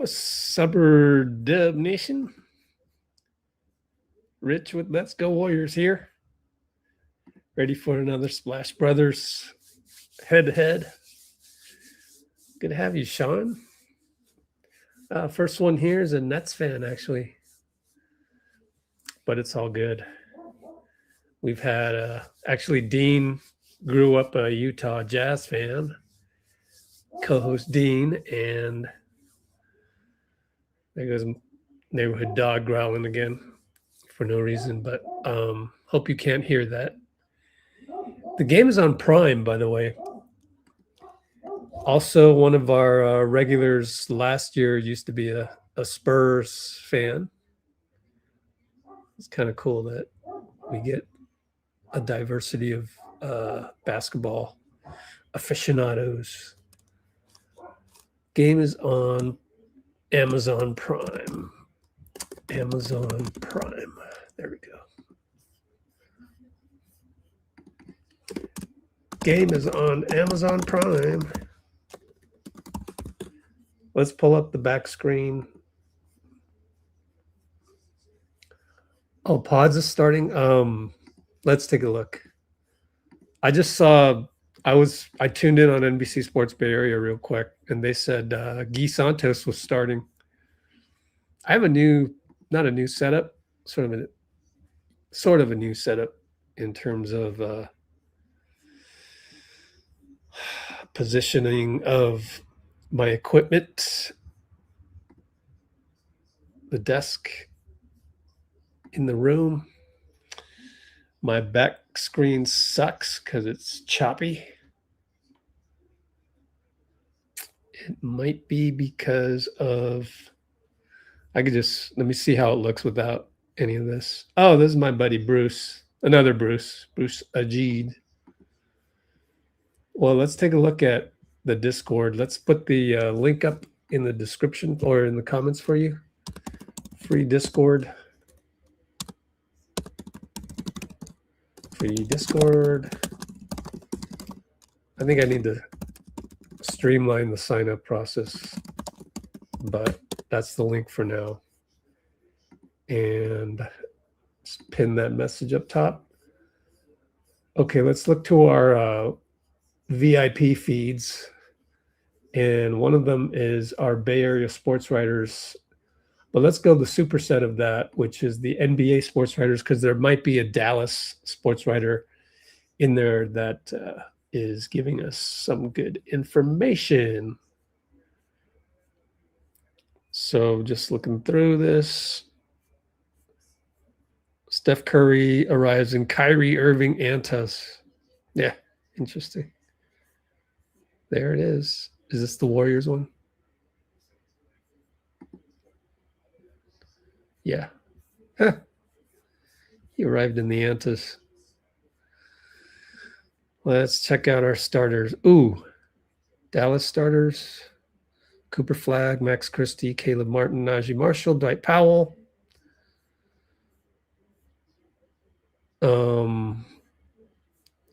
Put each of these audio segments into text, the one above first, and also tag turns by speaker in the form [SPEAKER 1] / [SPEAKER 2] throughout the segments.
[SPEAKER 1] What's up, Dub Nation? Rich with Let's Go Warriors here. Ready for another Splash Brothers head-to-head. Good to have you, Sean. First one here is a Nets fan, actually. But it's all good. We've had, actually, Dean grew up a Utah Jazz fan. Co-host Dean, and there goes neighborhood dog growling again for no reason, but hope you can't hear that. The game is on Prime, by the way. Also, one of our regulars last year used to be a Spurs fan. It's kind of cool that we get a diversity of basketball aficionados. Game is on Amazon Prime. Amazon Prime. There we go. Game is on Amazon Prime. Let's pull up the back screen. Oh, Podz is starting. Let's take a look. I just saw. I tuned in on NBC Sports Bay Area real quick, and they said Guy Santos was starting. I have not a new setup, sort of a new setup in terms of positioning of my equipment, the desk in the room. My back screen sucks because it's choppy. It might be because of, let me see how it looks without any of this. Oh, this is my buddy Bruce, another Bruce Ajid. Well, let's take a look at the Discord. Let's put the link up in the description or in the comments for you. Free Discord. Free Discord. I think I need to streamline the sign-up process, but that's the link for now. And just pin that message up top. Okay, let's look to our VIP feeds. And one of them is our Bay Area sports writers. But let's go the superset of that, which is the NBA sports writers, because there might be a Dallas sports writer in there that is giving us some good information. So just looking through this. Steph Curry arrives in Kyrie Irving Antas. Yeah, interesting. There it is. Is this the Warriors one? Yeah. Huh. He arrived in the Antas. Let's check out our starters. Ooh, Dallas starters. Cooper Flagg, Max Christie, Caleb Martin, Naji Marshall, Dwight Powell.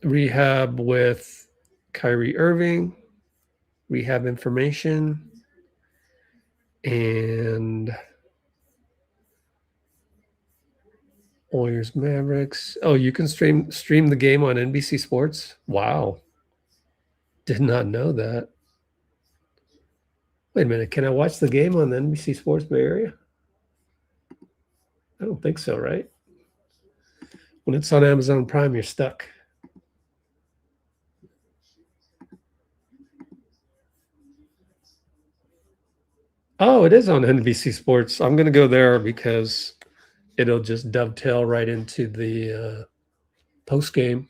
[SPEAKER 1] Rehab with Kyrie Irving. Rehab information. And Warriors-Mavericks. Oh, you can stream the game on NBC Sports? Wow. Did not know that. Wait a minute. Can I watch the game on the NBC Sports Bay Area? I don't think so, right? When it's on Amazon Prime, you're stuck. Oh, it is on NBC Sports. I'm going to go there because it'll just dovetail right into the post game.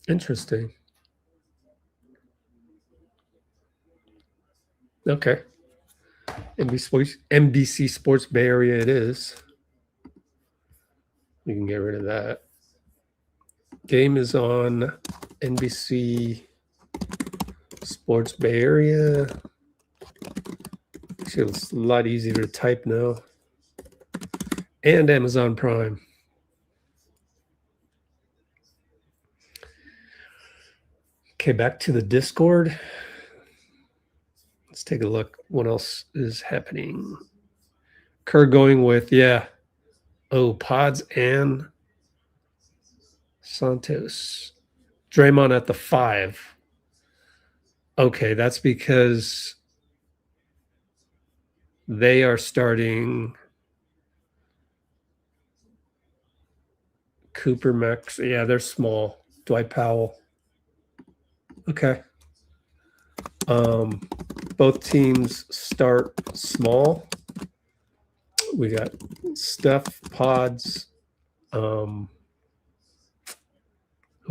[SPEAKER 1] Interesting. Okay. NBC Sports Bay Area it is. You can get rid of that. Game is on NBC Sports Bay Area. Actually, it's a lot easier to type now. And Amazon Prime. Okay, back to the Discord. take a look. What else is happening? Kerr going with, yeah. Oh, Podz and Santos. Draymond at the 5. Okay, that's because they are starting Cooper, Max. Yeah, they're small. Dwight Powell. Okay. Both teams start small. We got Steph, Podz. Who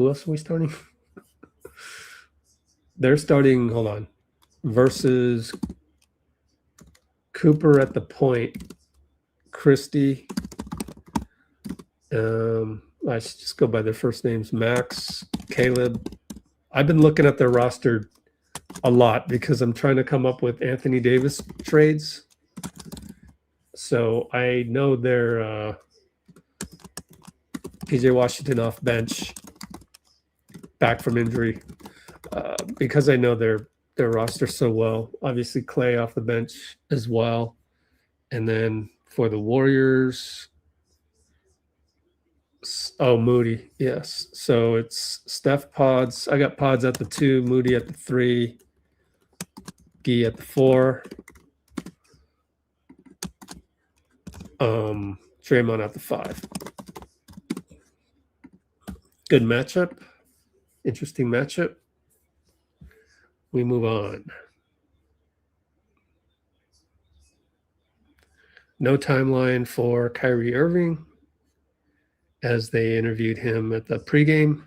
[SPEAKER 1] else are we starting? They're starting, hold on, versus Cooper at the point, Christie. I should just go by their first names, Max, Caleb. I've been looking at their roster a lot because I'm trying to come up with Anthony Davis trades. So I know they're PJ Washington off bench, back from injury, because I know their roster so well. Obviously, Klay off the bench as well. And then for the Warriors, oh, Moody, yes. So it's Steph, Podz. I got Podz at the 2, Moody at the 3, Gee at the 4, Draymond at the 5. Good matchup. Interesting matchup. We move on. No timeline for Kyrie Irving as they interviewed him at the pregame.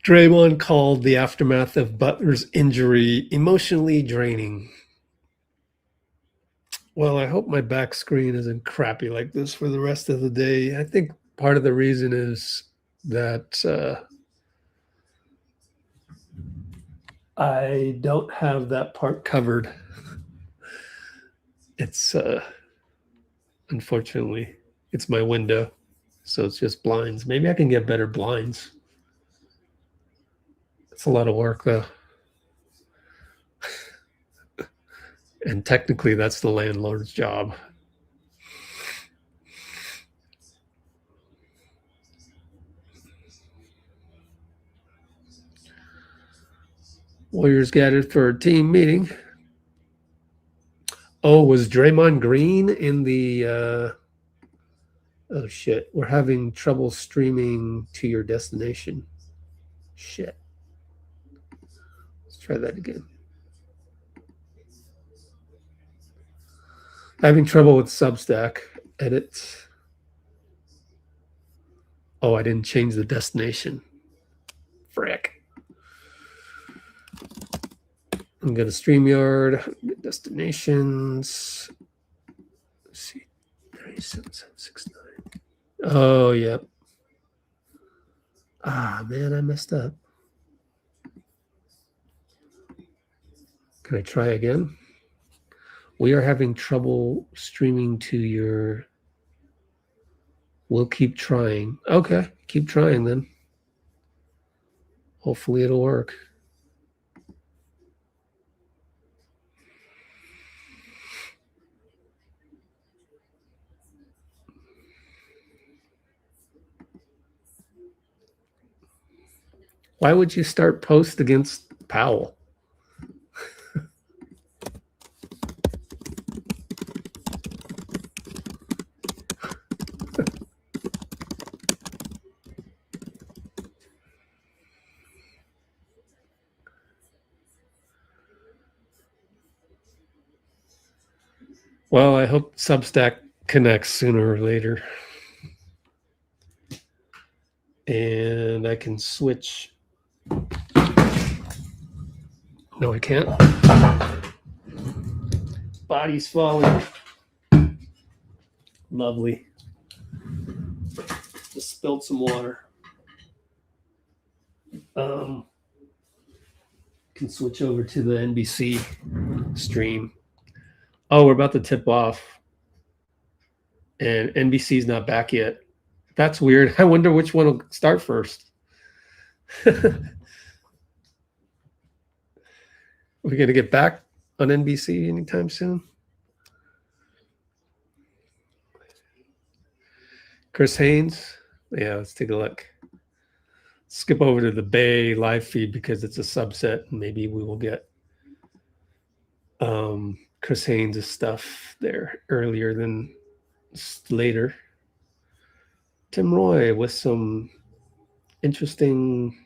[SPEAKER 1] Draymond called the aftermath of Butler's injury emotionally draining. Well, I hope my back screen isn't crappy like this for the rest of the day. I think part of the reason is that I don't have that part covered. It's unfortunately, it's my window, so it's just blinds. Maybe I can get better blinds. It's a lot of work, though. And technically, that's the landlord's job. Warriors gathered for a team meeting. Oh, was Draymond Green in the... oh, shit. We're having trouble streaming to your destination. Shit. Let's try that again. Having trouble with Substack. Edit. Oh, I didn't change the destination. Frick. I'm going to StreamYard. Destinations. Let's see. 37769. Oh, yep. Ah, man, I messed up. Can I try again? We are having trouble streaming to your... We'll keep trying. Okay, keep trying then. Hopefully it'll work. Why would you start post against Powell? Well, I hope Substack connects sooner or later. And I can switch. No, I can't. Body's falling. Lovely. Just spilled some water. Can switch over to the NBC stream. Oh, we're about to tip off. And NBC's not back yet. That's weird. I wonder which one will start first. Are we going to get back on NBC anytime soon? Chris Haynes. Yeah, let's take a look. Skip over to the Bay live feed because it's a subset. Maybe we will get Chris Haynes' stuff there earlier than later. Tim Roy with some interesting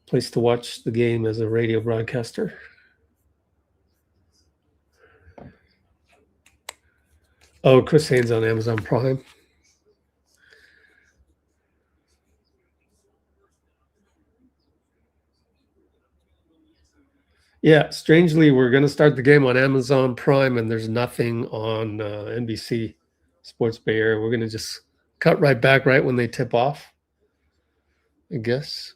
[SPEAKER 1] place to watch the game as a radio broadcaster. Oh, Chris Haynes on Amazon Prime. Yeah, strangely, we're going to start the game on Amazon Prime, and there's nothing on NBC Sports Bay Area. We're going to just cut right back right when they tip off, I guess.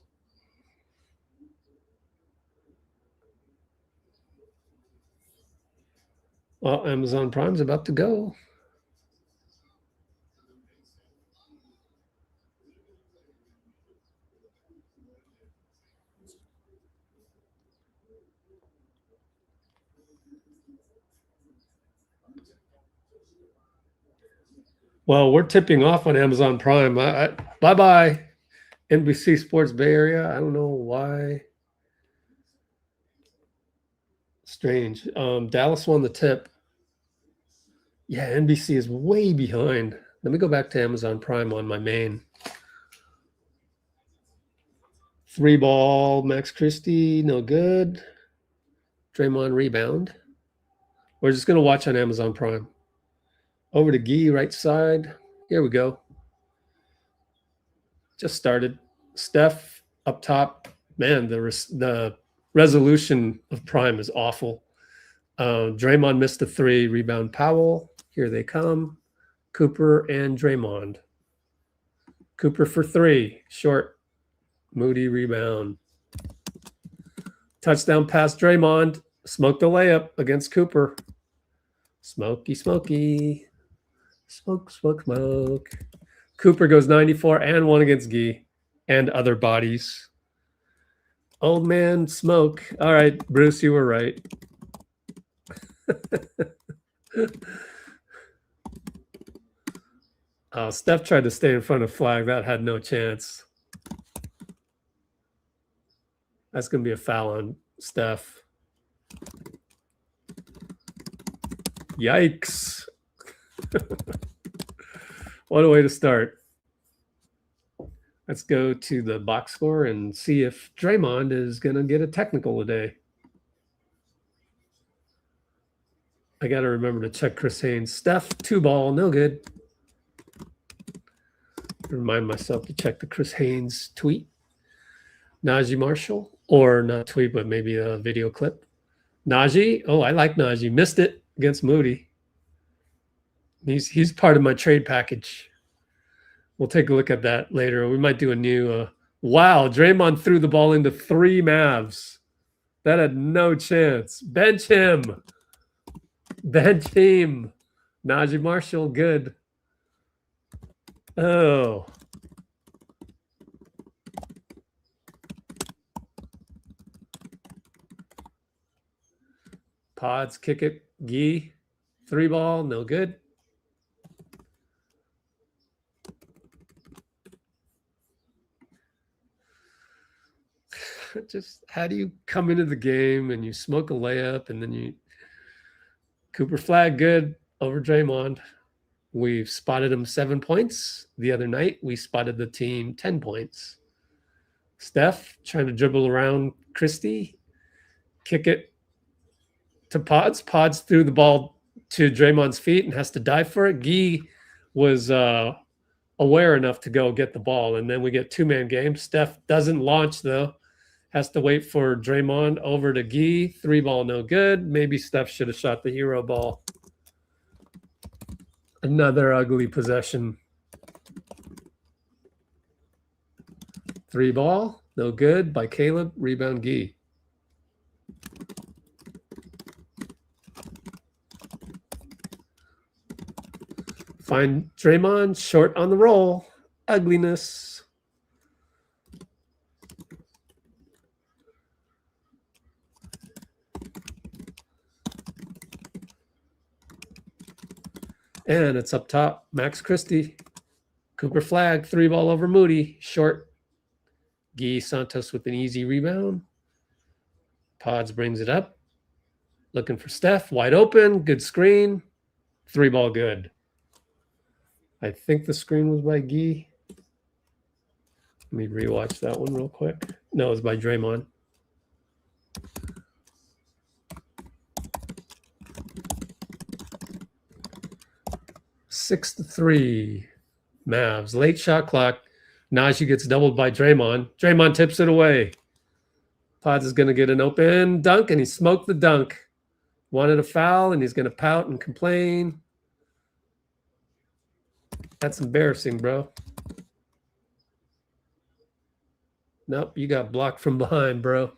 [SPEAKER 1] Well, Amazon Prime's about to go. Well, we're tipping off on Amazon Prime. Bye-bye, NBC Sports Bay Area. I don't know why. Strange. Dallas won the tip. Yeah, NBC is way behind. Let me go back to Amazon Prime on my main. 3 ball, Max Christie, no good. Draymond rebound. We're just going to watch on Amazon Prime. Over to Guy, right side. Here we go. Just started. Steph up top. Man, the resolution of Prime is awful. Draymond missed a 3. Rebound Powell. Here they come. Cooper and Draymond. Cooper for 3. Short. Moody rebound. Touchdown pass Draymond. Smoked the layup against Cooper. Smoky, smoky. Smoke, smoke, smoke. Cooper goes 94 and 1 against Guy and other bodies. Old man smoke. All right, Bruce, you were right. Steph tried to stay in front of flag. That had no chance. That's going to be a foul on Steph. Yikes. What a way to start. Let's go to the box score and see if Draymond is going to get a technical today. I got to remember to check Chris Haynes. Steph, 2 ball, no good. Remind myself to check the Chris Haynes tweet. Naji Marshall, or not tweet, but maybe a video clip. Naji, oh, I like Naji. Missed it against Moody. He's part of my trade package. We'll take a look at that later. We might do a new wow, Draymond threw the ball into 3 Mavs. That had no chance. Bench him. Bench him. Naji Marshall, good. Oh. Podz, kick it. Gee. 3 ball, no good. Just how do you come into the game and you smoke a layup and then you Cooper flag good over Draymond. We've spotted him 7 points. The other night we spotted the team 10 points. Steph trying to dribble around Christie, kick it to Podz. Podz threw the ball to Draymond's feet and has to dive for it. Guy was aware enough to go get the ball, and then we get 2-man game. Steph doesn't launch though. Has to wait for Draymond over to Guy. 3 ball, no good. Maybe Steph should have shot the hero ball. Another ugly possession. 3 ball, no good by Caleb. Rebound Guy. Find Draymond short on the roll. Ugliness. And it's up top. Max Christie. Cooper Flagg. 3-ball over Moody. Short. Guy Santos with an easy rebound. Podz brings it up. Looking for Steph. Wide open. Good screen. 3-ball good. I think the screen was by Guy. Let me rewatch that one real quick. No, it was by Draymond. Six to 3. Mavs. Late shot clock. Naji gets doubled by Draymond. Draymond tips it away. Podz is going to get an open dunk, and he smoked the dunk. Wanted a foul, and he's going to pout and complain. That's embarrassing, bro. Nope, you got blocked from behind, bro.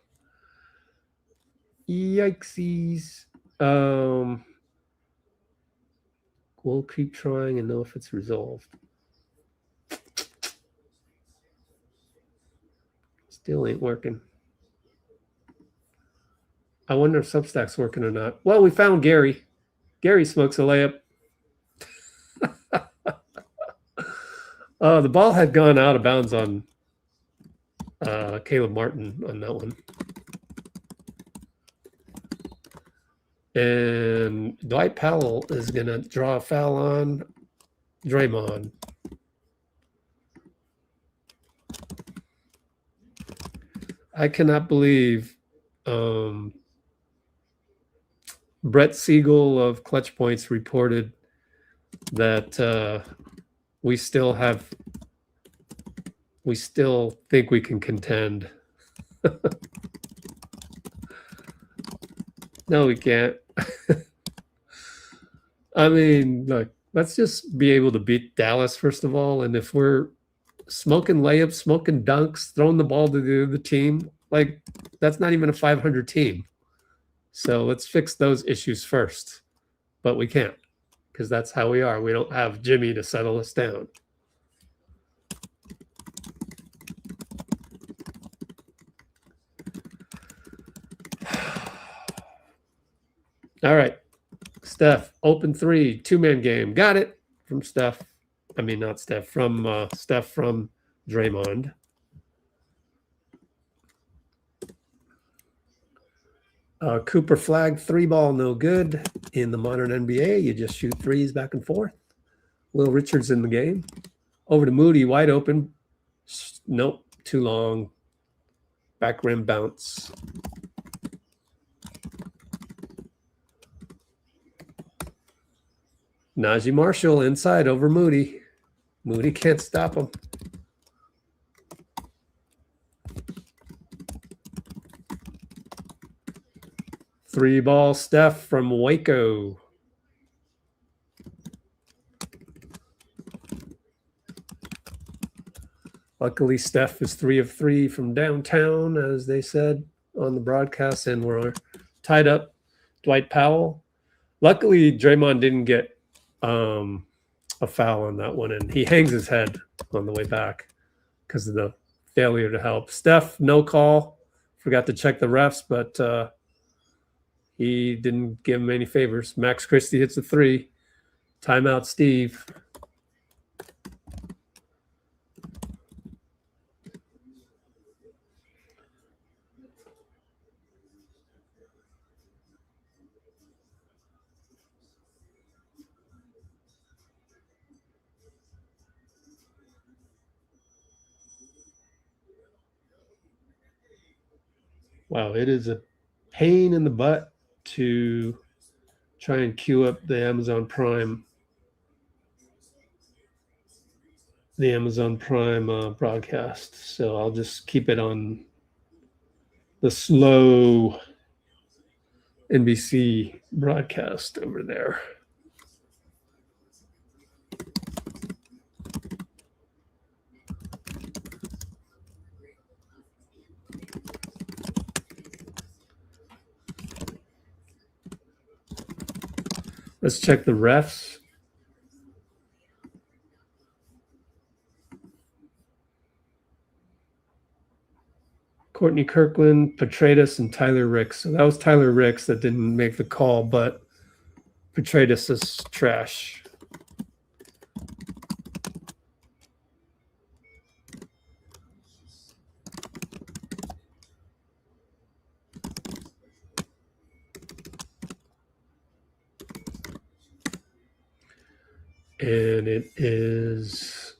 [SPEAKER 1] Yikesies. We'll keep trying and know if it's resolved. Still ain't working. I wonder if Substack's working or not. Well, we found Gary. Gary smokes a layup. The ball had gone out of bounds on Caleb Martin on that one. And Dwight Powell is going to draw a foul on Draymond. I cannot believe Brett Siegel of Clutch Points reported that we still think we can contend. No, we can't. I mean, look, let's just be able to beat Dallas, first of all. And if we're smoking layups, smoking dunks, throwing the ball to the other team, like, that's not even a 500 team. So let's fix those issues first. But we can't, because that's how we are. We don't have Jimmy to settle us down. All right. Steph, open 3, 2-man game. Got it from Steph. I mean, not Steph, from Steph from Draymond. Cooper Flagg, 3-ball, no good. In the modern NBA, you just shoot threes back and forth. Will Richards in the game. Over to Moody, wide open. Nope, too long. Back rim bounce. Naji Marshall inside over Moody. Moody can't stop him. Three-ball Steph from Waco. Luckily, Steph is 3 of 3 from downtown, as they said on the broadcast, and we're tied up. Dwight Powell. Luckily, Draymond didn't get a foul on that one, and he hangs his head on the way back because of the failure to help. Steph, no call. Forgot to check the refs, but he didn't give him any favors. Max Christie hits a 3. Timeout, Steve. Wow, it is a pain in the butt to try and queue up the Amazon Prime broadcast. So I'll just keep it on the slow NBC broadcast over there. Let's check the refs. Courtney Kirkland, Petratus, and Tyler Ricks. So that was Tyler Ricks that didn't make the call, but Petratus is trash. And it is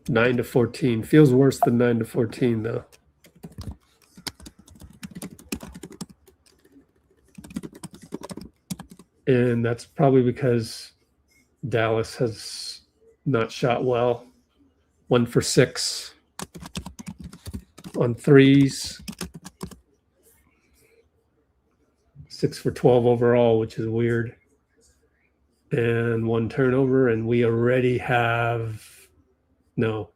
[SPEAKER 1] 9-14. Feels worse than 9-14 though. And that's probably because Dallas has not shot well. 1 for 6 on threes. 6 for 12 overall, which is weird. And 1 turnover, and we already have no.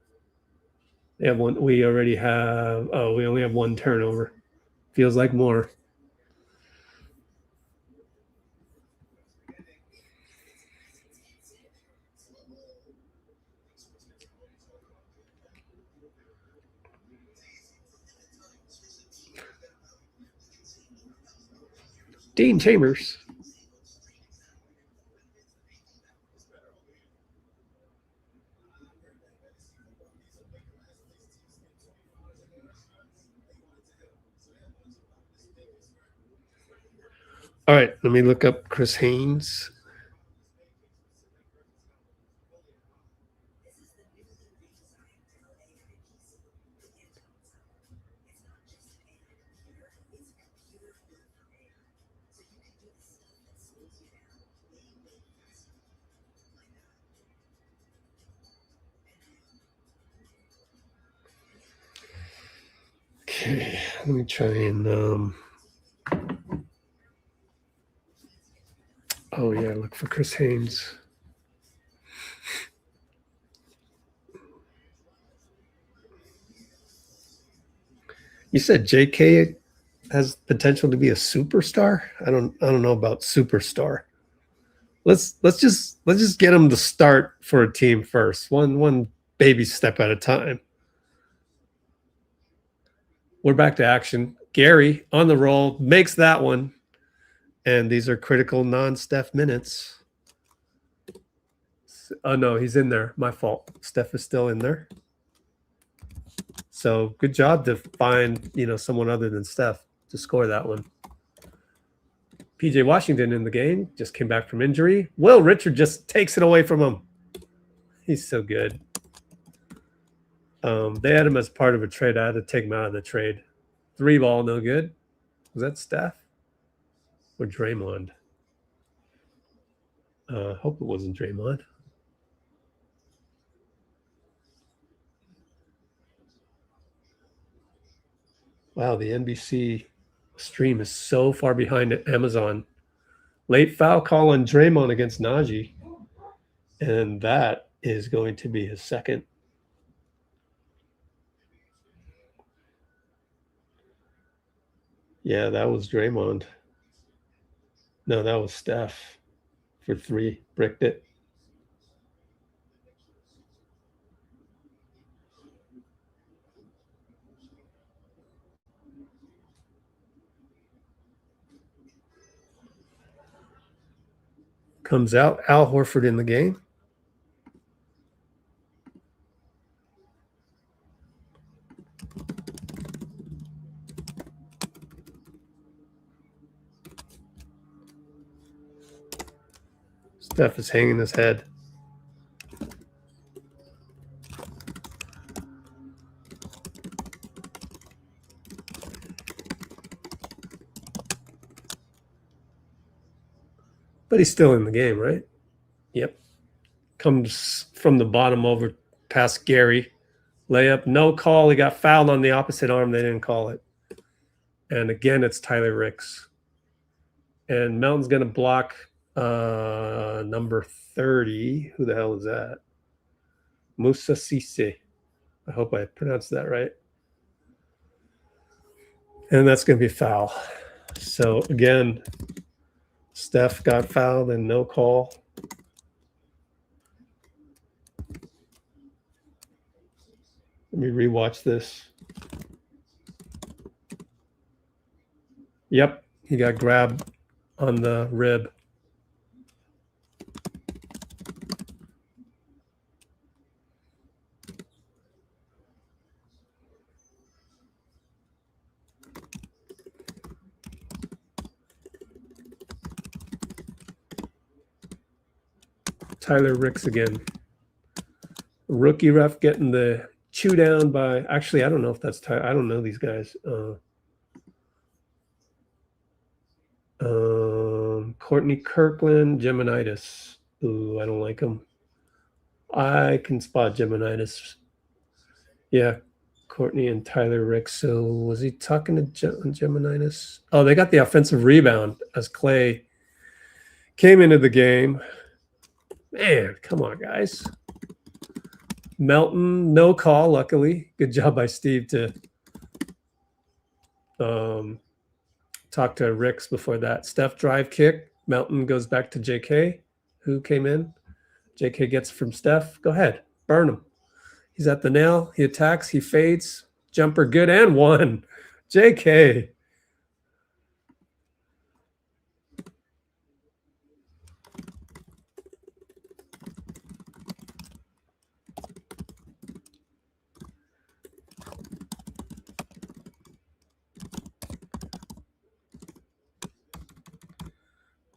[SPEAKER 1] They have 1. We already have. Oh, we only have 1 turnover. Feels like more. Dean Chambers. All right, let me look up Chris Haynes. Okay, let me try and oh yeah, look for Chris Haynes. You said JK has potential to be a superstar? I don't know about superstar. Let's just get him to start for a team first. One baby step at a time. We're back to action. Gary on the roll makes that one. And these are critical non-Steph minutes. Oh, no, he's in there. My fault. Steph is still in there. So good job to find, someone other than Steph to score that one. PJ Washington in the game. Just came back from injury. Will Richard just takes it away from him. He's so good. They had him as part of a trade. I had to take him out of the trade. 3-ball, no good. Was that Steph or Draymond? Hope it wasn't Draymond. Wow, the NBC stream is so far behind Amazon. Late foul call on Draymond against Naji. And that is going to be his second. Yeah, that was Draymond. No, that was Steph for 3. Bricked it. Comes out. Al Horford in the game. Steph is hanging his head. But he's still in the game, right? Yep. Comes from the bottom over past Gary. Layup, no call. He got fouled on the opposite arm. They didn't call it. And again, it's Tyler Ricks. And Melton's going to block number 30. Who the hell is that? Musa Cisse. I hope I pronounced that right. And that's going to be a foul. So again, Steph got fouled and no call. Let me rewatch this. Yep, he got grabbed on the rib. Tyler Ricks again. Rookie ref getting the chew down by, actually, I don't know if that's Tyler. I don't know these guys. Courtney Kirkland, Geminitis. Ooh, I don't like him. I can spot Geminitis. Yeah, Courtney and Tyler Ricks. So was he talking to Geminitis? Oh, they got the offensive rebound as Klay came into the game. Man, come on, guys. Melton, no call, luckily. Good job by Steve to talk to Ricks before that. Steph drive kick. Melton goes back to JK, who came in. JK gets from Steph. Go ahead. Burn him. He's at the nail. He attacks. He fades. Jumper good and one. JK.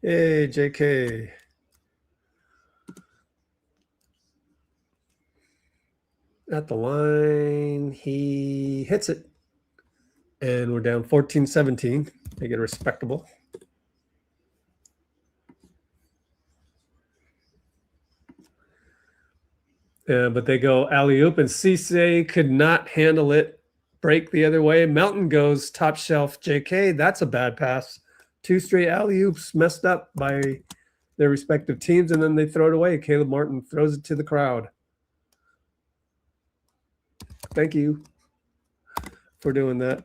[SPEAKER 1] Hey, JK. At the line, he hits it. And we're down 14-17. Make it respectable. But they go alley-oop, and Cisse could not handle it. Break the other way. Melton goes top shelf. JK, that's a bad pass. 2 straight alley-oops messed up by their respective teams, and then they throw it away. Caleb Martin throws it to the crowd. Thank you for doing that.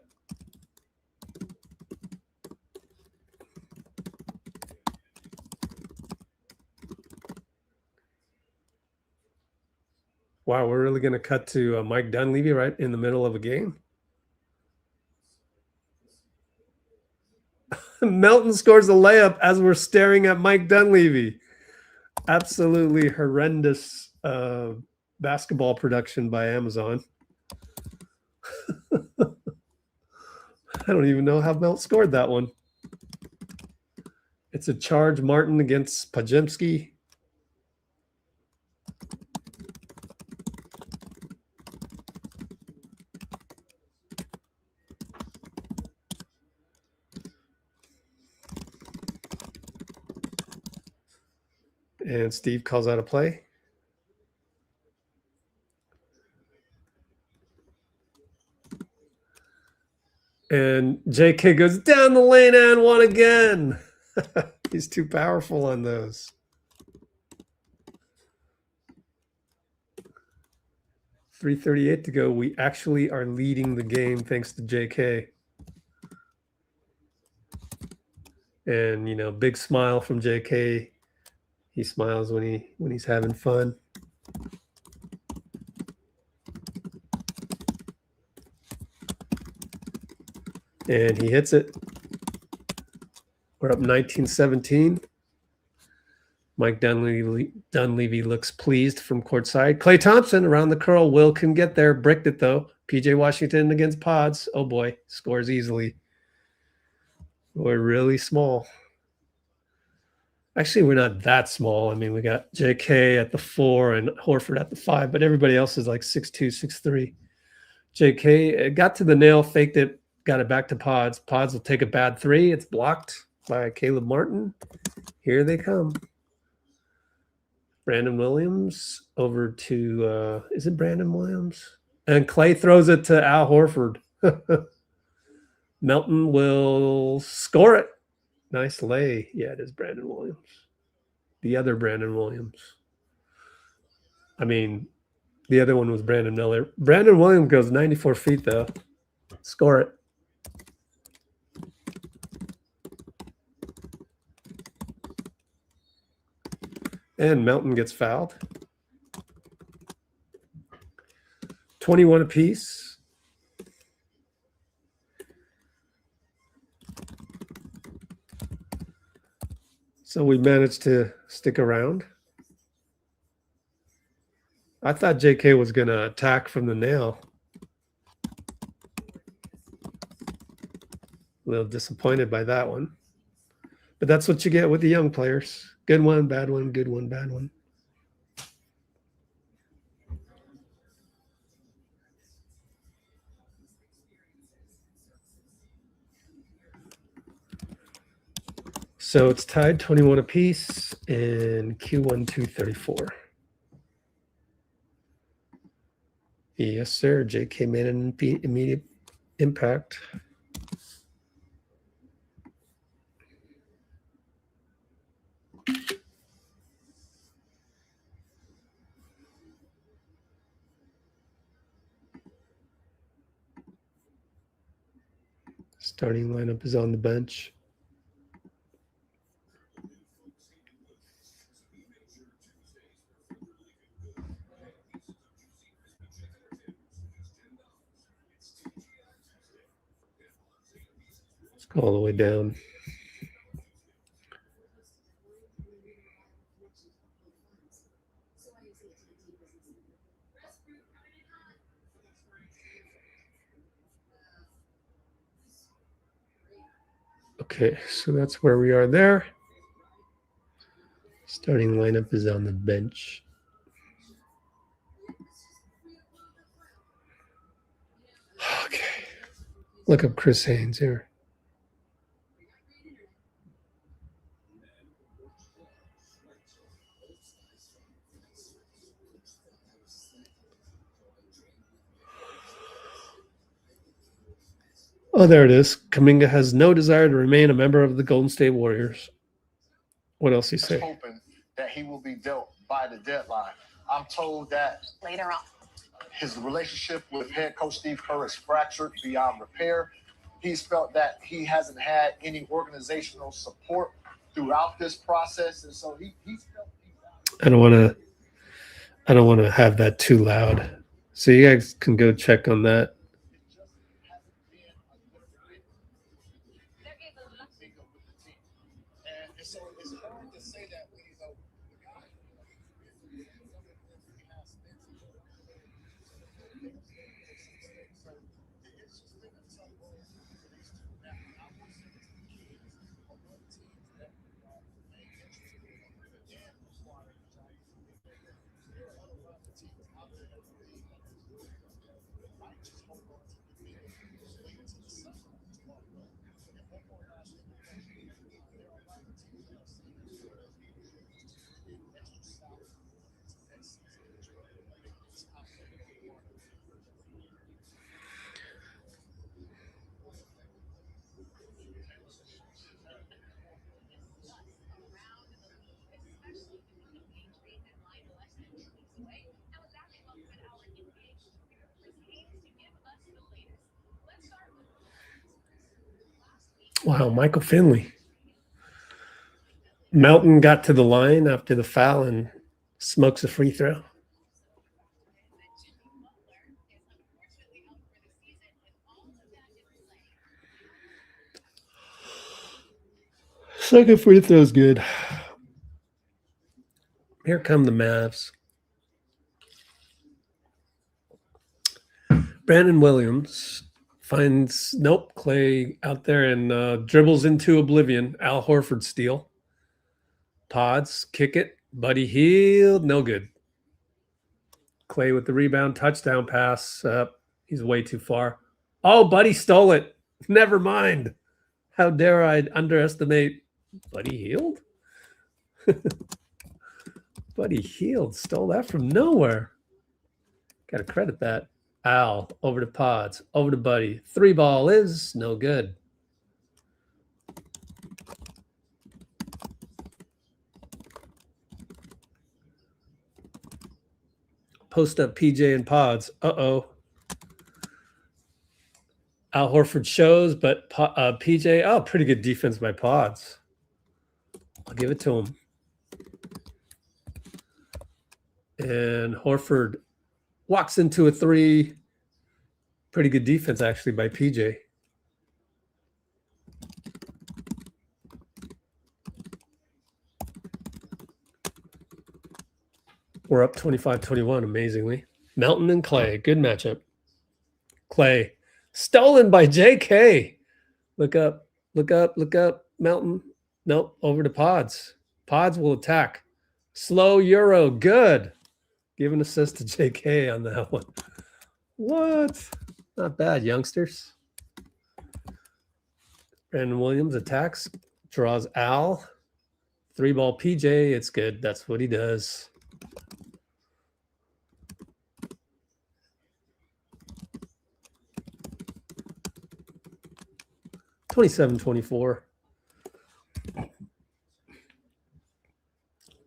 [SPEAKER 1] Wow, we're really going to cut to Mike Dunleavy right in the middle of a game. Melton scores a layup as we're staring at Mike Dunleavy. Absolutely horrendous basketball production by Amazon. I don't even know how Melt scored that one. It's a charge Martin against Pajemski. And Steve calls out a play. And JK goes down the lane and one again. He's too powerful on those. 3:38 to go. We actually are leading the game thanks to JK. And, you know, big smile from JK. He smiles when he's having fun. And he hits it. We're up 19-17. Mike Dunleavy looks pleased from courtside. Klay Thompson around the curl. Will can get there. Bricked it, though. PJ Washington against Podz. Oh, boy. Scores easily. We're really small. Actually, we're not that small. I mean, we got JK at the 4 and Horford at the 5, but everybody else is like 6'2", 6'3". JK got to the nail, faked it, got it back to Podz. Podz will take a bad 3. It's blocked by Caleb Martin. Here they come. Brandon Williams over to, is it Brandon Williams? And Klay throws it to Al Horford. Melton will score it. Nice lay. Yeah, it is Brandon Williams. The other Brandon Williams. I mean, the other one was Brandon Miller. Brandon Williams goes 94 feet, though. Score it. And Melton gets fouled. 21 apiece. So we managed to stick around. I thought JK was going to attack from the nail. A little disappointed by that one. But that's what you get with the young players. Good one, bad one, good one, bad one. So it's tied 21 apiece in Q1 234. Yes, sir. JK made an immediate impact. Starting lineup is on the bench. Let's go all the way down. Okay, so that's where we are there. Starting lineup is on the bench. Okay. Look up Chris Haynes here. Oh, there it is. Kuminga has no desire to remain a member of the Golden State Warriors. What else he say?
[SPEAKER 2] Hoping that he will be dealt by the deadline. I'm told that
[SPEAKER 3] later on,
[SPEAKER 2] his relationship with head coach Steve Kerr is fractured beyond repair. He's felt that he hasn't had any organizational support throughout this process, and so he's felt.
[SPEAKER 1] I don't want to have that too loud. So you guys can go check on that.
[SPEAKER 2] So it's hard to say that when you know the guy.
[SPEAKER 1] Wow, Michael Finley. Melton got to the line after the foul and smokes a free throw. Second free throw is good. Here come the Mavs. Brandon Williams finds, nope, Klay out there and dribbles into oblivion. Al Horford steal. Podz, kick it. Buddy Hield, no good. Klay with the rebound, touchdown pass. He's way too far. Oh, Buddy stole it. Never mind. How dare I underestimate Buddy Hield? Buddy Hield stole that from nowhere. Got to credit that. Al, over to Podz, over to Buddy. Three ball is no good. Post up PJ and Podz. Uh-oh. Al Horford shows, but PJ, oh, pretty good defense by Podz. I'll give it to him. And Horford walks into a three. Pretty good defense, actually, by PJ. We're up 25-21, amazingly. Melton and Klay, good matchup. Klay, stolen by JK. Look up, look up, look up. Melton, nope, over to Podz. Podz will attack. Slow Euro, good. Give an assist to JK on that one. What? Not bad, youngsters. Brandon Williams attacks, draws Al. 3-ball PJ, it's good. That's what he does. (27-24).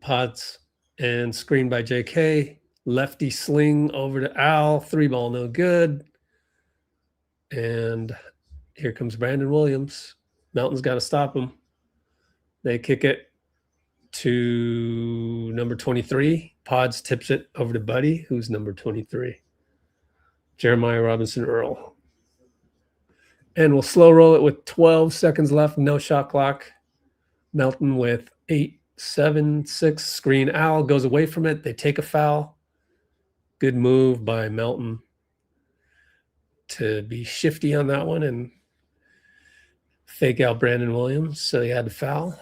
[SPEAKER 1] Podz and screen by JK. Lefty sling over to Al. 3-ball, no good. And here comes Brandon Williams. Melton's got to stop him. They kick it to number 23. Podz tips it over to Buddy, who's number 23. Jeremiah Robinson Earl. And we'll slow roll it with 12 seconds left. No shot clock. Melton with 8, 7, 6. Screen. Al goes away from it. They take a foul. Good move by Melton to be shifty on that one and fake out Brandon Williams. So he had to foul.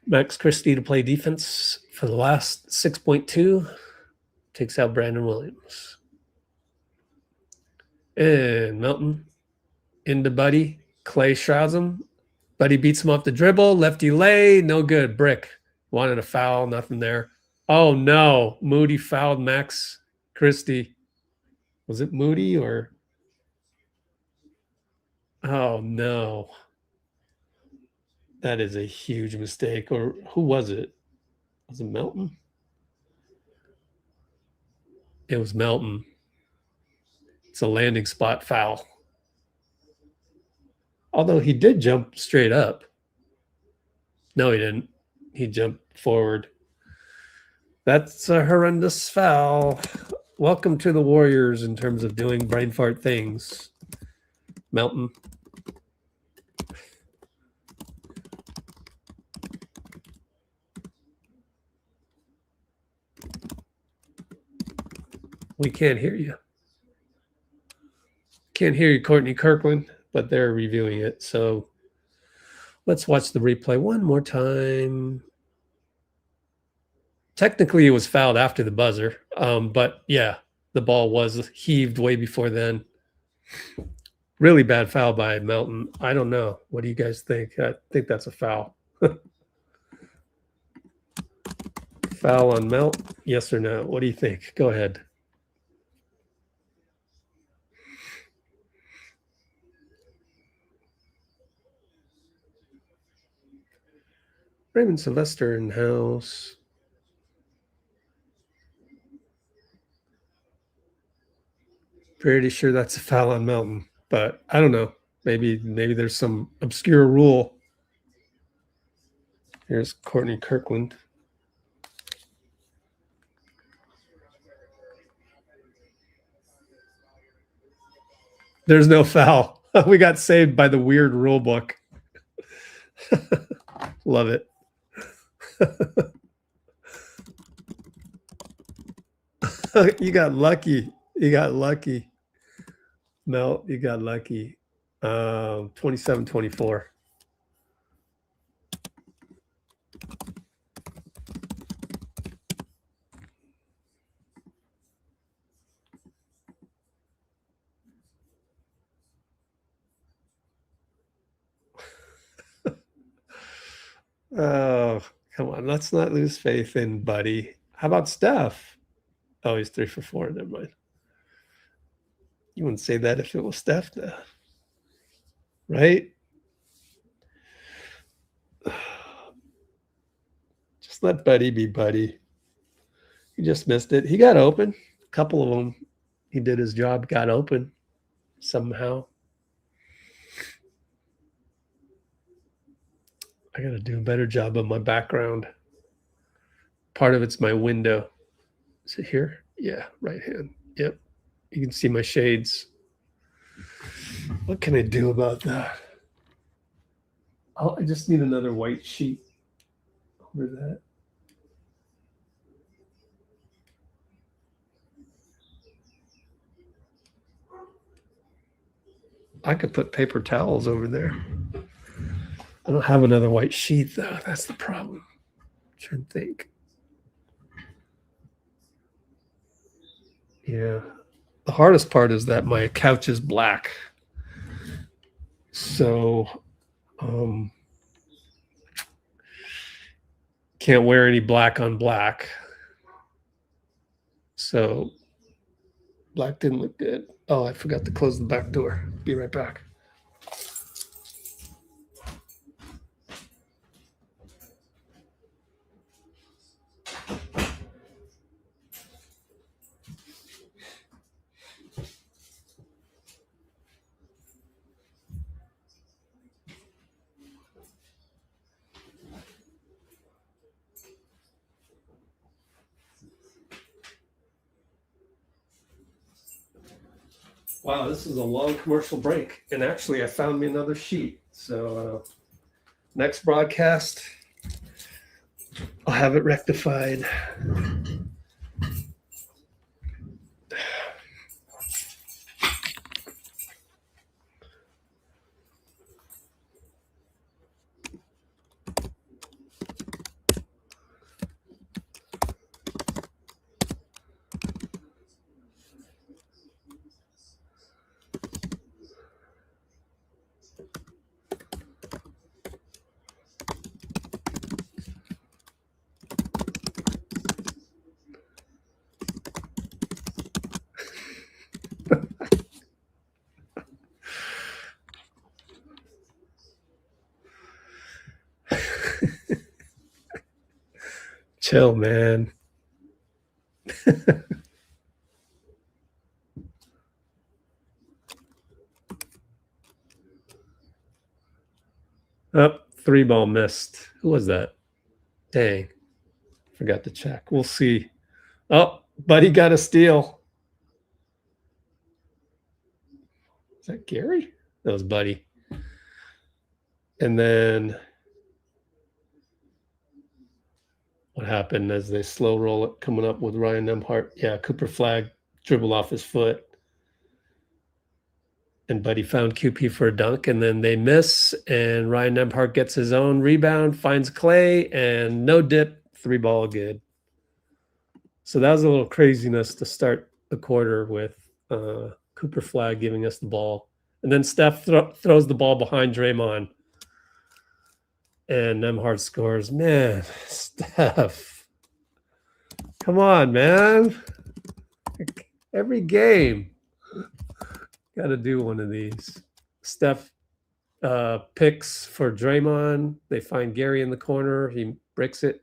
[SPEAKER 1] Max Christie to play defense for the last 6.2. Takes out Brandon Williams. And Melton into Buddy. Klay shrouds him. Buddy beats him off the dribble. Lefty lay. No good. Brick. Wanted a foul. Nothing there. Oh, no. Moody fouled Max Christie. Was it Moody or? Oh, no. That is a huge mistake. Or who was it? Was it Melton? It was Melton. It's a landing spot foul. Although he did jump straight up. No, he didn't. He jumped forward. That's a horrendous foul. Welcome to the Warriors in terms of doing brain fart things. Melton. We can't hear you. Can't hear you, Courtney Kirkland, but they're reviewing it. So let's watch the replay one more time. Technically, it was fouled after the buzzer. But yeah, the ball was heaved way before then. Really bad foul by Melton. I don't know. What do you guys think? I think that's a foul. Foul on Melt? Yes or no? What do you think? Go ahead. Raymond Sylvester in house. Pretty sure that's a foul on Melton, but I don't know. Maybe there's some obscure rule. Here's Courtney Kirkland. There's no foul. We got saved by the weird rule book. Love it. You got lucky. You got lucky. Melt, you got lucky. 27-24. Oh, come on. Let's not lose faith in Buddy. How about Steph? Oh, he's 3 for 4. Never mind. You wouldn't say that if it was Steph, though. Right? Just let Buddy be Buddy. He just missed it. He got open. A couple of them. He did his job, got open somehow. I got to do a better job of my background. part of it's my window. Is it here? Yeah, right hand. Yep. You can see my shades. What can I do about that? I just need another white sheet over that. I could put paper towels over there. I don't have another white sheet though. That's the problem. I'm trying to think. Yeah. The hardest part is that my couch is black. So can't wear any black on black. So black didn't look good. Oh, I forgot to close the back door. Be right back. Wow, this is a long commercial break. And actually, I found me another sheet. So next broadcast, I'll have it rectified. Chill, man. Oh, 3-ball missed. Who was that? Dang. Forgot to check. We'll see. Oh, Buddy got a steal. Is that Gary? That was Buddy. And then what happened as they slow roll it coming up with Ryan Nembhard? Yeah, Cooper Flagg dribbled off his foot. And Buddy found QP for a dunk, and then they miss, and Ryan Nembhard gets his own rebound, finds Klay, and no dip, 3-ball good. So that was a little craziness to start the quarter with Cooper Flagg giving us the ball. And then Steph throws the ball behind Draymond, and Nembhard scores. Man, Steph. Come on, man. Every game. Got to do one of these. Steph picks for Draymond. They find Gary in the corner. He bricks it.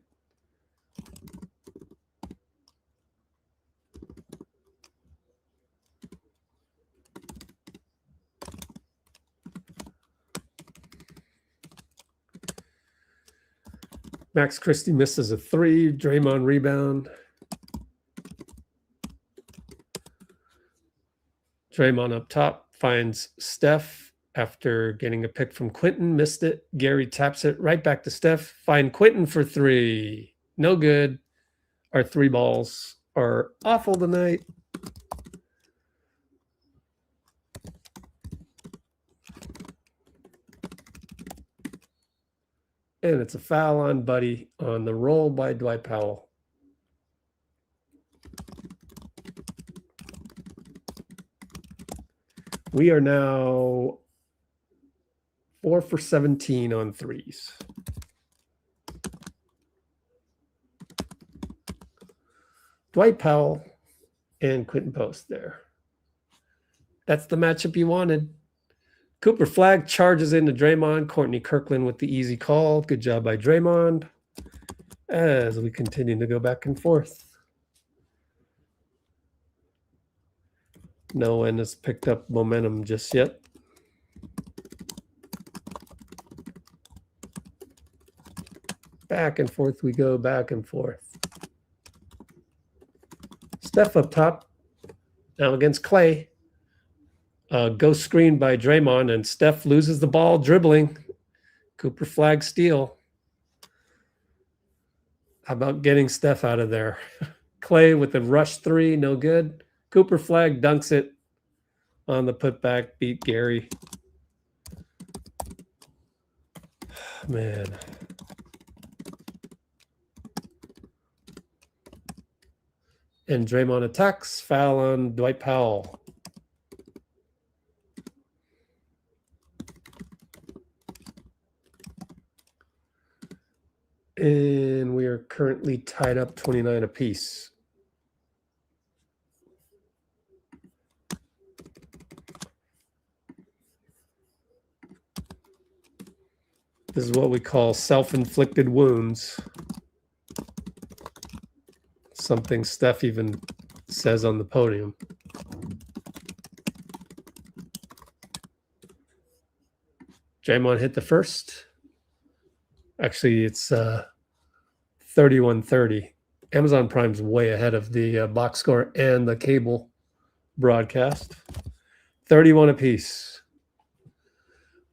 [SPEAKER 1] Max Christie misses a 3. Draymond rebound. Draymond up top finds Steph after getting a pick from Quentin. Missed it. Gary taps it right back to Steph. Find Quentin for 3. No good. Our 3 balls are awful tonight. And it's a foul on Buddy on the roll by Dwight Powell. We are now 4 for 17 on 3s. Dwight Powell and Quentin Post there. That's the matchup you wanted. Cooper Flagg charges into Draymond. Courtney Kirkland with the easy call. Good job by Draymond as we continue to go back and forth. No one has picked up momentum just yet. Back and forth we go, back and forth. Steph up top. Now against Klay. Ghost screen by Draymond, and Steph loses the ball dribbling. Cooper flagg steal. How about getting Steph out of there? Klay with the rush three, no good. Cooper flagg dunks it on the putback, beat Gary. Man. And Draymond attacks, foul on Dwight Powell. And we are currently tied up 29 apiece. This is what we call self-inflicted wounds. Something Steph even says on the podium. Draymond hit the first. Actually, it's 31-30. Amazon Prime's way ahead of the box score and the cable broadcast. 31 apiece.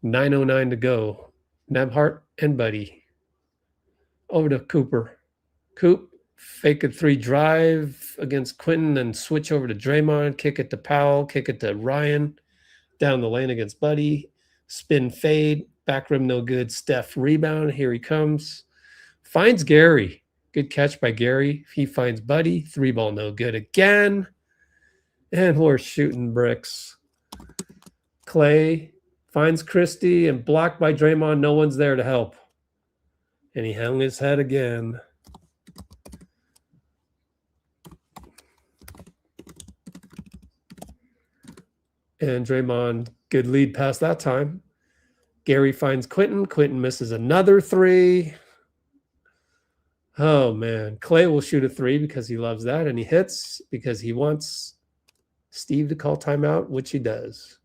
[SPEAKER 1] 9:09 to go. Nembhard and Buddy. Over to Cooper. Coop, fake a three drive against Quentin and switch over to Draymond. Kick it to Powell. Kick it to Ryan. Down the lane against Buddy. Spin fade. Back rim no good. Steph rebound. Here he comes. Finds Gary. Good catch by Gary. He finds Buddy. Three ball no good again. And we're shooting bricks. Klay finds Christie and blocked by Draymond. No one's there to help. And he hung his head again. And Draymond, good lead past that time. Gary finds Quentin. Quentin misses another three. Oh, man. Klay will shoot a three because he loves that. And he hits because he wants Steve to call timeout, which he does.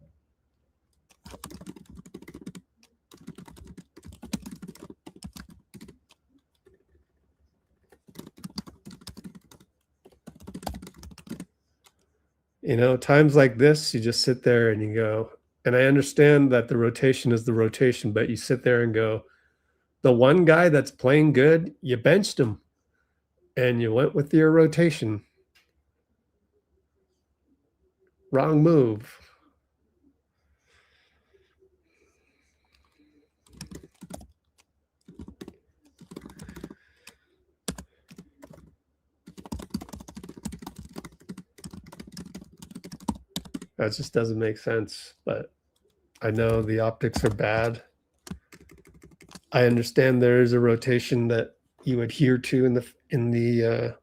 [SPEAKER 1] You know, times like this, you just sit there and you go, and I understand that the rotation is the rotation, but you sit there and go, the one guy that's playing good, you benched him and you went with your rotation. Wrong move. That just doesn't make sense, but I know the optics are bad. I understand there is a rotation that you adhere to in the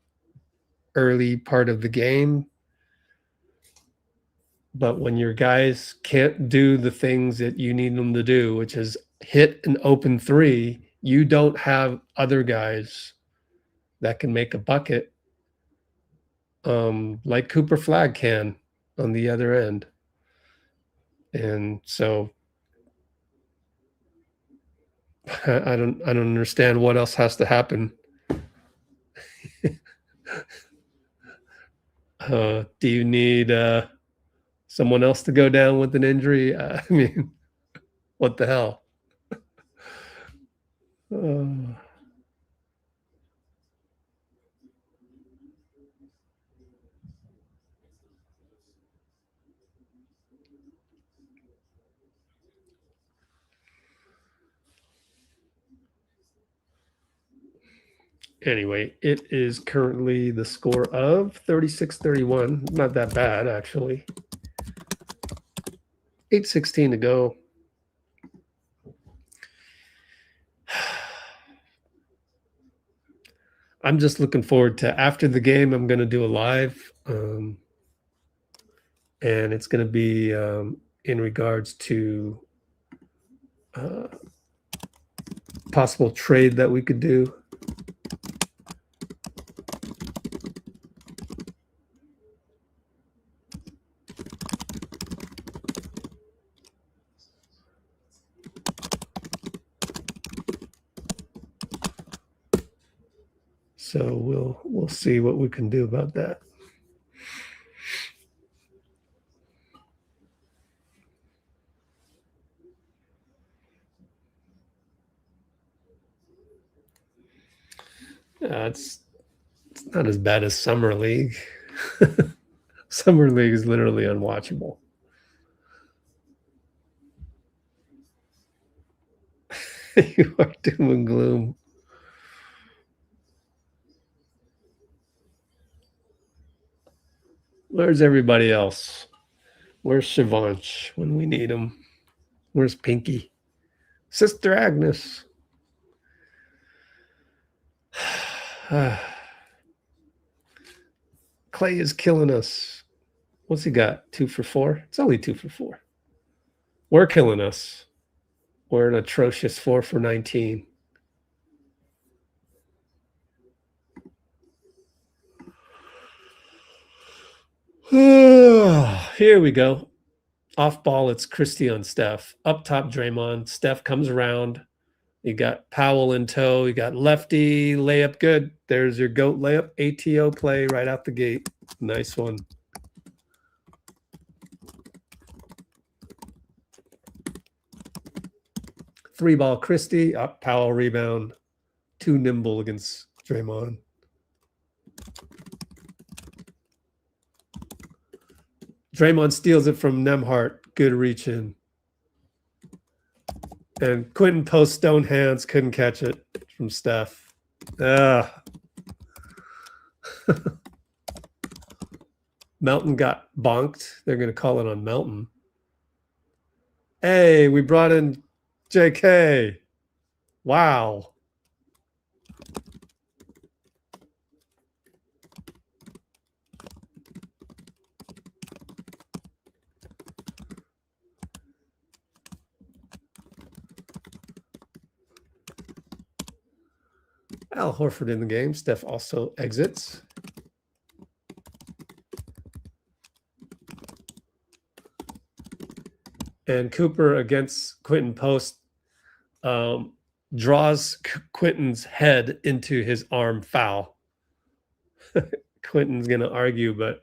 [SPEAKER 1] early part of the game, but when your guys can't do the things that you need them to do, which is hit an open three, you don't have other guys that can make a bucket like Cooper flagg can on the other end. And so I don't understand what else has to happen. Do you need someone else to go down with an injury? I mean, what the hell? Anyway, it is currently the score of 36-31. Not that bad, actually. 8:16 to go. I'm just looking forward to, after the game, I'm going to do a live. And it's going to be in regards to possible trade that we could do. So we'll see what we can do about that. It's not as bad as Summer League. Summer League is literally unwatchable. You are doom and gloom. Where's everybody else? Where's Shivansh when we need him? Where's Pinky? Sister Agnes. Klay is killing us. What's he got? 2 for 4? It's only 2 for 4. We're killing us. We're an atrocious 4 for 19. Here we go. Off ball, it's Christie on Steph. Up top, Draymond. Steph comes around. You got Powell in tow. You got lefty layup. Good. There's your GOAT layup. ATO play right out the gate. Nice one. Three ball Christie. Up Powell rebound. Too nimble against Draymond. Draymond steals it from Nembhard. Good reach in. And Quentin post stone hands. Couldn't catch it from Steph. Melton got bonked. They're going to call it on Melton. Hey, we brought in JK. Wow. Al Horford in the game. Steph also exits. And Cooper against Quentin post draws Quentin's head into his arm foul. Quentin's going to argue, but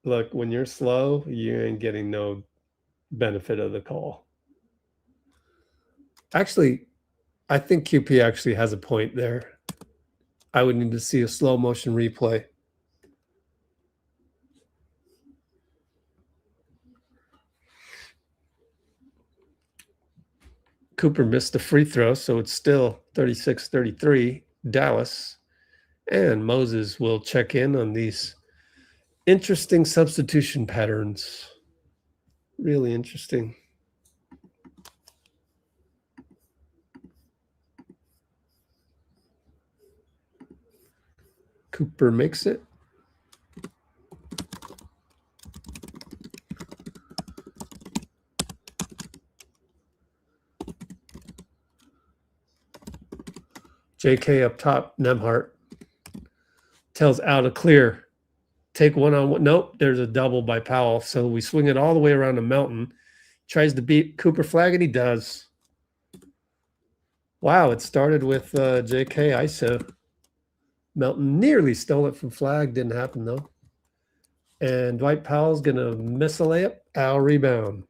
[SPEAKER 1] look, when you're slow, you ain't getting no benefit of the call. Actually, I think QP actually has a point there. I would need to see a slow motion replay. Cooper missed the free throw, so it's still 36-33, Dallas. And Moses will check in on these interesting substitution patterns. Really interesting. Cooper makes it. JK up top, Nembhard tells Al to clear. Take one-on-one. Nope, there's a double by Powell. So we swing it all the way around to Melton. Tries to beat Cooper flag, and he does. Wow, it started with JK ISO. Melton nearly stole it from flag. Didn't happen, though. And Dwight Powell's going to miss a layup. Al rebound.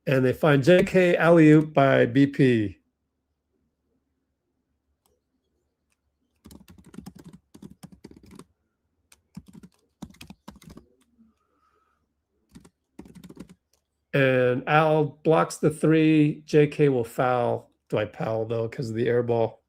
[SPEAKER 1] And they find JK alley-oop by BP. And Al blocks the three. JK will foul Dwight Powell, though, because of the air ball.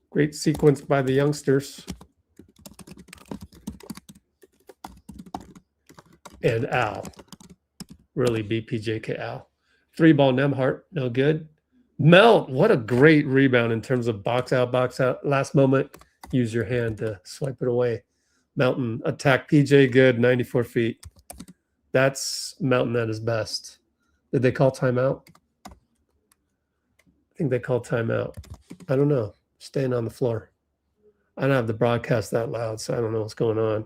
[SPEAKER 1] Great sequence by the youngsters. And Al. Really BPJK Al. Three ball Nembhard, no good. Melt, what a great rebound in terms of box out, last moment. Use your hand to swipe it away. Melton attack PJ good, 94 feet. That's Melton at his best. Did they call timeout? I think they called timeout. I don't know. Staying on the floor. I don't have the broadcast that loud, so I don't know what's going on.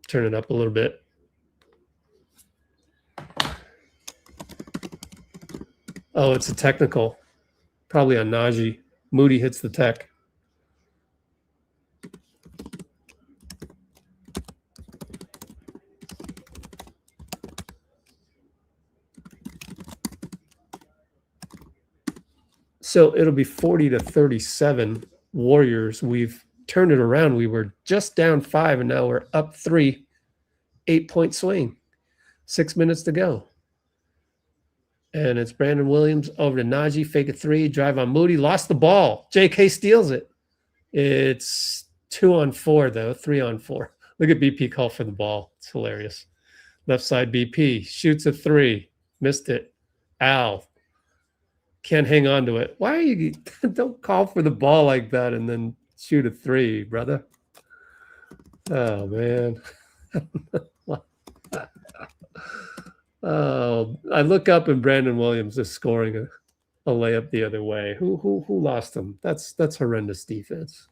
[SPEAKER 1] Turn it up a little bit. Oh, it's a technical. Probably on Naji. Moody hits the tech. So it'll be 40-37 Warriors. We've turned it around. We were just down 5, and now we're up 3. 8-point swing. 6 minutes to go. And it's Brandon Williams over to Naji. Fake a 3. Drive on Moody. Lost the ball. JK steals it. It's 2-on-4, though. 3-on-4. Look at BP call for the ball. It's hilarious. Left side BP. Shoots a 3. Missed it. Al. Can't hang on to it. Why are you... Don't call for the ball like that and then shoot a 3, brother. Oh, man. Oh, I look up and Brandon Williams is scoring a layup the other way. Who lost him? That's horrendous defense.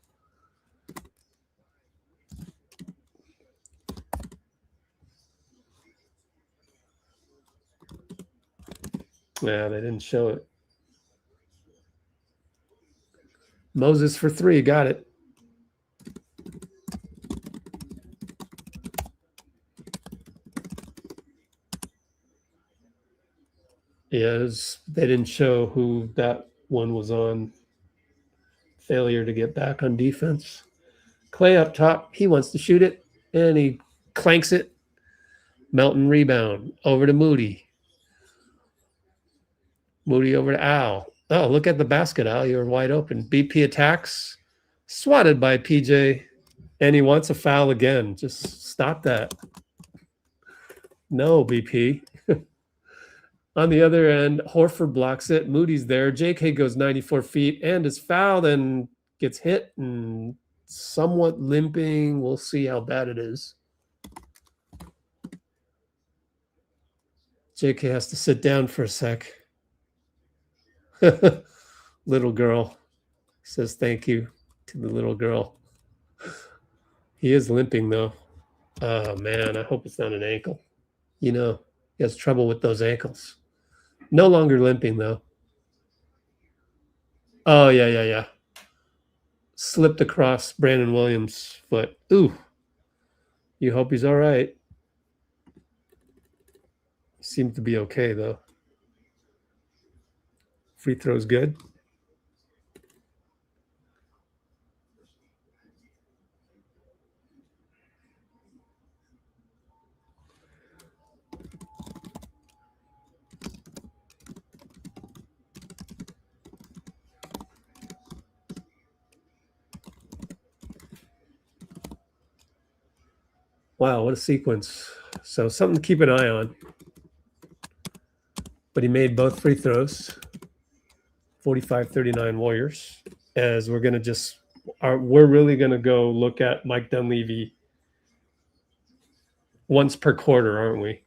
[SPEAKER 1] Yeah, they didn't show it. Moses for 3, got it. Yes, they didn't show who that one was on. Failure to get back on defense. Klay up top. He wants to shoot it, and he clanks it. Melton rebound. Over to Moody. Moody over to Al. Oh, look at the basket, Al. You're wide open. BP attacks. Swatted by PJ. And he wants a foul again. Just stop that. No, BP. On the other end, Horford blocks it. Moody's there. JK goes 94 feet and is fouled and gets hit and somewhat limping. We'll see how bad it is. JK has to sit down for a sec. Little girl says thank you to the little girl. He is limping, though. Oh, man, I hope it's not an ankle. You know, he has trouble with those ankles. No longer limping, though. Oh, yeah. Slipped across Brandon Williams' foot. Ooh. You hope he's all right. Seems to be okay, though. Free throw's good. Wow, what a sequence. So something to keep an eye on. But he made both free throws. 45-39 Warriors. As we're going to just... we're really going to go look at Mike Dunleavy once per quarter, aren't we?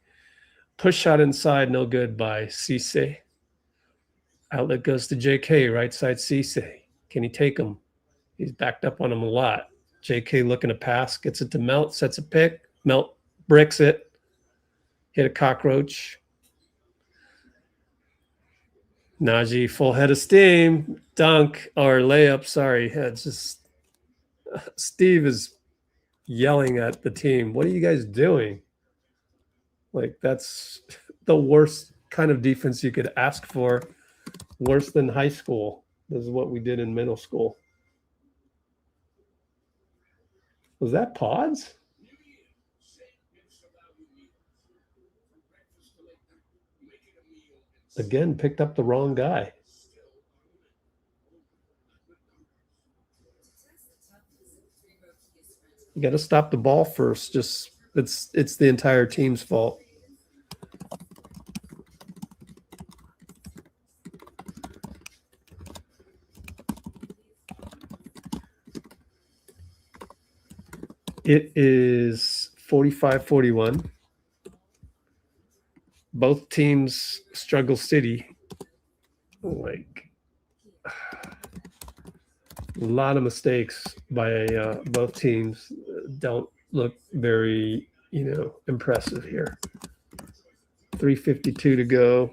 [SPEAKER 1] Push shot inside, no good by Cisse. Outlet goes to JK, right side Cisse. Can he take him? He's backed up on him a lot. JK looking to pass, gets it to Melt, sets a pick. Melt bricks it. Hit a cockroach. Naji, full head of steam. Dunk, or layup, sorry. It's just... Steve is yelling at the team. What are you guys doing? Like, that's the worst kind of defense you could ask for. Worse than high school. This is what we did in middle school. Was that Podz? Again, picked up the wrong guy. You got to stop the ball first. Just it's the entire team's fault. It is 45-41. Both teams struggle city. Like a lot of mistakes by both teams. Don't look very, impressive here. 3:52 to go.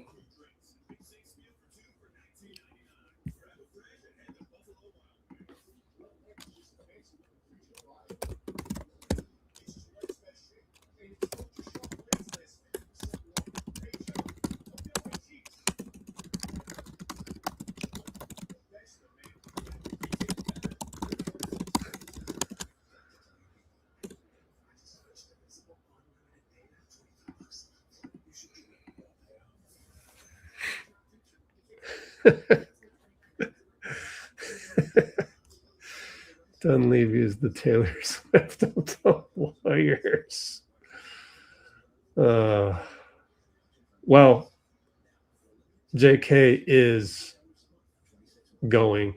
[SPEAKER 1] Dunleavy is the Taylor Swift of the Warriors. Well, JK is going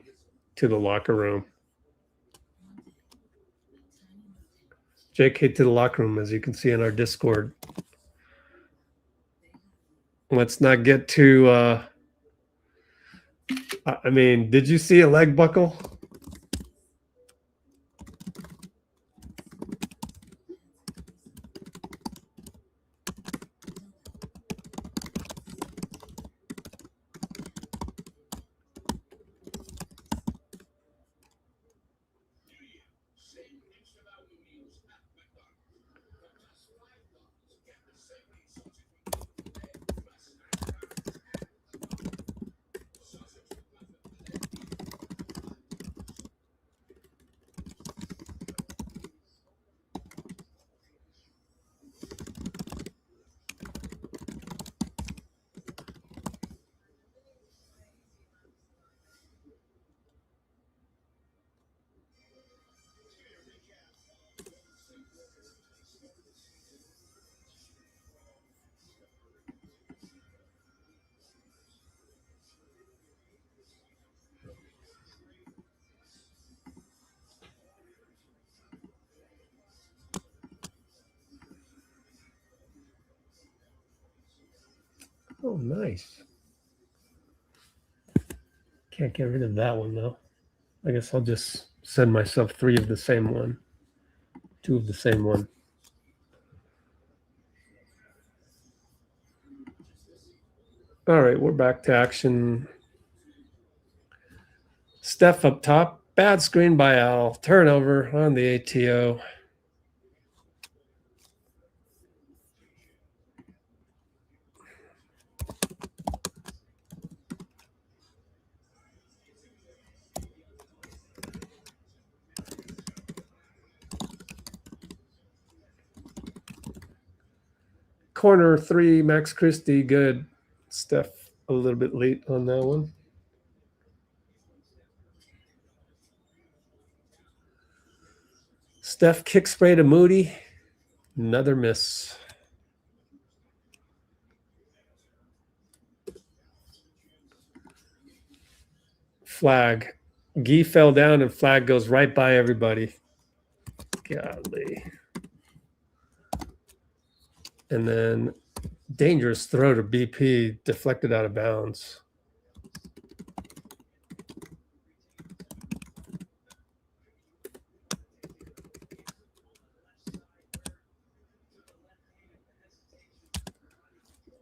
[SPEAKER 1] to the locker room. JK to the locker room, as you can see in our Discord. Let's not get too I mean, did you see a leg buckle? Oh, nice. Can't get rid of that one, though. I guess I'll just send myself 3 of the same one. 2 of the same one. All right, we're back to action. Steph up top. Bad screen by Al. Turnover on the ATO. Corner 3, Max Christie, good. Steph a little bit late on that one. Steph kick spray to Moody. Another miss. Flag. Gee fell down and flag goes right by everybody. Golly. And then dangerous throw to BP, deflected out of bounds.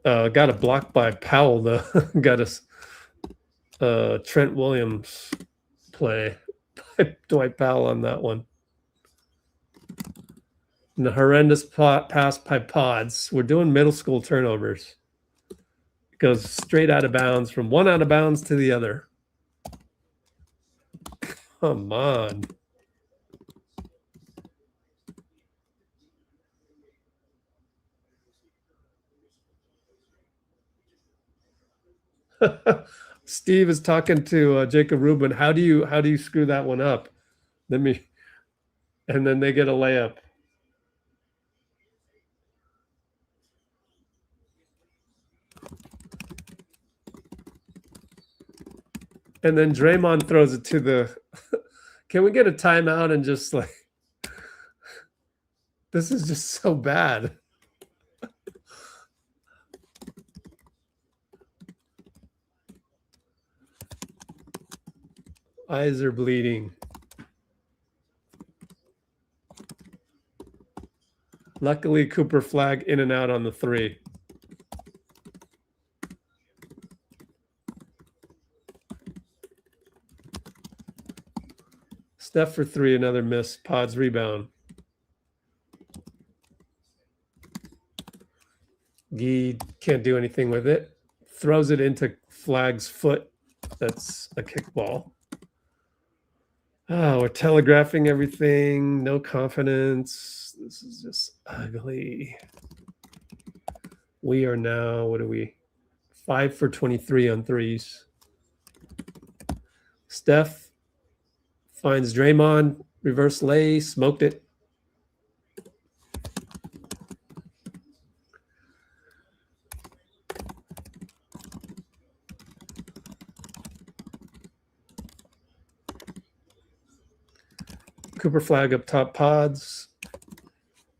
[SPEAKER 1] Got a block by Powell, though. Got a Trent Williams play by Dwight Powell on that one. And the horrendous pass by Podz. We're doing middle school turnovers. It goes straight out of bounds, from one out of bounds to the other. Come on. Steve is talking to Jacob Rubin. How do you screw that one up? And then they get a layup. And then Draymond throws it to the. Can we get a timeout and just like? This is just so bad. Eyes are bleeding. Luckily, Cooper flag in and out on the 3. Steph for 3, another miss. Podz rebound. Gee can't do anything with it. Throws it into Flag's foot. That's a kickball. Oh, we're telegraphing everything. No confidence. This is just ugly. We are now, what are we? 5 for 23 on threes. Steph finds Draymond, reverse lay, smoked it. Cooper flag up top, Podz.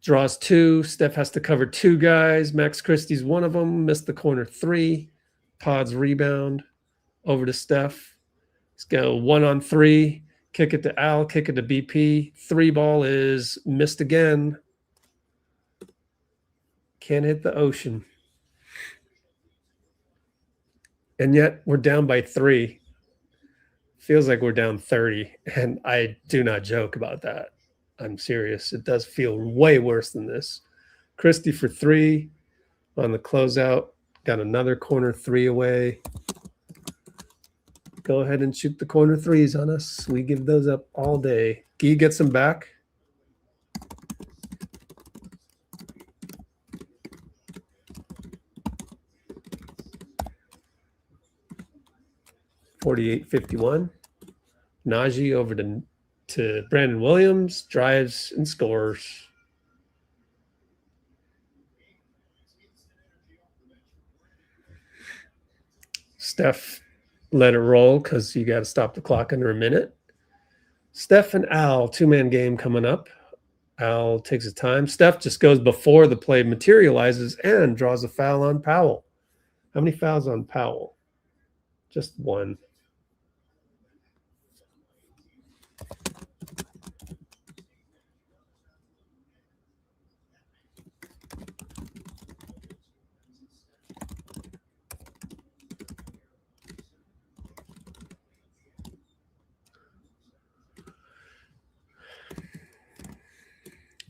[SPEAKER 1] Draws two. Steph has to cover two guys. Max Christie's one of them. Missed the corner three. Podz rebound. Over to Steph. Let's go 1-on-3. Kick it to Al. Kick it to BP. Three ball is missed again. Can't hit the ocean. And yet we're down by 3. Feels like we're down 30. And I do not joke about that. I'm serious. It does feel way worse than this. Christie for 3 on the closeout. Got another corner 3 away. Go ahead and shoot the corner 3s on us. We give those up all day. Guy gets them back. (48-51). Naji over to Brandon Williams, drives and scores. Steph let it roll because you got to stop the clock under a minute. Steph and Al, two-man game coming up. Al takes his time. Steph just goes before the play materializes and draws a foul on Powell. How many fouls on Powell? Just one.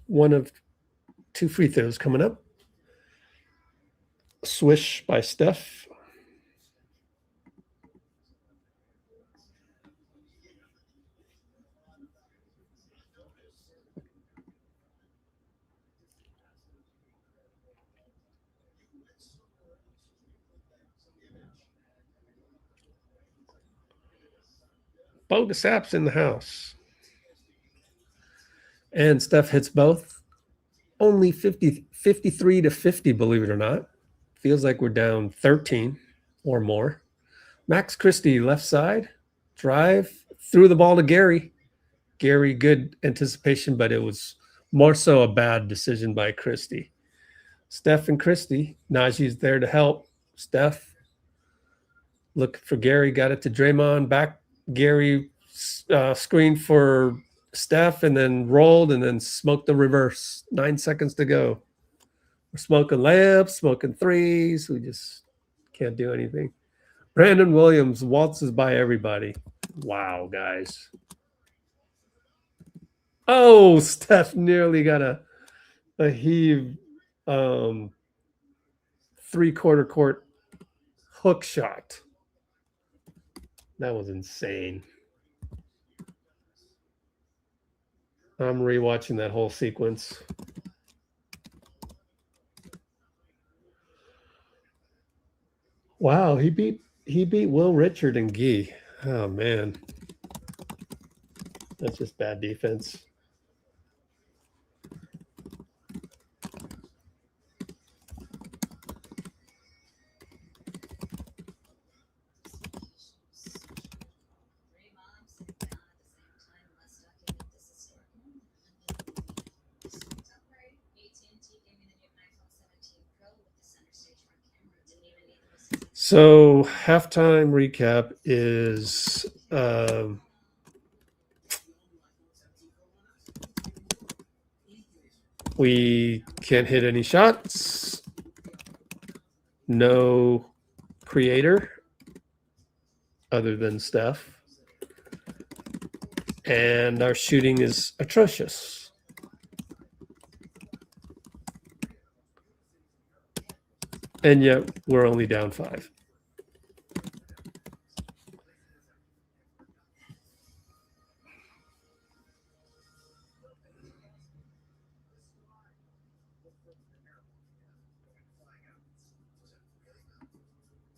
[SPEAKER 1] One of 2 free throws coming up. Swish by Steph. Bogus apps in the house. And Steph hits both. Only 53-50, believe it or not. Feels like we're down 13 or more. Max Christie, left side. Drive. Threw the ball to Gary. Gary, good anticipation, but it was more so a bad decision by Christie. Steph and Christie. Naji's there to help. Steph looking for Gary. Got it to Draymond. Back. Gary screened for Steph and then rolled and then smoked the reverse. 9 seconds to go. We're smoking layups, smoking threes. We just can't do anything. Brandon Williams waltzes by everybody. Wow, guys. Oh, Steph nearly got a heave three-quarter court hook shot. That was insane. I'm rewatching that whole sequence. Wow, he beat Will Richard and Guy. Oh man. That's just bad defense. So halftime recap is we can't hit any shots. No creator other than Steph. And our shooting is atrocious. And yet we're only down 5.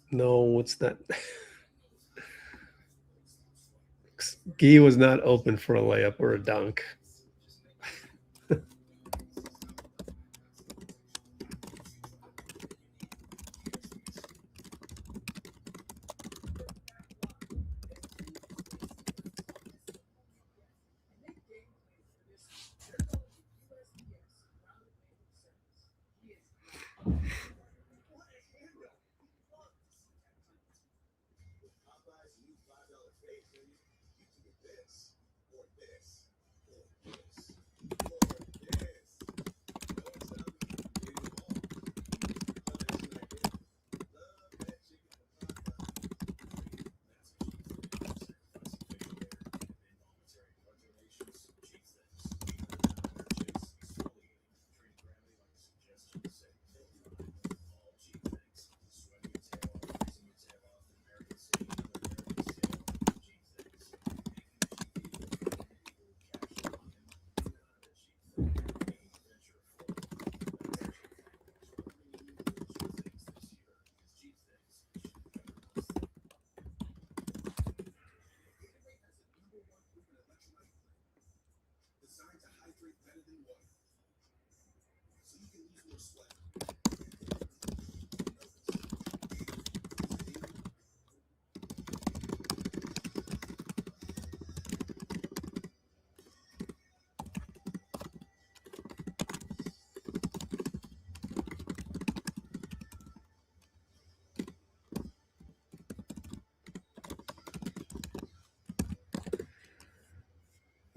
[SPEAKER 1] No, what's that? Gee was not open for a layup or a dunk.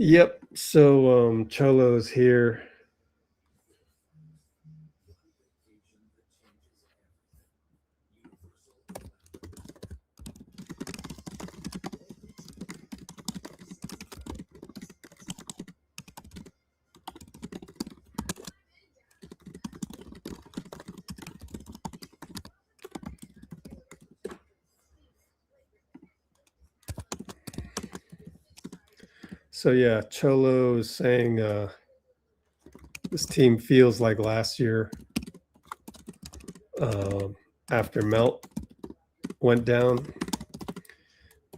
[SPEAKER 1] Yep. So Cholo's here. So yeah, Cholo is saying this team feels like last year after Melt went down.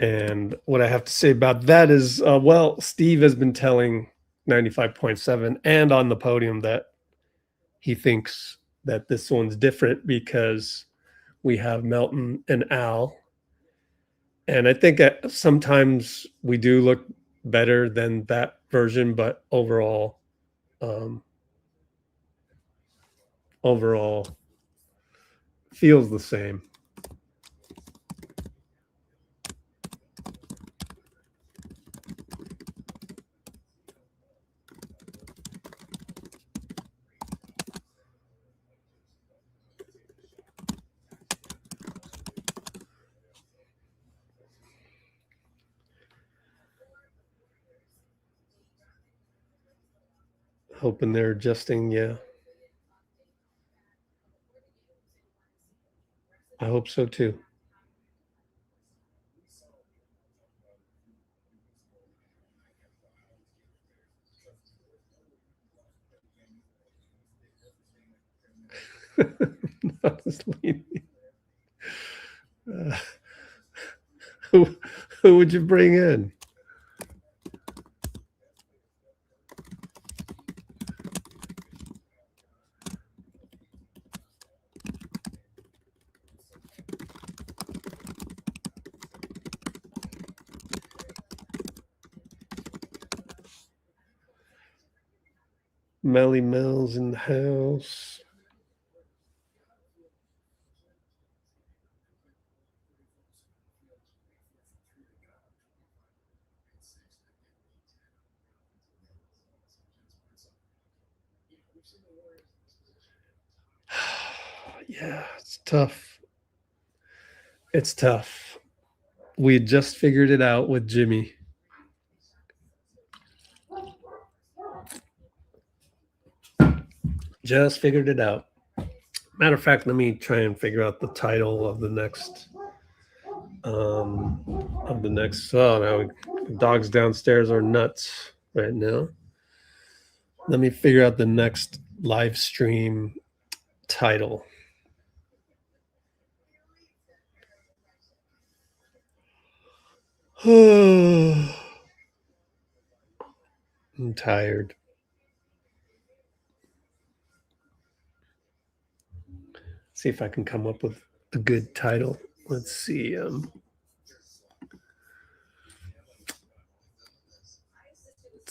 [SPEAKER 1] And what I have to say about that is, well, Steve has been telling 95.7 and on the podium that he thinks that this one's different because we have Melton and Al. And I think that sometimes we do look better than that version, but overall feels the same. Hoping they're adjusting, yeah. I hope so too. Who would you bring in? Melly Mel's in the house. Yeah, it's tough. It's tough. We just figured it out with Jimmy. Just figured it out. Matter of fact, let me try and figure out the title of the next. Oh, no, dogs downstairs are nuts right now. Let me figure out the next live stream title. I'm tired. See if I can come up with a good title. Let's see. Let's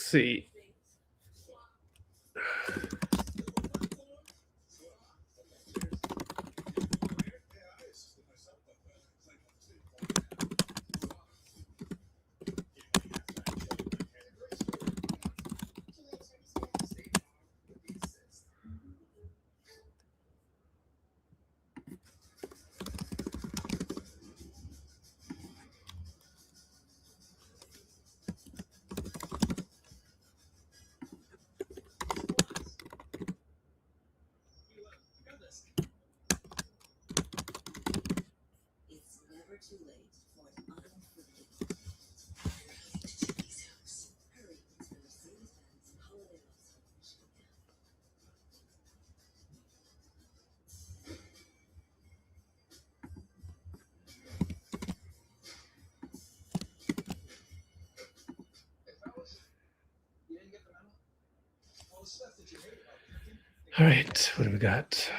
[SPEAKER 1] see. All right, what do we got?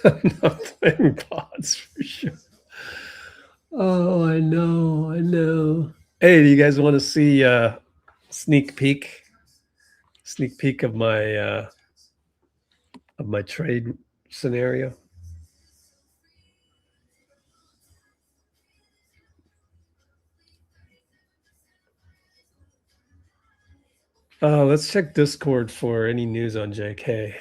[SPEAKER 1] I'm not playing Podz for sure. Oh, I know. Hey, do you guys want to see sneak peek of my trade scenario? Let's check Discord for any news on JK.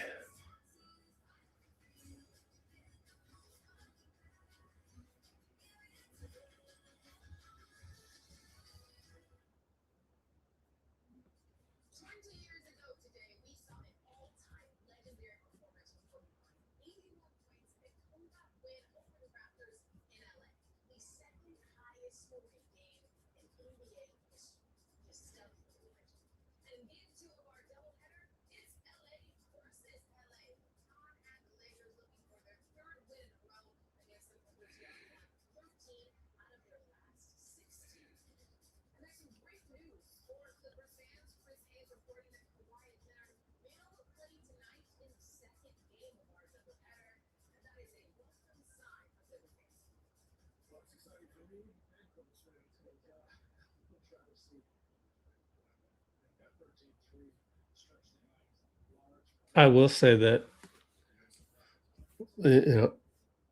[SPEAKER 1] I will say that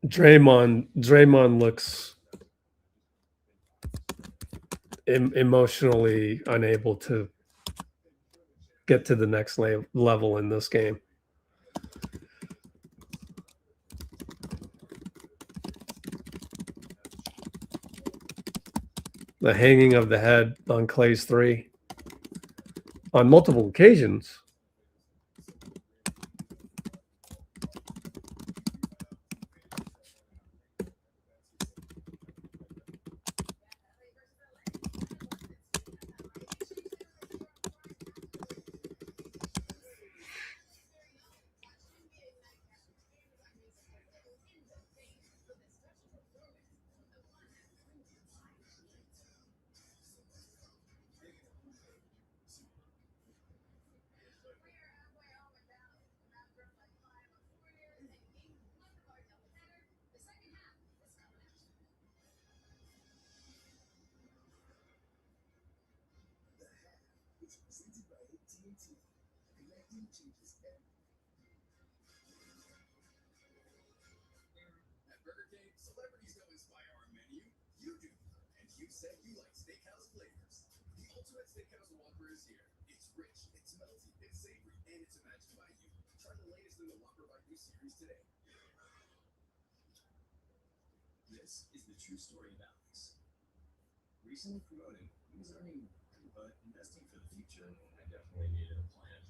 [SPEAKER 1] Draymond looks emotionally unable to get to the next level in this game. The hanging of the head on Klay's three on multiple occasions.
[SPEAKER 3] This is the true story of Alex. Recently promoted, he was earning, but investing for the future, I definitely needed a plan.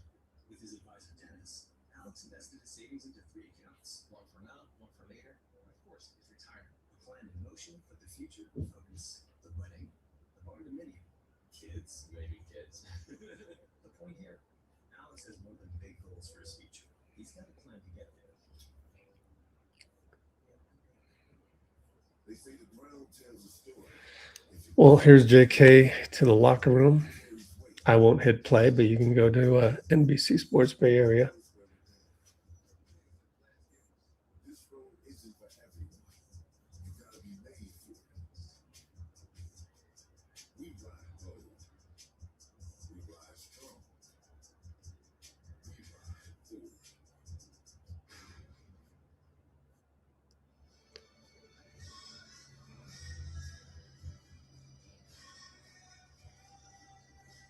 [SPEAKER 3] With his advisor Dennis, Alex invested his savings into 3 accounts, one for now, one for later, and of course, his retirement. A plan in motion for the future will focus the wedding, the barn-dominium, kids, maybe kids. The point here, Alex has more than big goals for his future. He's got a plan to get there.
[SPEAKER 1] Well, here's JK to the locker room. I won't hit play, but you can go to NBC Sports Bay Area.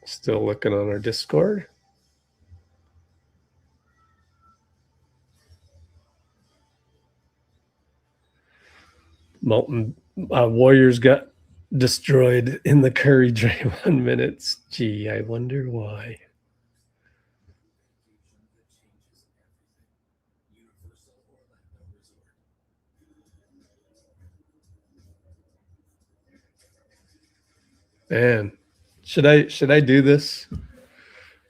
[SPEAKER 1] Still looking on our Discord. Molten Warriors got destroyed in the Curry Draymond minutes. Gee, I wonder why. Man, should I do this?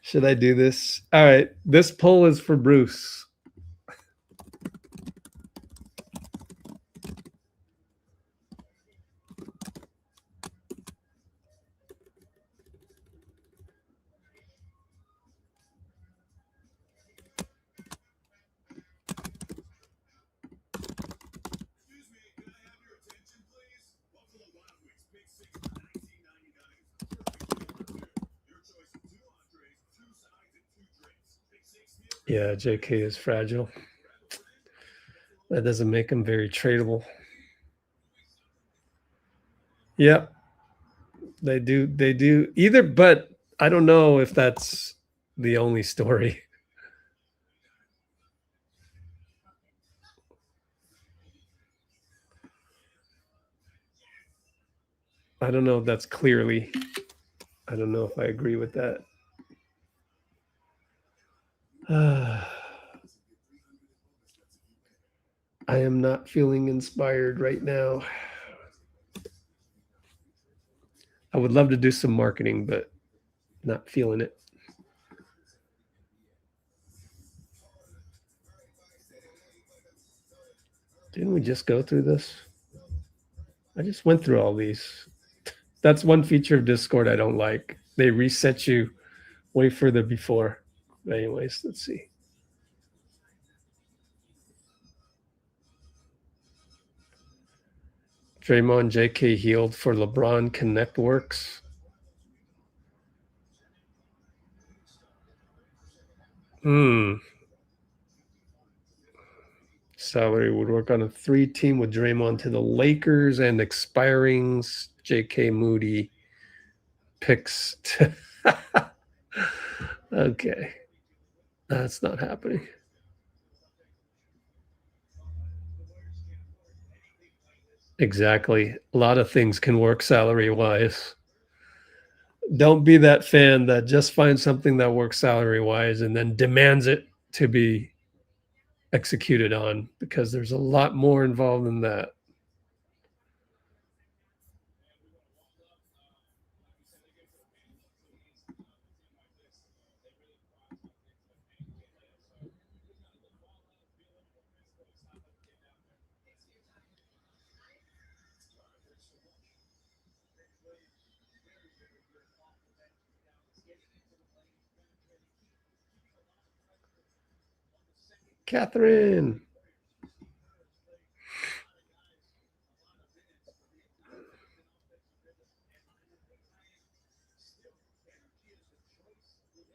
[SPEAKER 1] Should I do this? All right, this poll is for Bruce. Yeah, JK is fragile. That doesn't make him very tradable. Yep. They do either, but I don't know if that's the only story. I don't know if that's clearly. I don't know if I agree with that. I am not feeling inspired right now. I would love to do some marketing, but not feeling it. Didn't we just go through this? I just went through all these. That's one feature of Discord I don't like. They reset you way further before. But anyways, let's see. Draymond JK healed for LeBron Connect works. Salary would work on a 3-team with Draymond to the Lakers and expirings. JK Moody picks. Okay. That's not happening. Exactly. A lot of things can work salary-wise. Don't be that fan that just finds something that works salary-wise and then demands it to be executed on, because there's a lot more involved in that. Catherine.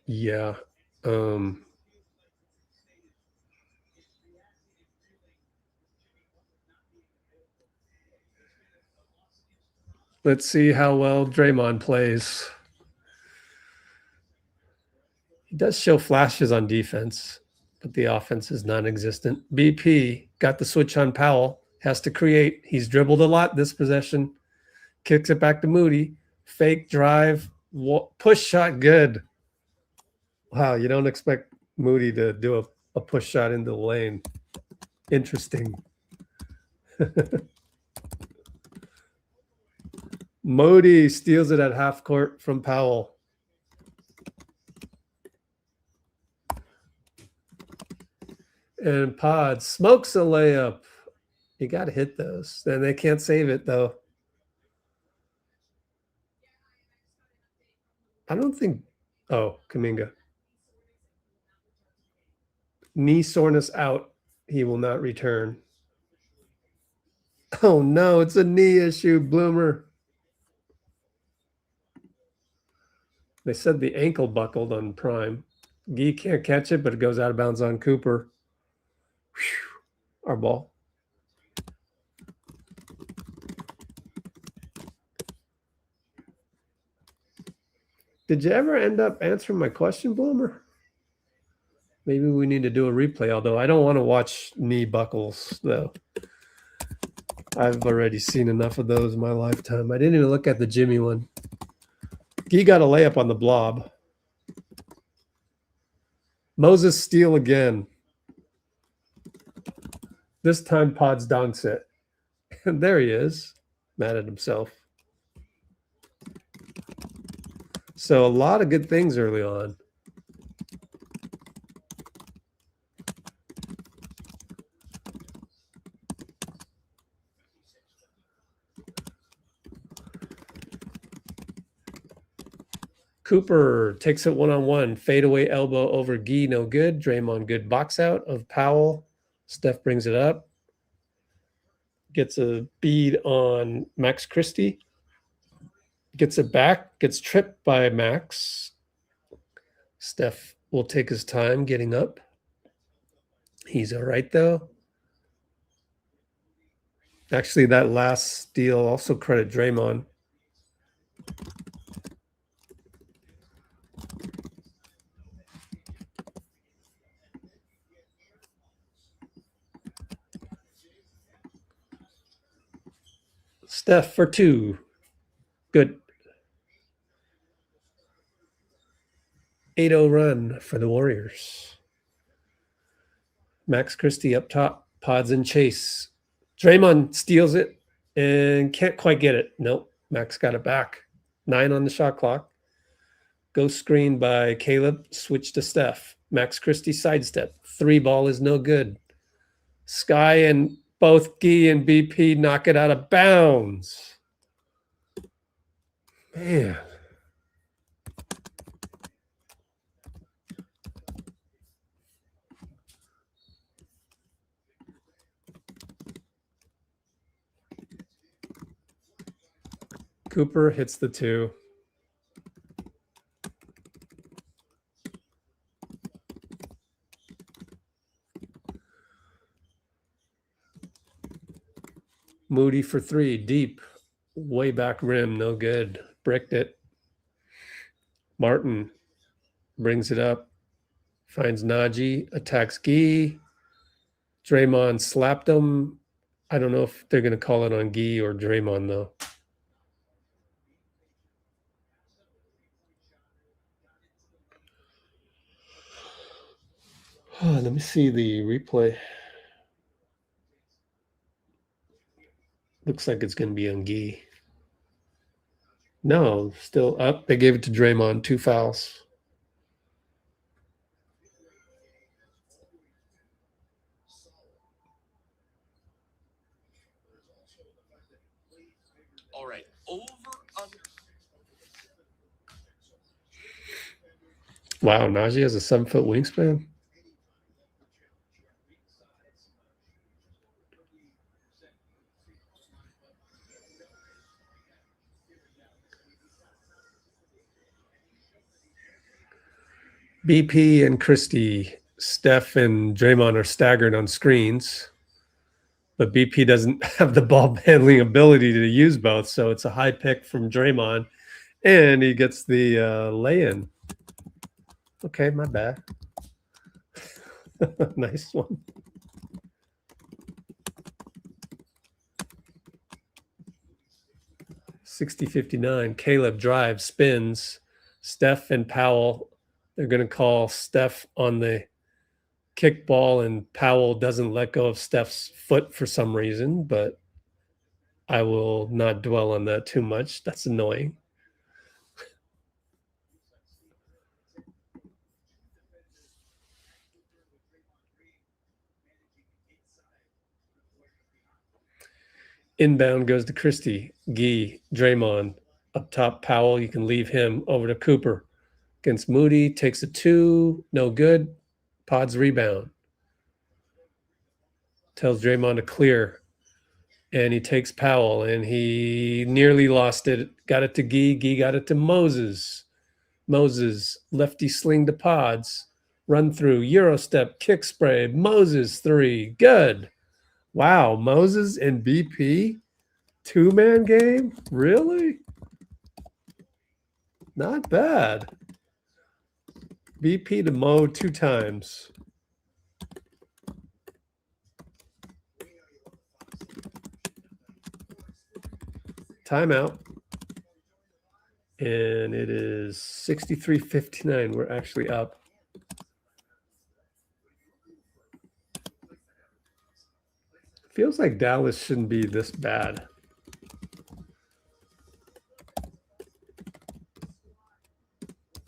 [SPEAKER 1] Yeah. Let's see how well Draymond plays. He does show flashes on defense, but the offense is non-existent. BP got the switch on Powell, has to create. He's dribbled a lot this possession. Kicks it back to Moody. Fake drive. Push shot, good. Wow, you don't expect Moody to do a push shot into the lane. Interesting. Moody steals it at half court from Powell. And Podz smokes a layup. You got to hit those. Then they can't save it, though. I don't think. Oh, Kuminga. Knee soreness out. He will not return. Oh, no. It's a knee issue, Bloomer. They said the ankle buckled on Prime. Gee can't catch it, but it goes out of bounds on Cooper. Whew. Our ball. Did you ever end up answering my question, Bloomer? Maybe we need to do a replay, although I don't want to watch knee buckles, though. I've already seen enough of those in my lifetime. I didn't even look at the Jimmy one. He got a layup on the blob. Moses steal again. This time Podz dunks it. And there he is, mad at himself. So a lot of good things early on. Cooper takes it one-on-one. Fadeaway elbow over Gee, no good. Draymond, good box out of Powell. Steph brings it up. Gets a bead on Max Christie. Gets it back. Gets tripped by Max. Steph will take his time getting up. He's all right, though. Actually, that last steal also credit Draymond. Steph for two. Good. 8-0 run for the Warriors. Max Christie up top. Podz and chase. Draymond steals it and can't quite get it. Nope. Max got it back. 9 on the shot clock. Ghost screen by Caleb. Switch to Steph. Max Christie sidestep. 3 ball is no good. Sky and both Gee and BP knock it out of bounds. Man. Cooper hits the 2. Moody for 3, deep, way back rim, no good. Bricked it. Martin brings it up, finds Naji, attacks Gee. Draymond slapped him. I don't know if they're going to call it on Gee or Draymond, though. Oh, let me see the replay. Looks like it's going to be on Gee. No, still up. They gave it to Draymond. 2 fouls.
[SPEAKER 4] All right, over under.
[SPEAKER 1] Wow, Naji has a 7-foot wingspan. BP and Christie, Steph and Draymond are staggered on screens, but BP doesn't have the ball handling ability to use both, so it's a high pick from Draymond, and he gets the lay-in. Okay, my bad. Nice one. $60-59. Caleb drives, spins. Steph and Powell. They're going to call Steph on the kickball, and Powell doesn't let go of Steph's foot for some reason, but I will not dwell on that too much. That's annoying. Inbound goes to Christie, Gee, Draymond. Up top, Powell. You can leave him over to Cooper. Against Moody, takes a 2, no good. Podz rebound. Tells Draymond to clear. And he takes Powell, and he nearly lost it. Got it to Gee. Gee got it to Moses. Moses, lefty sling to Podz. Run through, Euro step, kick spray. Moses, 3. Good. Wow, Moses and BP? 2-man game? Really? Not bad. BP to Mo 2 times. Timeout. And it is 63-59. We're actually up. Feels like Dallas shouldn't be this bad.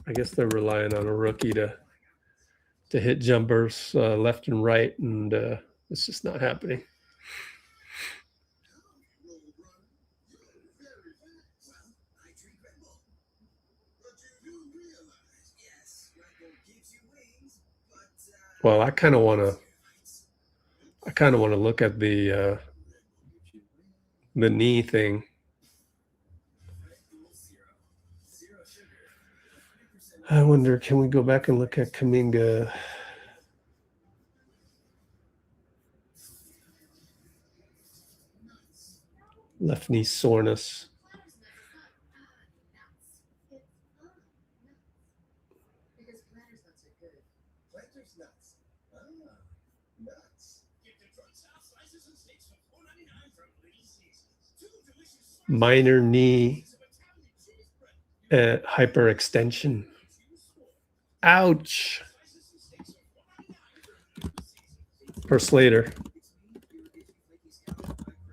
[SPEAKER 1] I guess they're relying on a rookie to hit jumpers left and right, and it's just not happening. Well, I kind of want to look at the knee thing. I wonder, can we go back and look at Kuminga? Left knee soreness. Minor knee hyperextension. Ouch. Per Slater.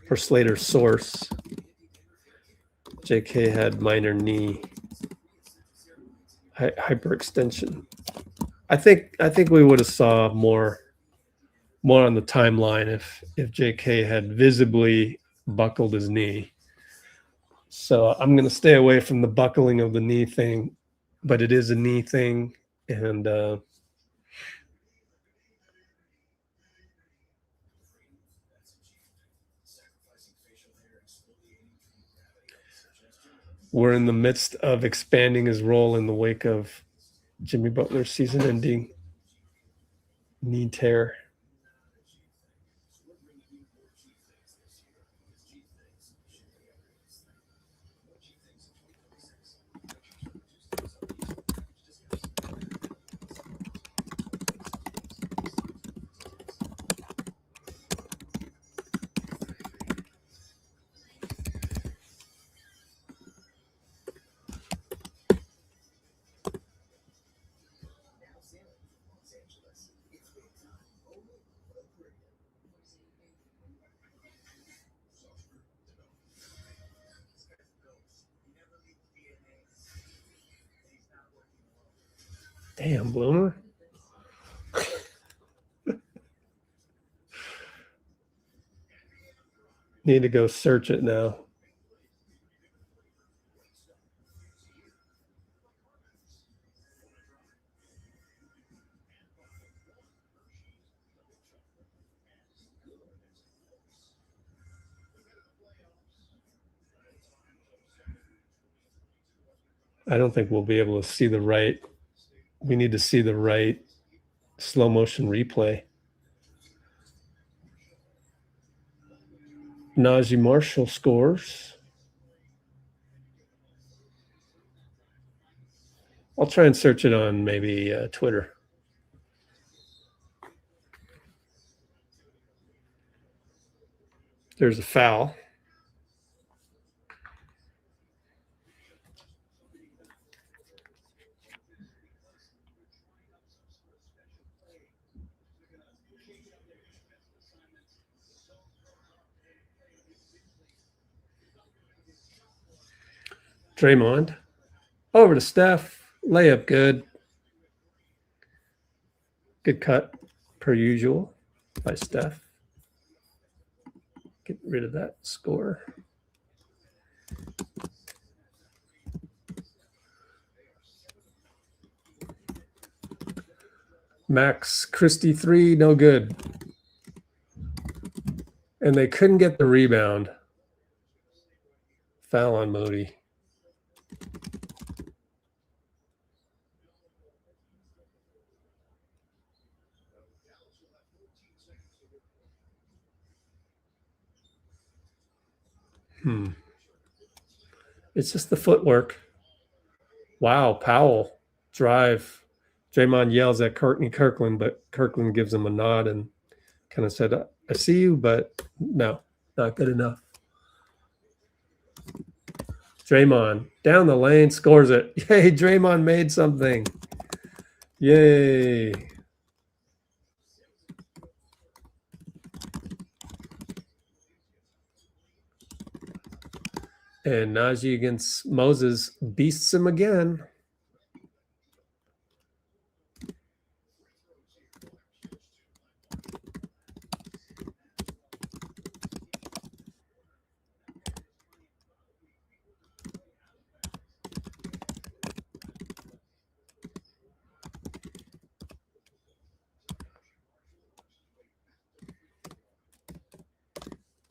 [SPEAKER 1] Per Slater's source. JK had minor knee hyperextension. I think we would have saw more on the timeline if JK had visibly buckled his knee. So I'm going to stay away from the buckling of the knee thing, but it is a knee thing. And we're in the midst of expanding his role in the wake of Jimmy Butler's season-ending knee tear. Damn, Bloomer. Need to go search it now. I don't think we'll be able to see the right. We need to see the right slow motion replay. Naji Marshall scores. I'll try and search it on maybe Twitter. There's a foul. Draymond. Over to Steph. Layup good. Good cut, per usual, by Steph. Get rid of that score. Max Christie 3, no good. And they couldn't get the rebound. Foul on Moody. It's just the footwork. Wow, Powell drive. Draymond yells at Courtney Kirkland, but Kirkland gives him a nod and kind of said, I see you, but no, not good enough. Draymond down the lane, scores it. Yay, Draymond made something. Yay. And Naji against Moses beasts him again.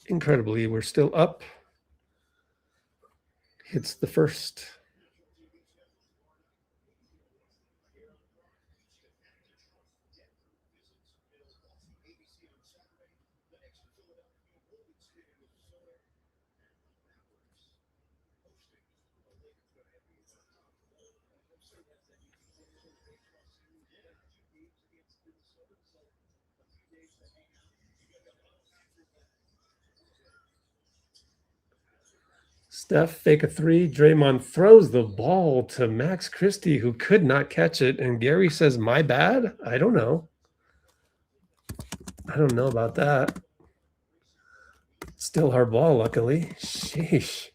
[SPEAKER 1] Incredibly, we're still up. Hits the first. Steph fake a three. Draymond throws the ball to Max Christie, who could not catch it. And Gary says, my bad? I don't know. I don't know about that. Still our ball, luckily. Sheesh.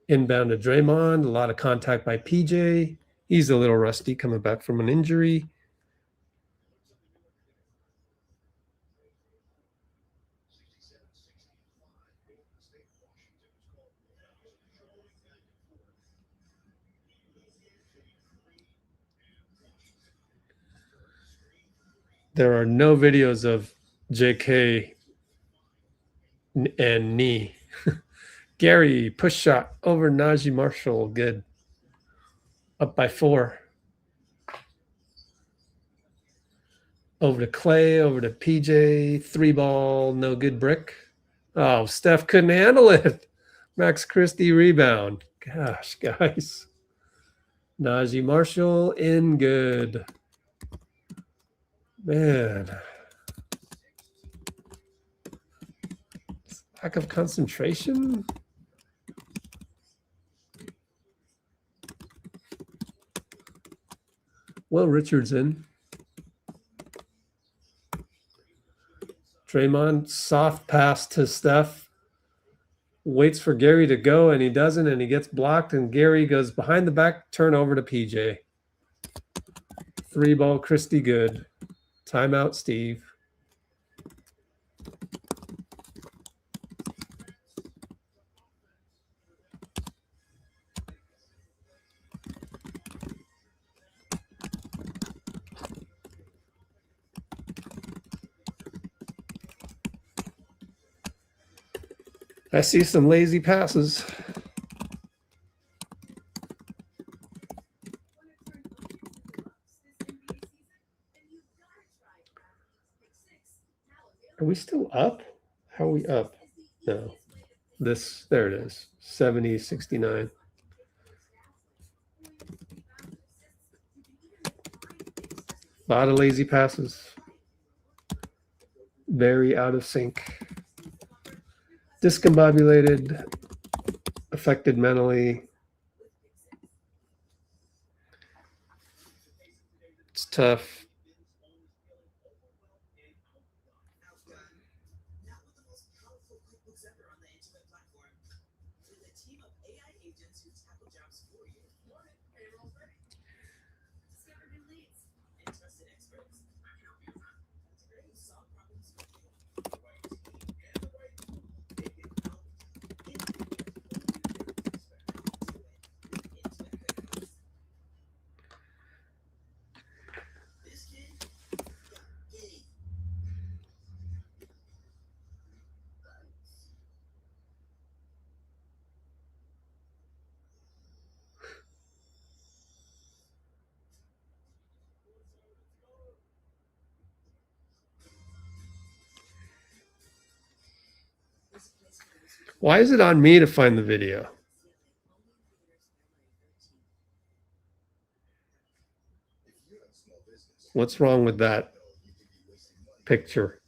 [SPEAKER 1] Inbound to Draymond. A lot of contact by PJ. He's a little rusty coming back from an injury. There are no videos of JK and knee. Gary, push shot over Naji Marshall. Good. Up by 4. Over to Klay, over to PJ. 3 ball, no good brick. Oh, Steph couldn't handle it. Max Christie rebound. Gosh, guys. Naji Marshall in good. Man. Lack of concentration. Will Richardson. Draymond, soft pass to Steph. Waits for Gary to go, and he doesn't, and he gets blocked, and Gary goes behind the back, turn over to PJ. 3 ball, Christie good. Timeout, Steve. I see some lazy passes. Are we still up? How are we up? No. There it is. 70-69. A lot of lazy passes. Very out of sync. Discombobulated. Affected mentally. It's tough. Why is it on me to find the video? What's wrong with that picture?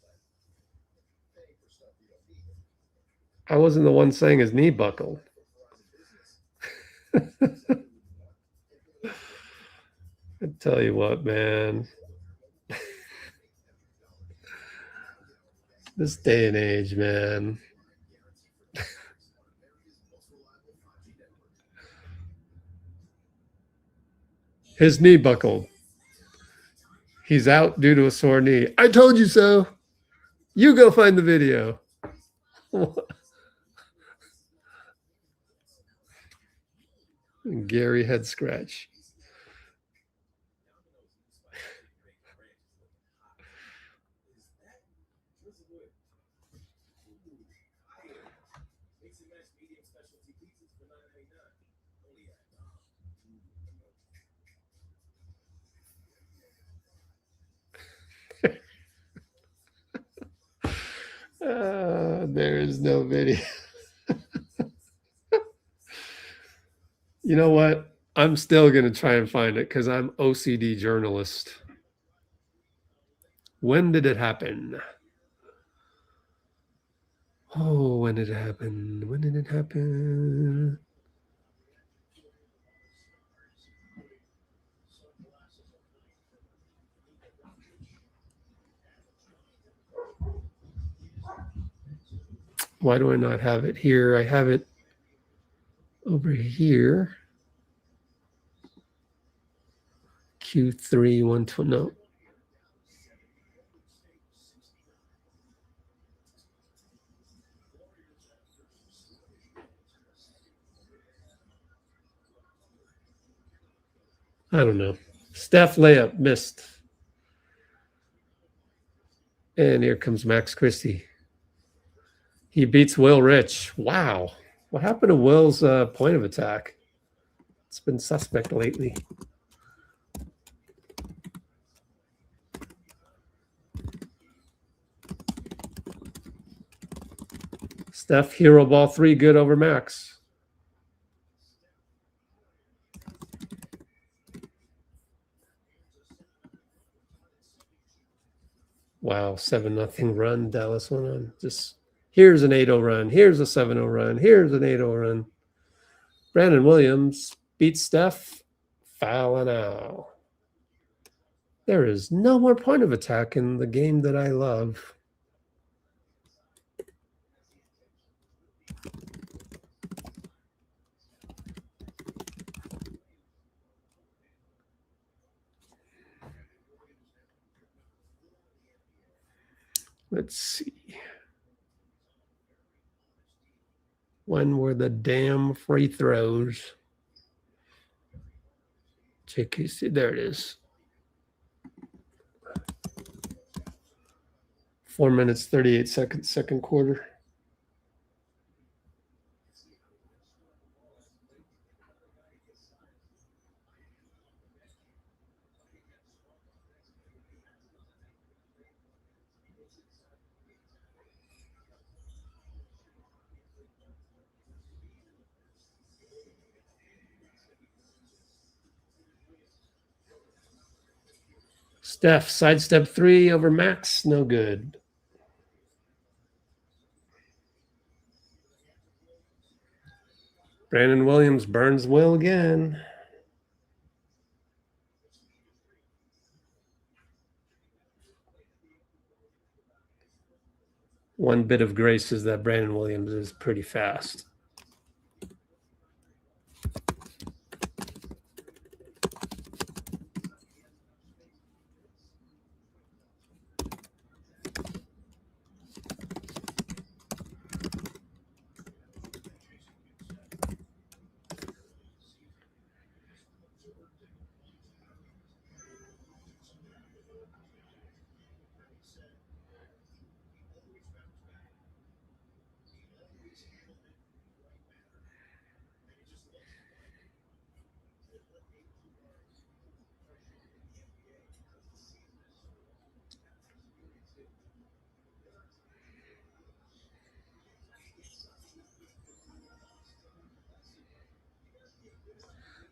[SPEAKER 1] I wasn't the one saying his knee buckled. I tell you what, man. This day and age, man. His knee buckled. He's out due to a sore knee. I told you so. You go find the video. Gary head scratch. There is no video. You know what? I'm still going to try and find it because I'm OCD journalist. When did it happen? Oh, when did it happen? When did it happen? Why do I not have it here? I have it over here. Q3 120. No. I don't know. Steph layup missed. And here comes Max Christie. He beats Will Rich. Wow. What happened to Will's point of attack? It's been suspect lately. Steph, hero ball 3, good over Max. Wow, 7-0 run. Dallas went on. Just here's an 8-0 run. Here's a 7-0 run. Here's an 8-0 run. Brandon Williams beats Steph. Fouling out. There is no more point of attack in the game that I love. Let's see. When were the damn free throws? JKC, there it is. 4 minutes, 38 seconds, second quarter. Steph, sidestep 3 over Max, no good. Brandon Williams burns Will again. One bit of grace is that Brandon Williams is pretty fast.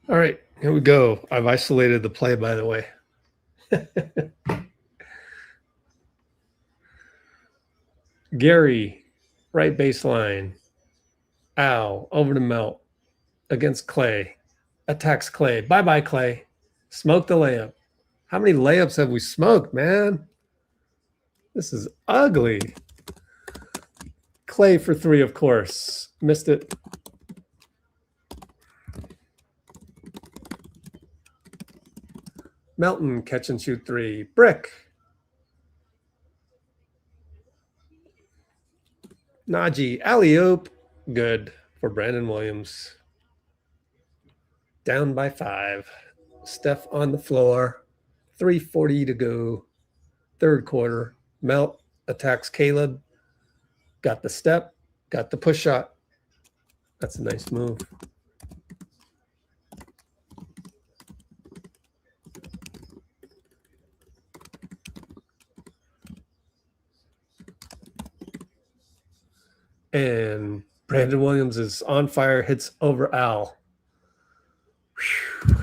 [SPEAKER 1] All right, here we go. I've isolated the play, by the way. Gary, right baseline. Al, over to Melt against Klay. Attacks Klay. Bye-bye, Klay. Smoke the layup. How many layups have we smoked, man? This is ugly. Klay for three, of course. Missed it. Melton, catch and shoot three. Brick. Naji, alley-oop. Good for Brandon Williams. Down by 5. Steph on the floor. 3:40 to go. Third quarter. Melt attacks Caleb. Got the step. Got the push shot. That's a nice move. And Brandon Williams is on fire, hits over Al. Whew.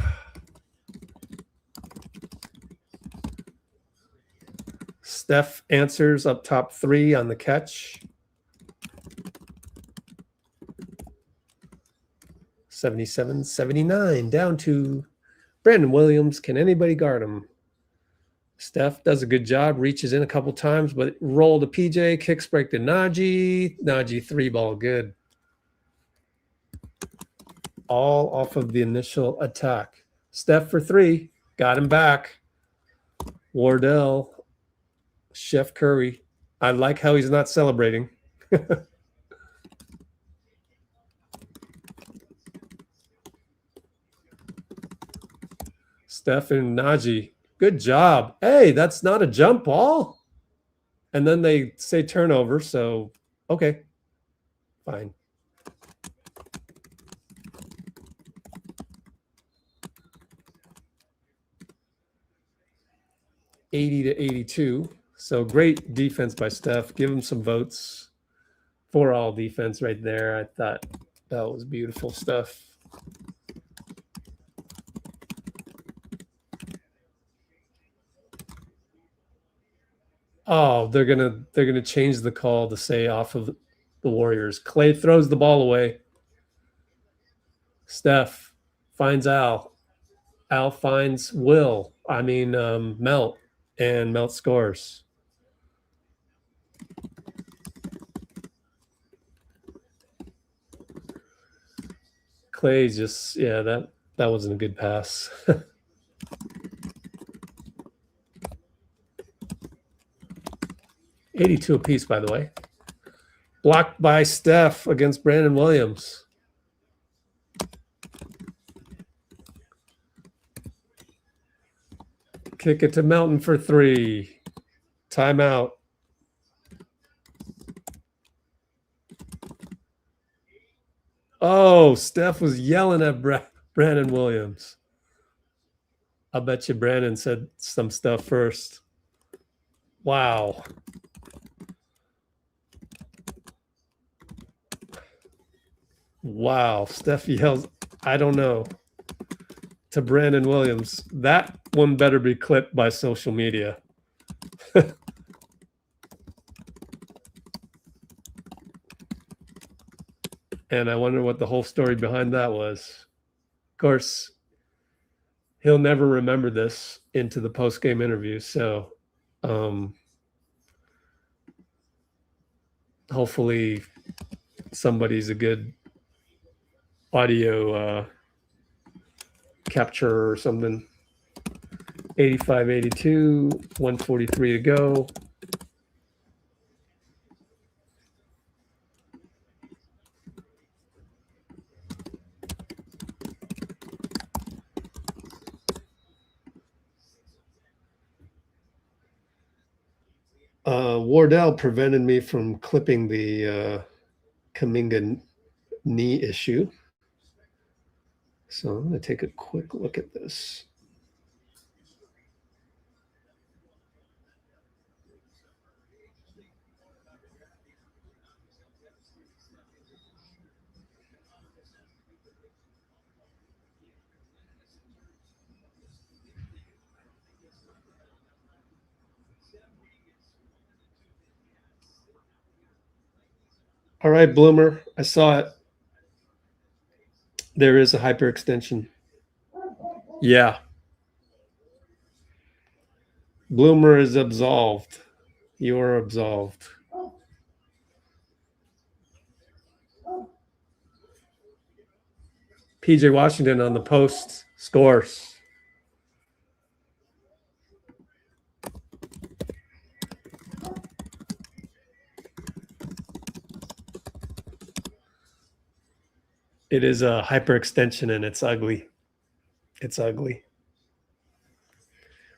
[SPEAKER 1] Steph answers up top 3 on the catch. 77-79, down to Brandon Williams. Can anybody guard him? Steph does a good job, reaches in a couple times, but roll to PJ, kicks break to Naji. Naji 3-ball, good. All off of the initial attack. Steph for 3, got him back. Wardell, Chef Curry. I like how he's not celebrating. Steph and Naji. Good job. Hey, that's not a jump ball. And then they say turnover, so okay, fine. $80-82. So great defense by Steph. Give him some votes for all defense right there. I thought that was beautiful stuff. Oh, they're gonna change the call to say off of the Warriors. Klay throws the ball away. Steph finds Al. Al finds Melt, and Melt scores. Klay just, yeah, that wasn't a good pass. 82 apiece, by the way. Blocked by Steph against Brandon Williams. Kick it to Melton for 3. Timeout. Oh, Steph was yelling at Brandon Williams. I bet you Brandon said some stuff first. Wow. Wow. Steph yells, I don't know, to Brandon Williams. That one better be clipped by social media. And I wonder what the whole story behind that was. Of course, he'll never remember this into the post-game interview. So hopefully somebody's a good audio capture or something. 85-82, 143 to go. Wardell prevented me from clipping the Kuminga knee issue. So I'm going to take a quick look at this. All right, Bloomer. I saw it. There is a hyperextension. Yeah. Bloomer is absolved. You are absolved. PJ Washington on the post scores. It is a hyperextension and it's ugly. It's ugly.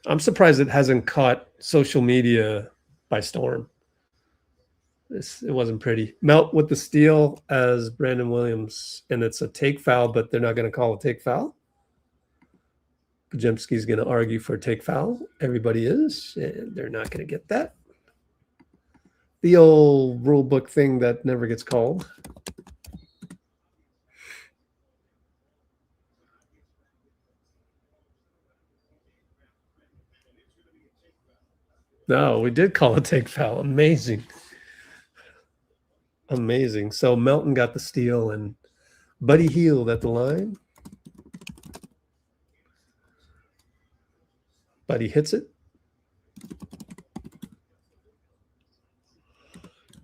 [SPEAKER 1] I'm surprised it hasn't caught social media by storm. It wasn't pretty. Melt with the steal as Brandon Williams, and it's a take foul, but they're not going to call a take foul. Pajemski's going to argue for a take foul. Everybody is, and they're not going to get that. The old rule book thing that never gets called. No, we did call a take foul. Amazing. Amazing. So Melton got the steal and Buddy Hield at the line. Buddy hits it.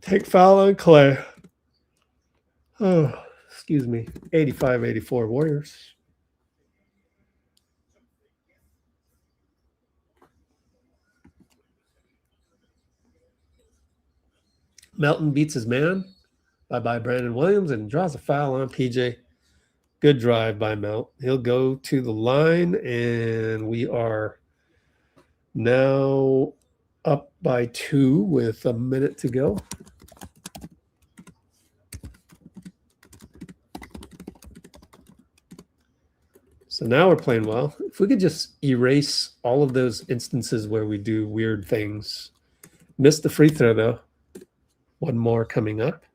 [SPEAKER 1] Take foul on Klay. Oh, excuse me. 85-84 Warriors. Melton beats his man. Bye-bye Brandon Williams and draws a foul on PJ. Good drive by Melt. He'll go to the line, and we are now up by 2 with a minute to go. So now we're playing well. If we could just erase all of those instances where we do weird things. Missed the free throw, though. One more coming up.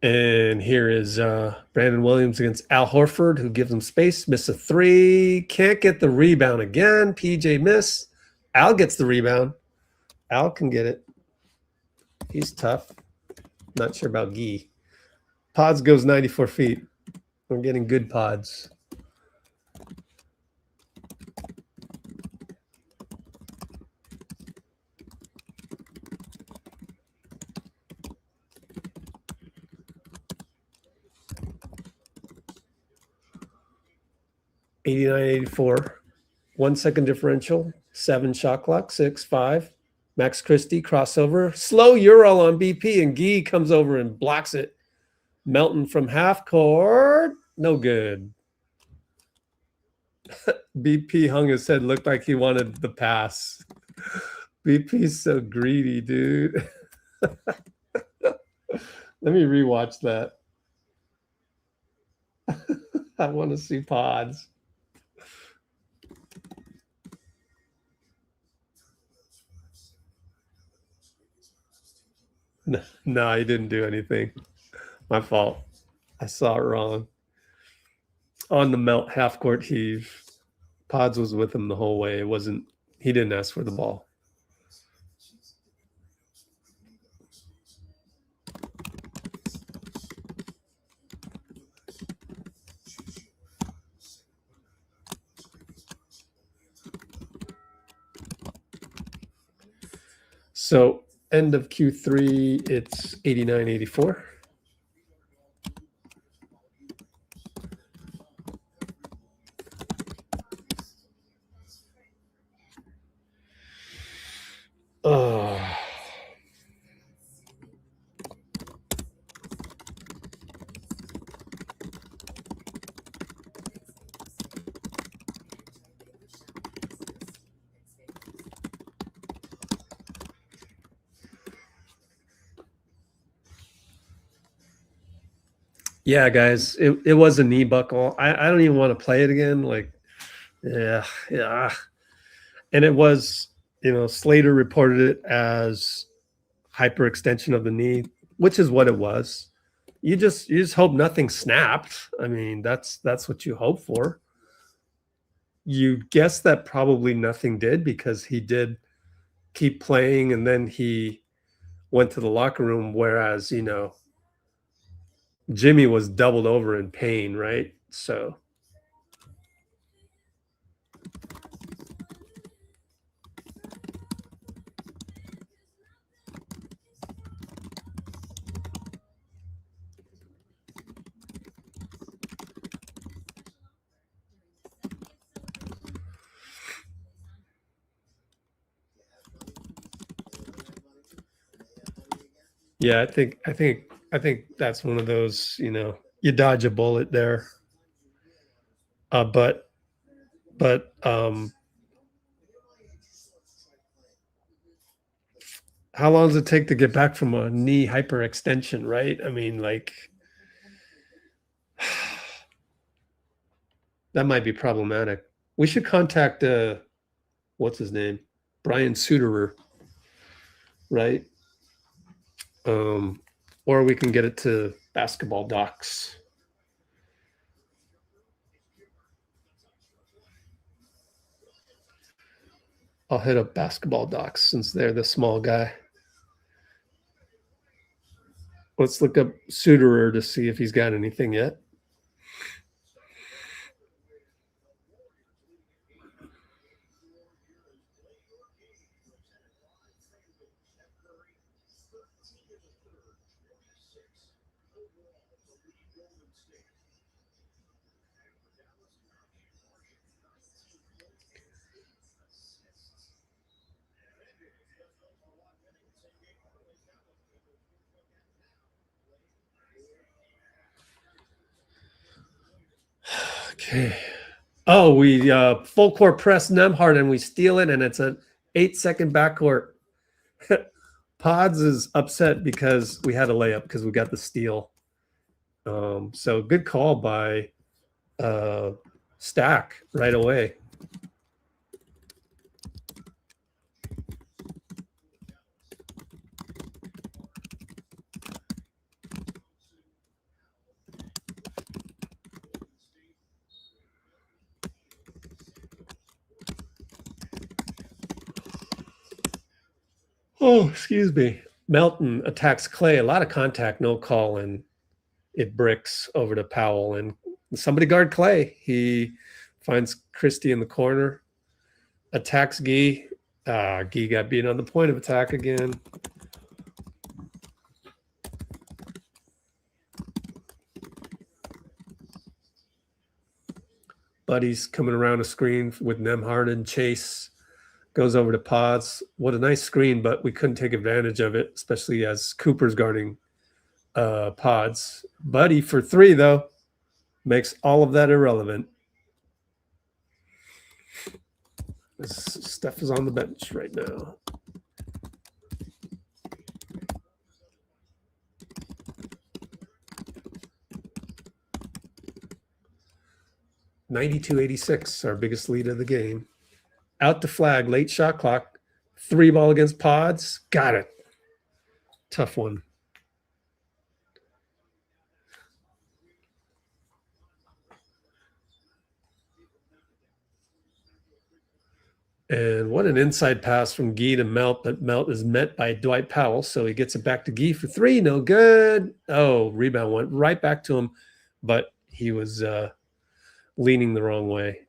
[SPEAKER 1] And here is Brandon Williams against Al Horford, who gives him space. Miss a 3. Can't get the rebound again. PJ miss. Al gets the rebound. Al can get it. He's tough. Not sure about Gee. Podz goes 94 feet. We're getting good Podz. $89-84. 1 second differential. 7 shot clock. 6, 5. Max Christie crossover. Slow Ural on BP, and Gee comes over and blocks it. Melton from half court. No good. BP hung his head. Looked like he wanted the pass. BP's so greedy, dude. Let me rewatch that. I want to see Podz. No, he didn't do anything. My fault. I saw it wrong. On the Melt half court heave, Podz was with him the whole way. It wasn't, he didn't ask for the ball. So end of Q3, it's 89-84. Oh. Yeah, guys, it was a knee buckle. I don't even want to play it again. Like, yeah. And it was, Slater reported it as hyperextension of the knee, which is what it was. You just hope nothing snapped. I mean, that's what you hope for. You guess that probably nothing did, because he did keep playing, and then he went to the locker room, whereas, Jimmy was doubled over in pain, right? So yeah, I think that's one of those, you dodge a bullet there. But how long does it take to get back from a knee hyperextension, right? I mean, like, that might be problematic. We should contact what's his name? Brian Suterer, right? Or we can get it to Basketball Docs. I'll hit up Basketball Docs since they're the small guy. Let's look up Suterer to see if he's got anything yet. Okay. Oh, we full court press Nembhard and we steal it, and it's an 8-second backcourt. Podz is upset because we had a layup because we got the steal. So good call by Stack right away. Oh, excuse me. Melton attacks Klay. A lot of contact, no call, and it bricks over to Powell. And somebody guard Klay. He finds Christie in the corner, attacks Gee. Gee got beat on the point of attack again. Buddy's coming around a screen with Nembhard and Chase. Goes over to Podz. What a nice screen, but we couldn't take advantage of it, especially as Cooper's guarding Podz. Buddy for 3, though, makes all of that irrelevant. Steph is on the bench right now. (92-86), our biggest lead of the game. Out to flag, late shot clock. 3 ball against Podz. Got it. Tough one. And what an inside pass from Gee to Melt, but Melt is met by Dwight Powell, so he gets it back to Gee for 3. No good. Oh, rebound went right back to him, but he was leaning the wrong way.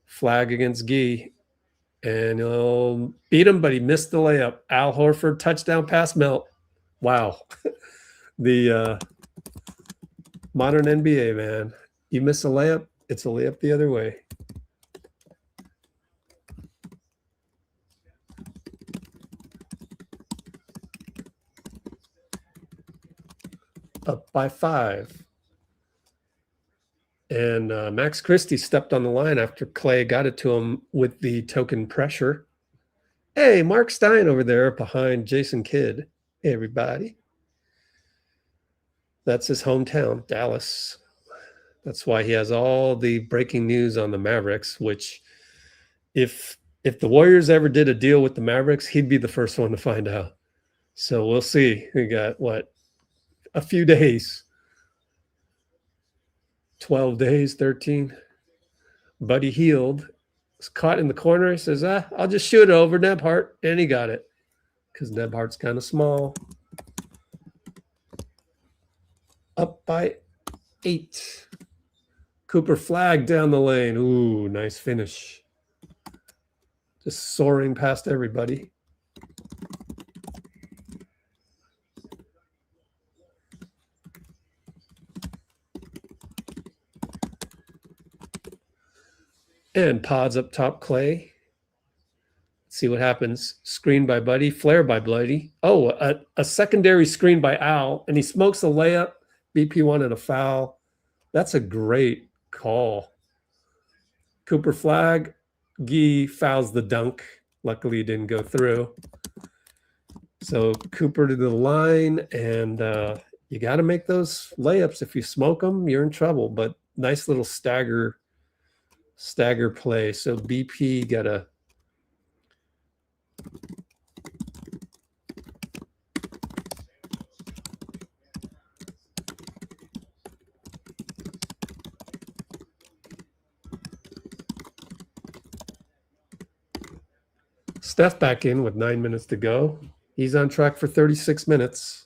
[SPEAKER 1] Flag against Gee. And he'll beat him, but he missed the layup. Al Horford touchdown pass Melt. Wow. The modern NBA, man. You miss a layup, it's a layup the other way. Up by 5. And Max Christie stepped on the line after Klay got it to him with the token pressure. Hey, Mark Stein over there behind Jason Kidd. Hey, everybody. That's his hometown, Dallas. That's why he has all the breaking news on the Mavericks, which if the Warriors ever did a deal with the Mavericks, he'd be the first one to find out. So we'll see. We got what? A few days. 12 days, 13. Buddy Hield was caught in the corner. He says, I'll just shoot it over Nembhard. And he got it. Because Nembhard's kind of small. Up by 8. Cooper flagg down the lane. Ooh, nice finish. Just soaring past everybody. And Podz up top, Klay. Let's see what happens. Screen by Buddy, flare by Bloody. Oh, a secondary screen by Al, and he smokes a layup. BP wanted a foul. That's a great call. Cooper flagg. Gee fouls the dunk. Luckily, it didn't go through. So Cooper to the line, and you got to make those layups. If you smoke them, you're in trouble. But nice little stagger play. So BP got a Steph back in with 9 minutes to go. He's on track for 36 minutes.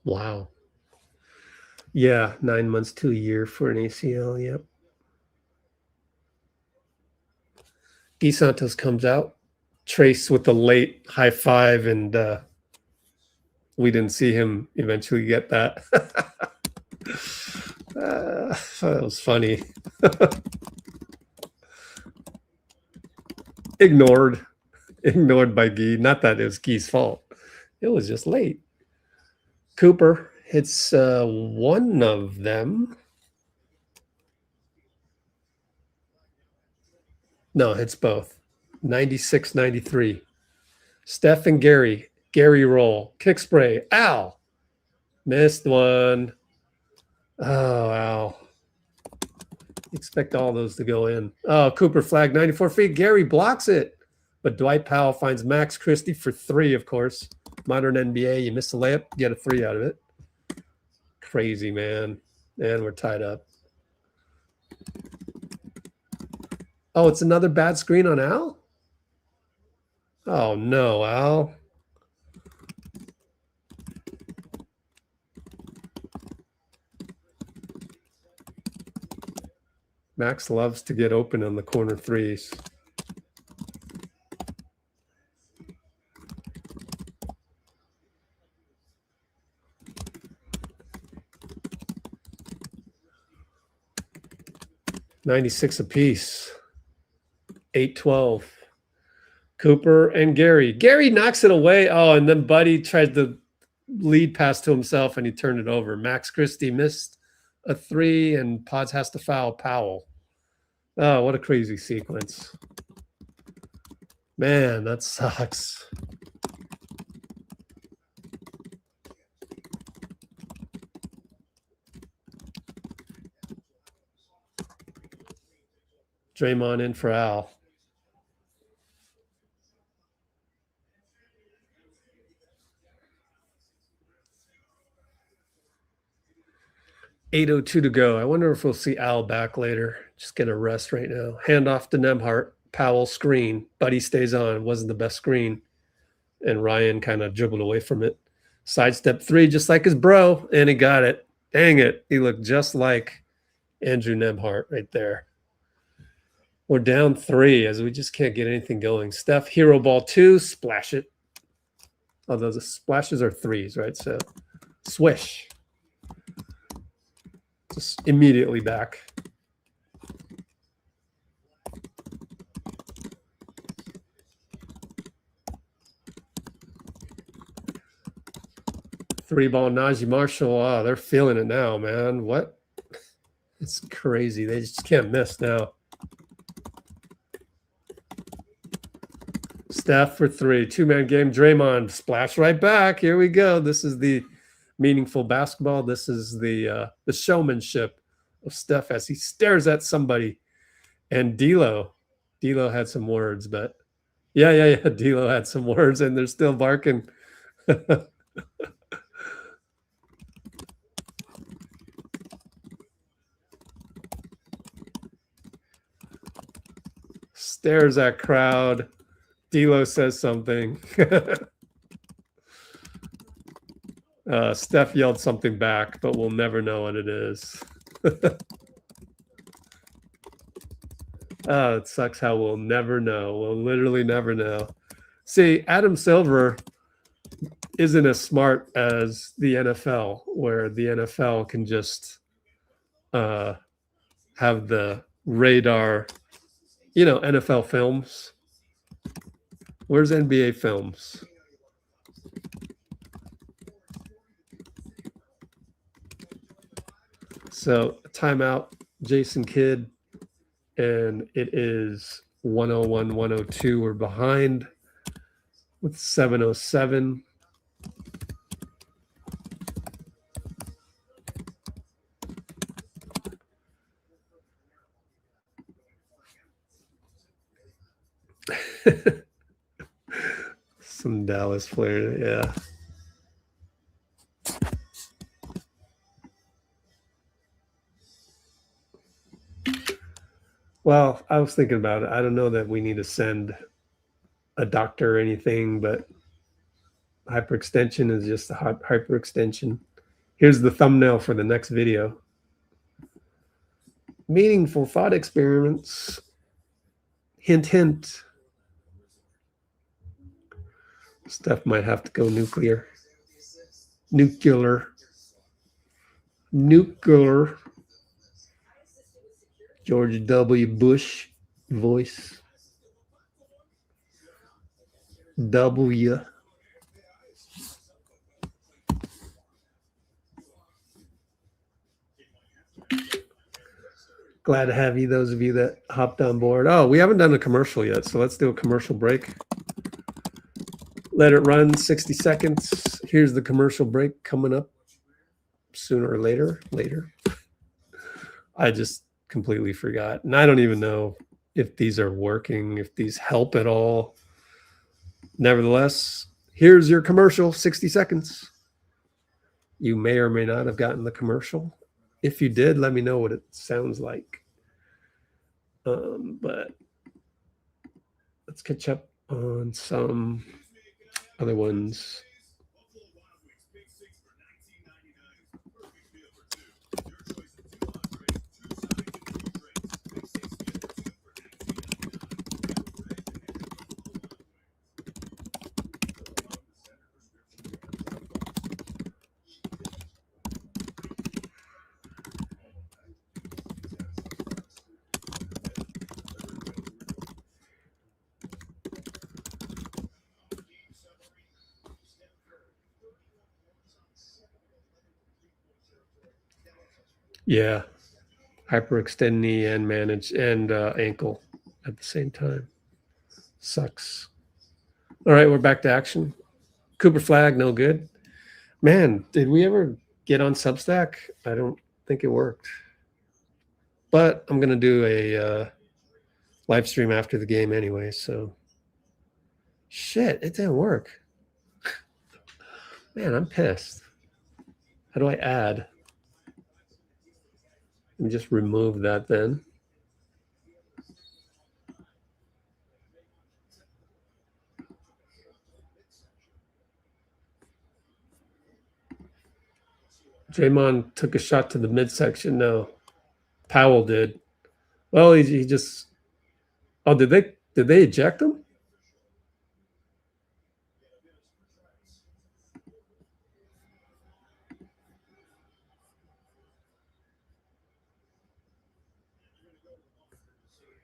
[SPEAKER 1] Wow. Yeah, 9 months to a year for an ACL. Yep. Santos comes out. Trace with the late high five, and we didn't see him eventually get that. That was funny. Ignored by Gee. Not that it was Gee's fault. It was just late. Cooper hits one of them. No, hits both. 96-93. Steph and Gary. Gary roll. Kick spray. Al. Missed one. Oh, Al. Expect all those to go in. Oh, Cooper flagg 94 feet. Gary blocks it. But Dwight Powell finds Max Christie for 3, of course. Modern NBA, you miss a layup, get a 3 out of it. Crazy, man. And we're tied up. Oh, it's another bad screen on Al? Oh, no, Al. Max loves to get open on the corner threes. $96 apiece. 8-12. Cooper and Gary. Gary knocks it away. Oh, and then Buddy tried to lead pass to himself, and he turned it over. Max Christie missed a 3, and Podz has to foul Powell. Oh, what a crazy sequence. Man, that sucks. Draymond in for Al. $8:02 to go. I wonder if we'll see Al back later. Just get a rest right now. Hand off to Nembhard. Powell screen. Buddy stays on. Wasn't the best screen. And Ryan kind of dribbled away from it. Sidestep 3, just like his bro. And he got it. Dang it. He looked just like Andrew Nembhard right there. We're down 3 as we just can't get anything going. Steph, hero ball 2, splash it. Although the splashes are 3s, right? So swish. Just immediately back. Three ball Naji Marshall. Oh, they're feeling it now, man. What? It's crazy. They just can't miss now. Steph for 3. 2-man game. Draymond splash right back. Here we go. This is the meaningful basketball. This is the showmanship of Steph as he stares at somebody. And D'Lo had some words, but yeah. D'Lo had some words, and they're still barking. Stares at crowd. D'Lo says something. Steph yelled something back, but we'll never know what it is. Oh, it sucks how we'll never know. We'll literally never know. See, Adam Silver isn't as smart as the NFL, where the NFL can just have the radar, you know, NFL films. Where's NBA films? So timeout, Jason Kidd, and it is 101-102. We're behind with 7:07. Some Dallas player, yeah. Well, I was thinking about it. I don't know that we need to send a doctor or anything, but hyperextension is just a hyperextension. Here's the thumbnail for the next video. Meaningful thought experiments. Hint, hint. Steph might have to go nuclear. Nuclear. George W. Bush voice. W. Glad to have you, those of you that hopped on board. Oh, we haven't done a commercial yet, so let's do a commercial break. Let it run 60 seconds. Here's the commercial break coming up sooner or later. I just completely forgot. And I don't even know if these are working, if these help at all. Nevertheless, here's your commercial, 60 seconds. You may or may not have gotten the commercial. If you did, let me know what it sounds like. But let's catch up on some other ones. Yeah, hyperextend knee and manage and ankle at the same time. Sucks. All right, we're back to action. Cooper flag, no good. Man, did we ever get on Substack? I don't think it worked. But I'm going to do a live stream after the game anyway, so. Shit, it didn't work. Man, I'm pissed. How do I add? Let me just remove that then. Draymond took a shot to the midsection. No, Powell did. Well, he just Oh, did they eject him?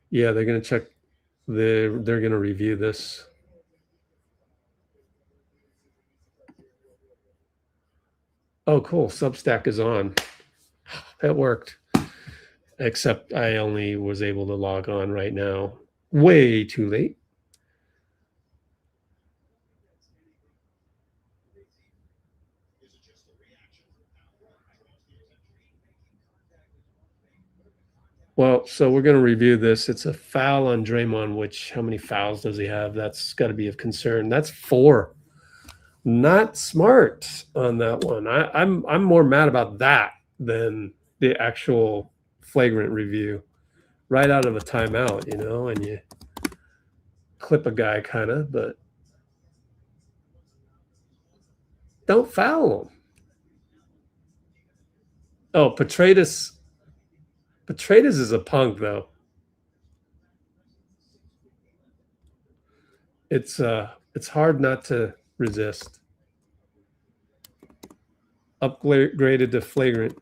[SPEAKER 1] Yeah, they're gonna check. They're gonna review this. Oh, cool. Substack is on. That worked. Except I only was able to log on right now. Way too late. Well, so we're going to review this. It's a foul on Draymond, which how many fouls does he have? That's got to be of concern. That's 4. Not smart on that one. I'm more mad about that than the actual flagrant review. Right out of a timeout, you know, and you clip a guy kind of, but don't foul him. Oh, Petratus is a punk though. It's hard not to resist. Upgraded to flagrant.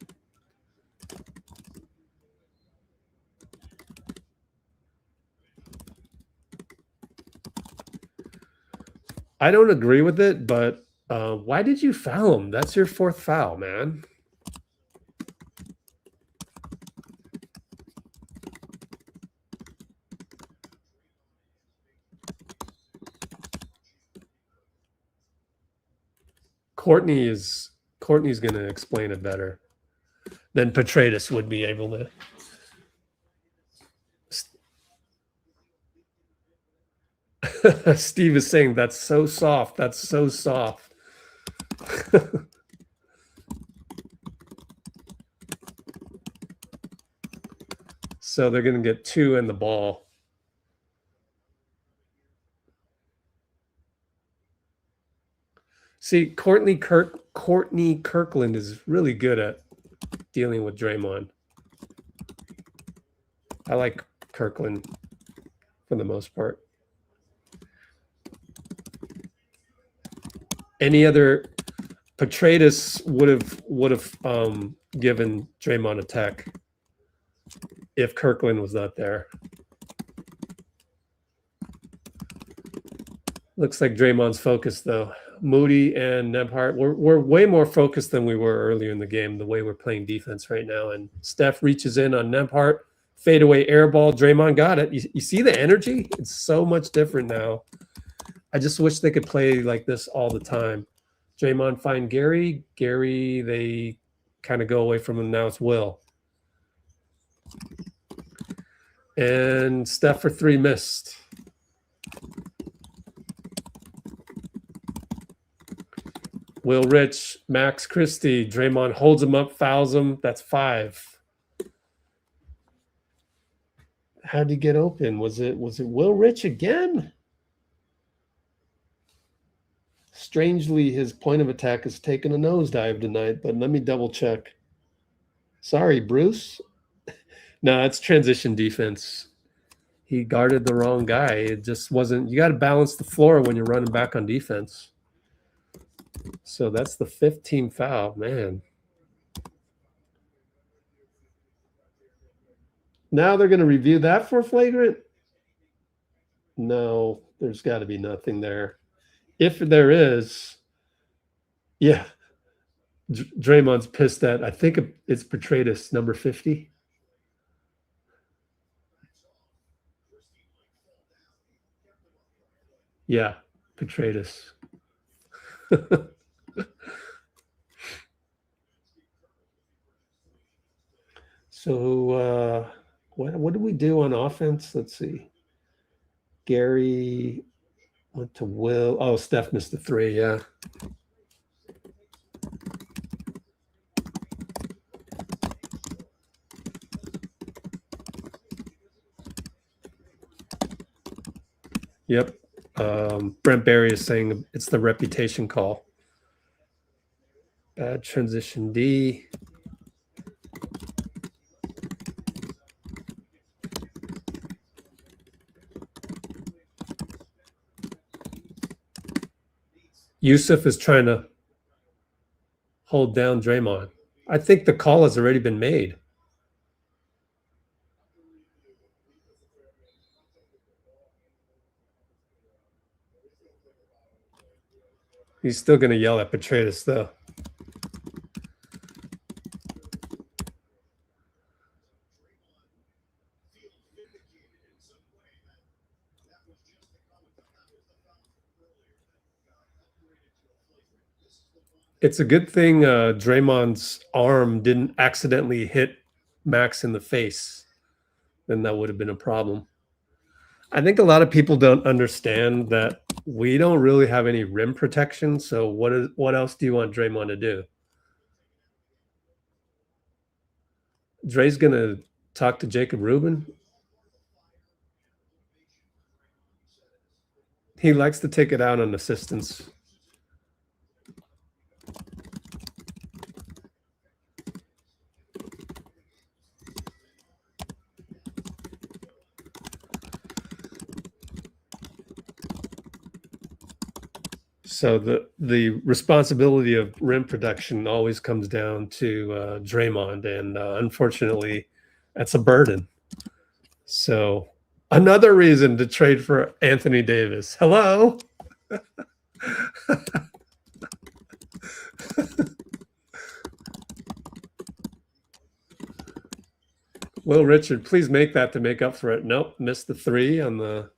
[SPEAKER 1] I don't agree with it, but why did you foul him? That's your 4th foul, man. Courtney's going to explain it better than Petratus would be able to. Steve is saying that's so soft. That's so soft. So they're going to get 2 in the ball. See, Courtney Kirkland is really good at dealing with Draymond. I like Kirkland for the most part. Any other Petratus would have given Draymond a tech if Kirkland was not there. Looks like Draymond's focused though. Moody and nembhard, we're way more focused than we were earlier in the game, the way we're playing defense right now. And Steph reaches in on nembhard, fadeaway air ball. Draymond got it. You see the energy? It's so much different now. I just wish they could play like this all the time. Draymond find Gary. Gary, they kind of go away from him. Now it's Will. And Steph for 3 missed. Will Rich, Max Christie, Draymond holds him up, fouls him. That's 5. How'd he get open? Was it Will Rich again? Strangely, his point of attack has taken a nosedive tonight, but let me double check. Sorry, Bruce. No, it's transition defense. He guarded the wrong guy. It just wasn't. You got to balance the floor when you're running back on defense. So that's the 5th team foul, man. Now they're going to review that for flagrant? No, there's got to be nothing there. If there is, yeah, Draymond's pissed at, I think it's Petratus, number 50. Yeah, Petratus. So what did we do on offense? Let's see. Gary went to Will. Oh, Steph missed the 3, yeah. Yep. Brent Berry is saying it's the reputation call. Bad transition D. Yusuf is trying to hold down Draymond. I think the call has already been made. He's still going to yell at Petraeus, though. It's a good thing Draymond's arm didn't accidentally hit Max in the face. Then that would have been a problem. I think a lot of people don't understand that we don't really have any rim protection. So what else do you want Draymond to do? Dre's going to talk to Jacob Rubin. He likes to take it out on assistants. So the responsibility of rim protection always comes down to Draymond, and unfortunately, that's a burden. So another reason to trade for Anthony Davis. Hello. Will Richard, please make that to make up for it. Nope, missed the three on the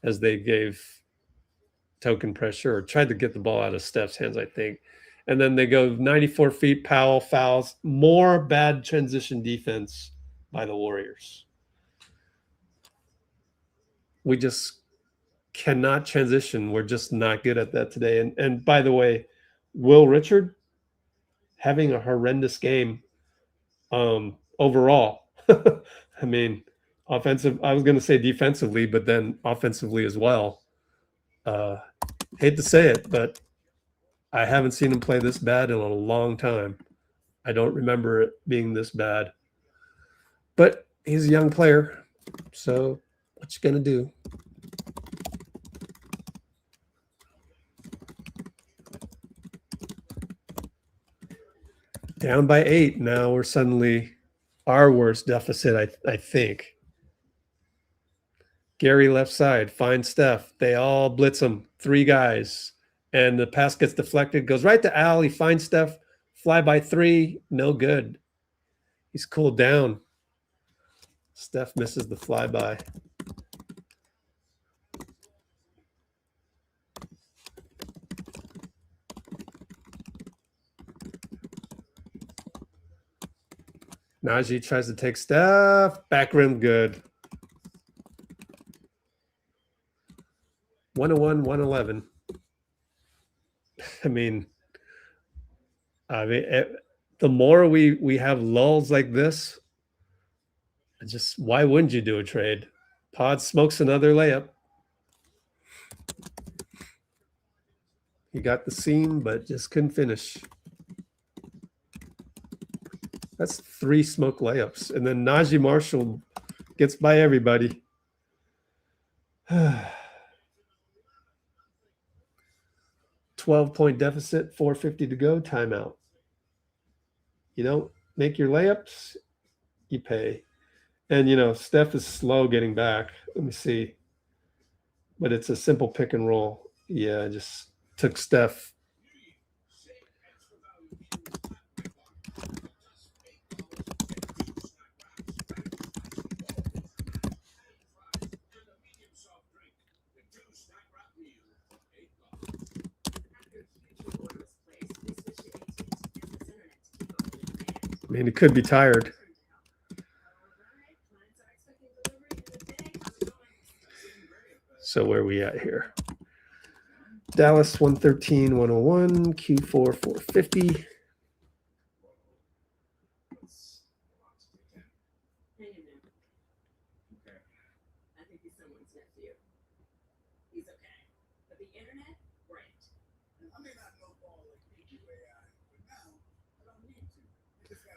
[SPEAKER 1] as they gave token pressure or tried to get the ball out of Steph's hands, I think. And then they go 94 feet, Powell fouls. More bad transition defense by the Warriors. We just cannot transition. We're just not good at that today. And by the way, Will Richard having a horrendous game overall. I mean, offensive, I was going to say defensively, but then offensively as well. Hate to say it, but I haven't seen him play this bad in a long time. I don't remember it being this bad. But he's a young player, so what you gonna do? Down by 8. Now we're suddenly our worst deficit, I think. Gary left side, finds Steph. They all blitz him. 3 guys. And the pass gets deflected, goes right to Al. He finds Steph. Fly by 3. No good. He's cooled down. Steph misses the flyby. Naji tries to take Steph. Back rim good. 101, 111. I mean, the more we have lulls like this, just why wouldn't you do a trade? Podz smokes another layup. He got the seam, but just couldn't finish. That's 3 smoke layups. And then Naji Marshall gets by everybody. 12-point deficit, 4:50 to go, timeout. You don't make your layups, you pay. And, you know, Steph is slow getting back. Let me see. But it's a simple pick and roll. Yeah, I just took Steph. I mean, he could be tired. So where are we at here? Dallas 113, 101, Q4 450.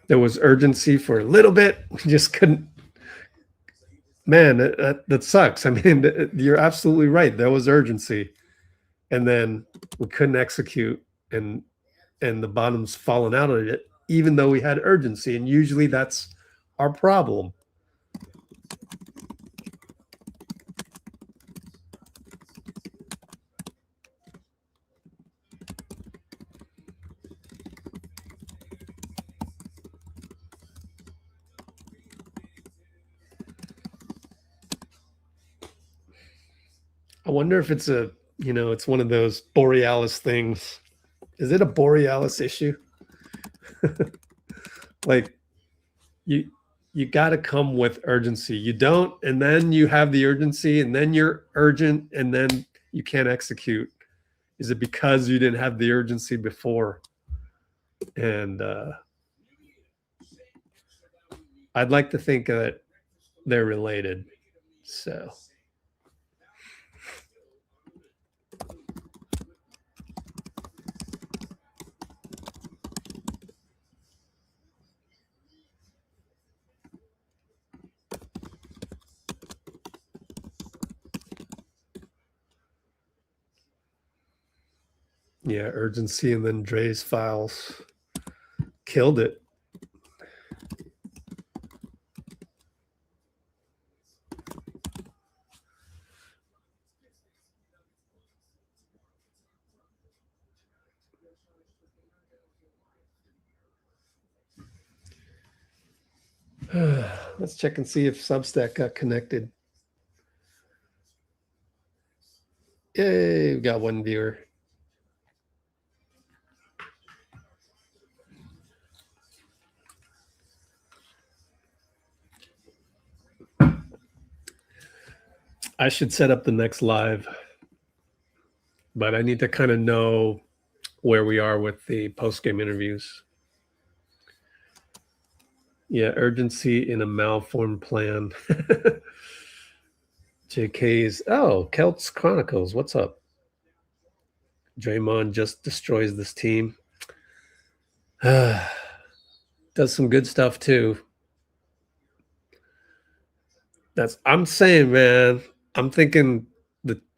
[SPEAKER 1] There was urgency for a little bit. We just couldn't. Man, that sucks. I mean, you're absolutely right. There was urgency. and then we couldn't execute, and the bottom's fallen out of it, even though we had urgency. And usually that's our problem. I wonder if it's a, you know, it's one of those Borealis things. Is it a Borealis issue? Like, you got to come with urgency. You don't, and then you have the urgency, and then you're urgent, and then you can't execute. Is it because you didn't have the urgency before? And I'd like to think that they're related. So. Yeah, urgency, and then Dray's files killed it. Let's check and see if Substack got connected. Yay, we got one viewer. I should set up the next live, but I need to kind of know where we are with the post-game interviews. Yeah, urgency in a malformed plan. JK's, oh, Celts Chronicles, what's up? Draymond just destroys this team. Does some good stuff too. I'm saying, man, I'm thinking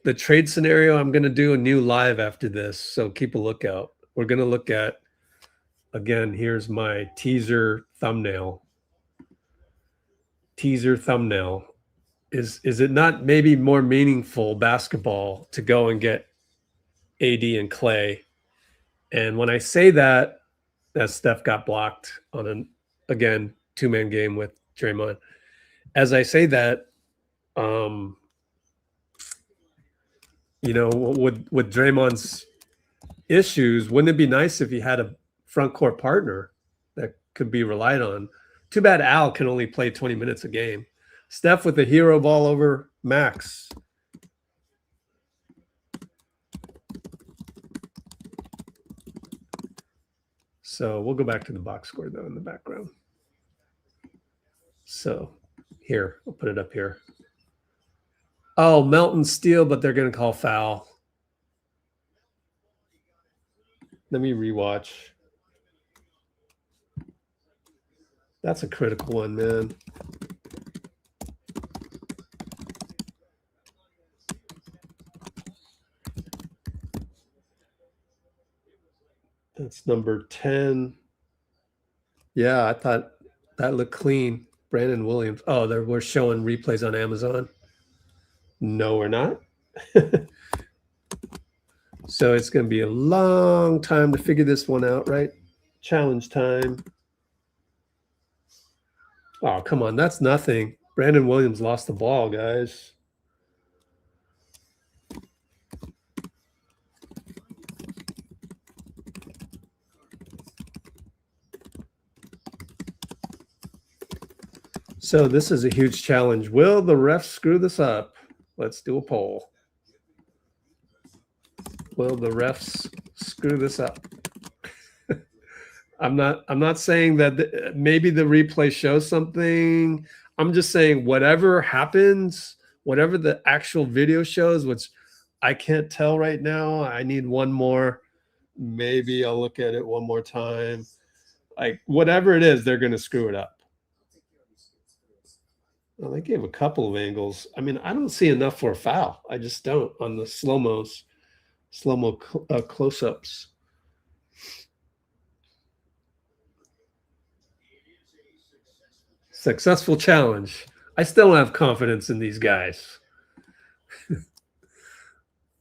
[SPEAKER 1] the trade scenario, I'm going to do a new live after this, so keep a lookout. We're going to look at, again, here's my teaser thumbnail. Teaser thumbnail. Is it not maybe more meaningful basketball to go and get AD and Klay? And when I say that Steph got blocked on an, again, two-man game with Draymond. As I say that, you know, with Draymond's issues, wouldn't it be nice if he had a front court partner that could be relied on? Too bad Al can only play 20 minutes a game. Steph with a hero ball over Max. So we'll go back to the box score, though, in the background. So here, I'll put it up here. Oh, Melton steal, but they're going to call foul. Let me rewatch. That's a critical one, man. That's number 10. Yeah, I thought that looked clean. Brandon Williams. Oh, we're showing replays on Amazon. No, we're not. So it's going to be a long time to figure this one out, right? Challenge time. Oh, come on. That's nothing. Brandon Williams lost the ball, guys. So this is a huge challenge. Will the refs screw this up? Let's do a poll. Will the refs screw this up? I'm not saying that maybe the replay shows something. I'm just saying whatever happens, whatever the actual video shows, which I can't tell right now. I need one more. Maybe I'll look at it one more time. Like whatever it is, they're going to screw it up. Well, they gave a couple of angles. I mean, I don't see enough for a foul. I just don't on the slow-mos. Slow-mo close-ups. Successful challenge. I still don't have confidence in these guys.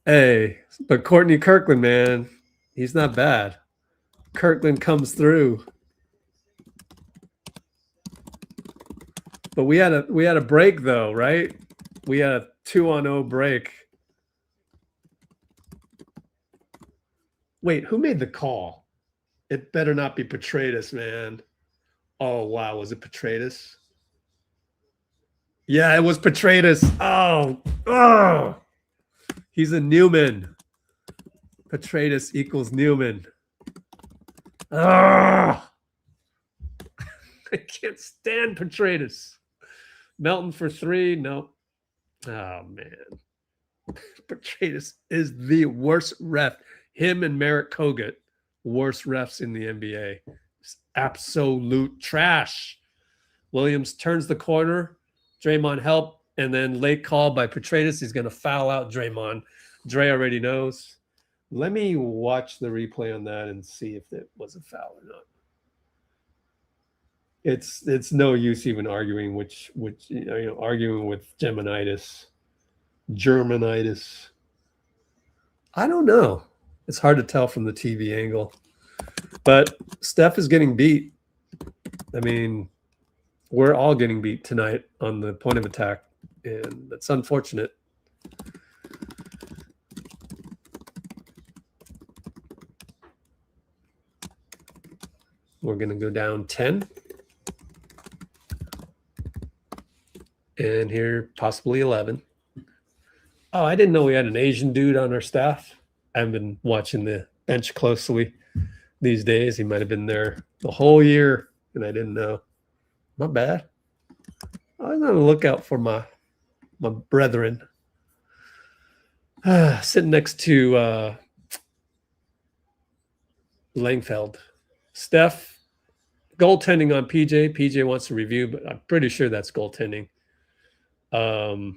[SPEAKER 1] Hey, but Courtney Kirkland, man, he's not bad. Kirkland comes through. But we had a break though, right? We had a 2-on-0 break. Wait, who made the call? It better not be Petratus, man. Oh wow, was it Petratus? Yeah, it was Petratus. Oh, he's a Newman. Petratus equals Newman. I can't stand Petratus. Melton for 3. Nope. Oh man. Petratus is the worst ref. Him and Merrick Kogut, worst refs in the NBA. It's absolute trash. Williams turns the corner. Draymond help, and then late call by Petratus. He's going to foul out Draymond. Dray already knows. Let me watch the replay on that and see if it was a foul or not. It's no use even arguing arguing with Germanitis. I don't know. It's hard to tell from the TV angle. But Steph is getting beat. I mean, we're all getting beat tonight on the point of attack, and that's unfortunate. We're going to go down 10. And here, possibly 11. Oh, I didn't know we had an Asian dude on our staff. I haven't been watching the bench closely these days. He might have been there the whole year, and I didn't know. Not bad. I was on the lookout for my brethren. Sitting next to Langfeld. Steph, goaltending on PJ. PJ wants to review, but I'm pretty sure that's goaltending. Oh,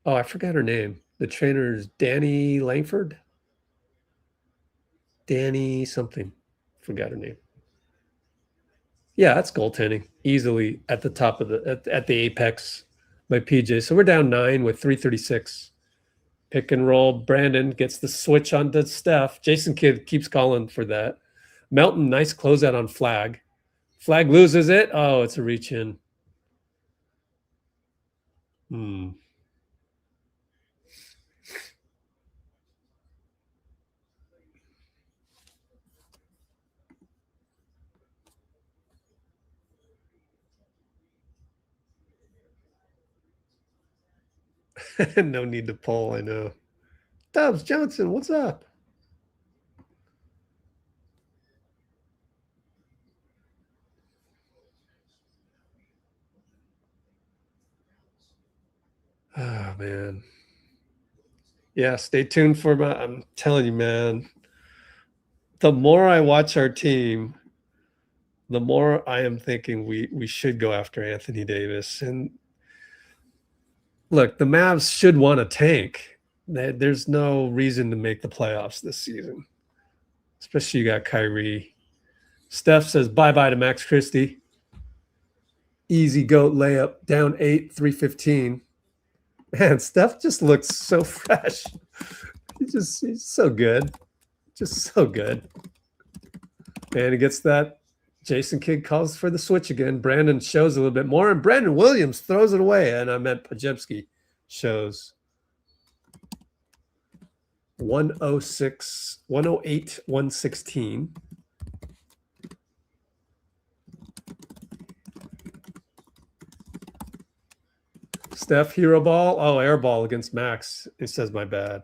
[SPEAKER 1] I forgot her name. The trainer's Danny Langford. Danny something. Forgot her name. Yeah, that's goaltending. Easily at the top of at the apex by PJ. So we're down 9 with 3:36. Pick and roll. Brandon gets the switch onto Steph. Jason Kidd keeps calling for that. Melton, nice closeout on Flagg. Flagg loses it. Oh, it's a reach in. No need to pull, I know. Tubbs Johnson, what's up? Oh, man. Yeah, stay tuned for I'm telling you, man. The more I watch our team, the more I am thinking we should go after Anthony Davis. And look, the Mavs should want a tank. There's no reason to make the playoffs this season. Especially you got Kyrie. Steph says bye-bye to Max Christie. Easy goat layup. Down 8, 3:15. Man, Steph just looks so fresh. He's so good. Just so good. And he gets that. Jason Kidd calls for the switch again. Brandon shows a little bit more, and Brandon Williams throws it away. And I meant Pajemski shows 106, 108, 116. Steph, hero ball. Oh, air ball against Max. It says my bad.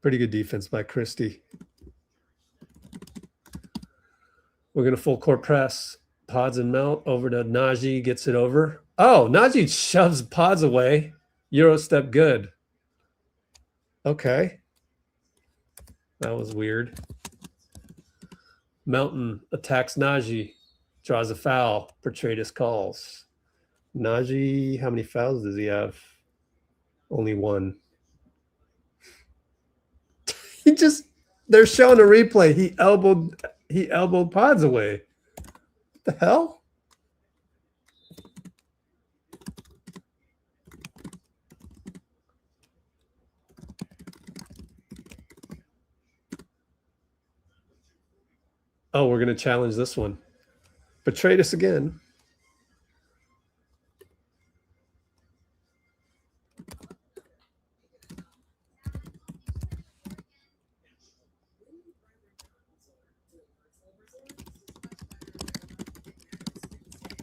[SPEAKER 1] Pretty good defense by Christie. We're going to full court press. Podz and Melt over to Naji. Gets it over. Oh, Naji shoves Podz away. Euro step good. Okay. That was weird. Melton attacks Naji. Draws a foul. Petratus calls. Naji, how many fouls does he have? Only one. He just, they're showing a replay. He elbowed Podz away. What the hell? Oh, we're going to challenge this one. Betrayed us again.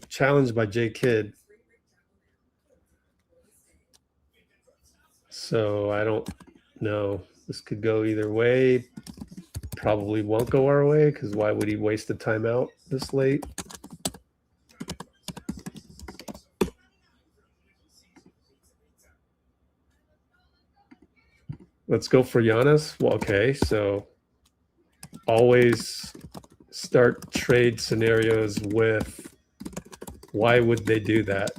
[SPEAKER 1] Challenged by J Kidd. So I don't know. This could go either way. Probably won't go our way because why would he waste a timeout this late? Let's go for Giannis. Well, okay, so always start trade scenarios with why would they do that?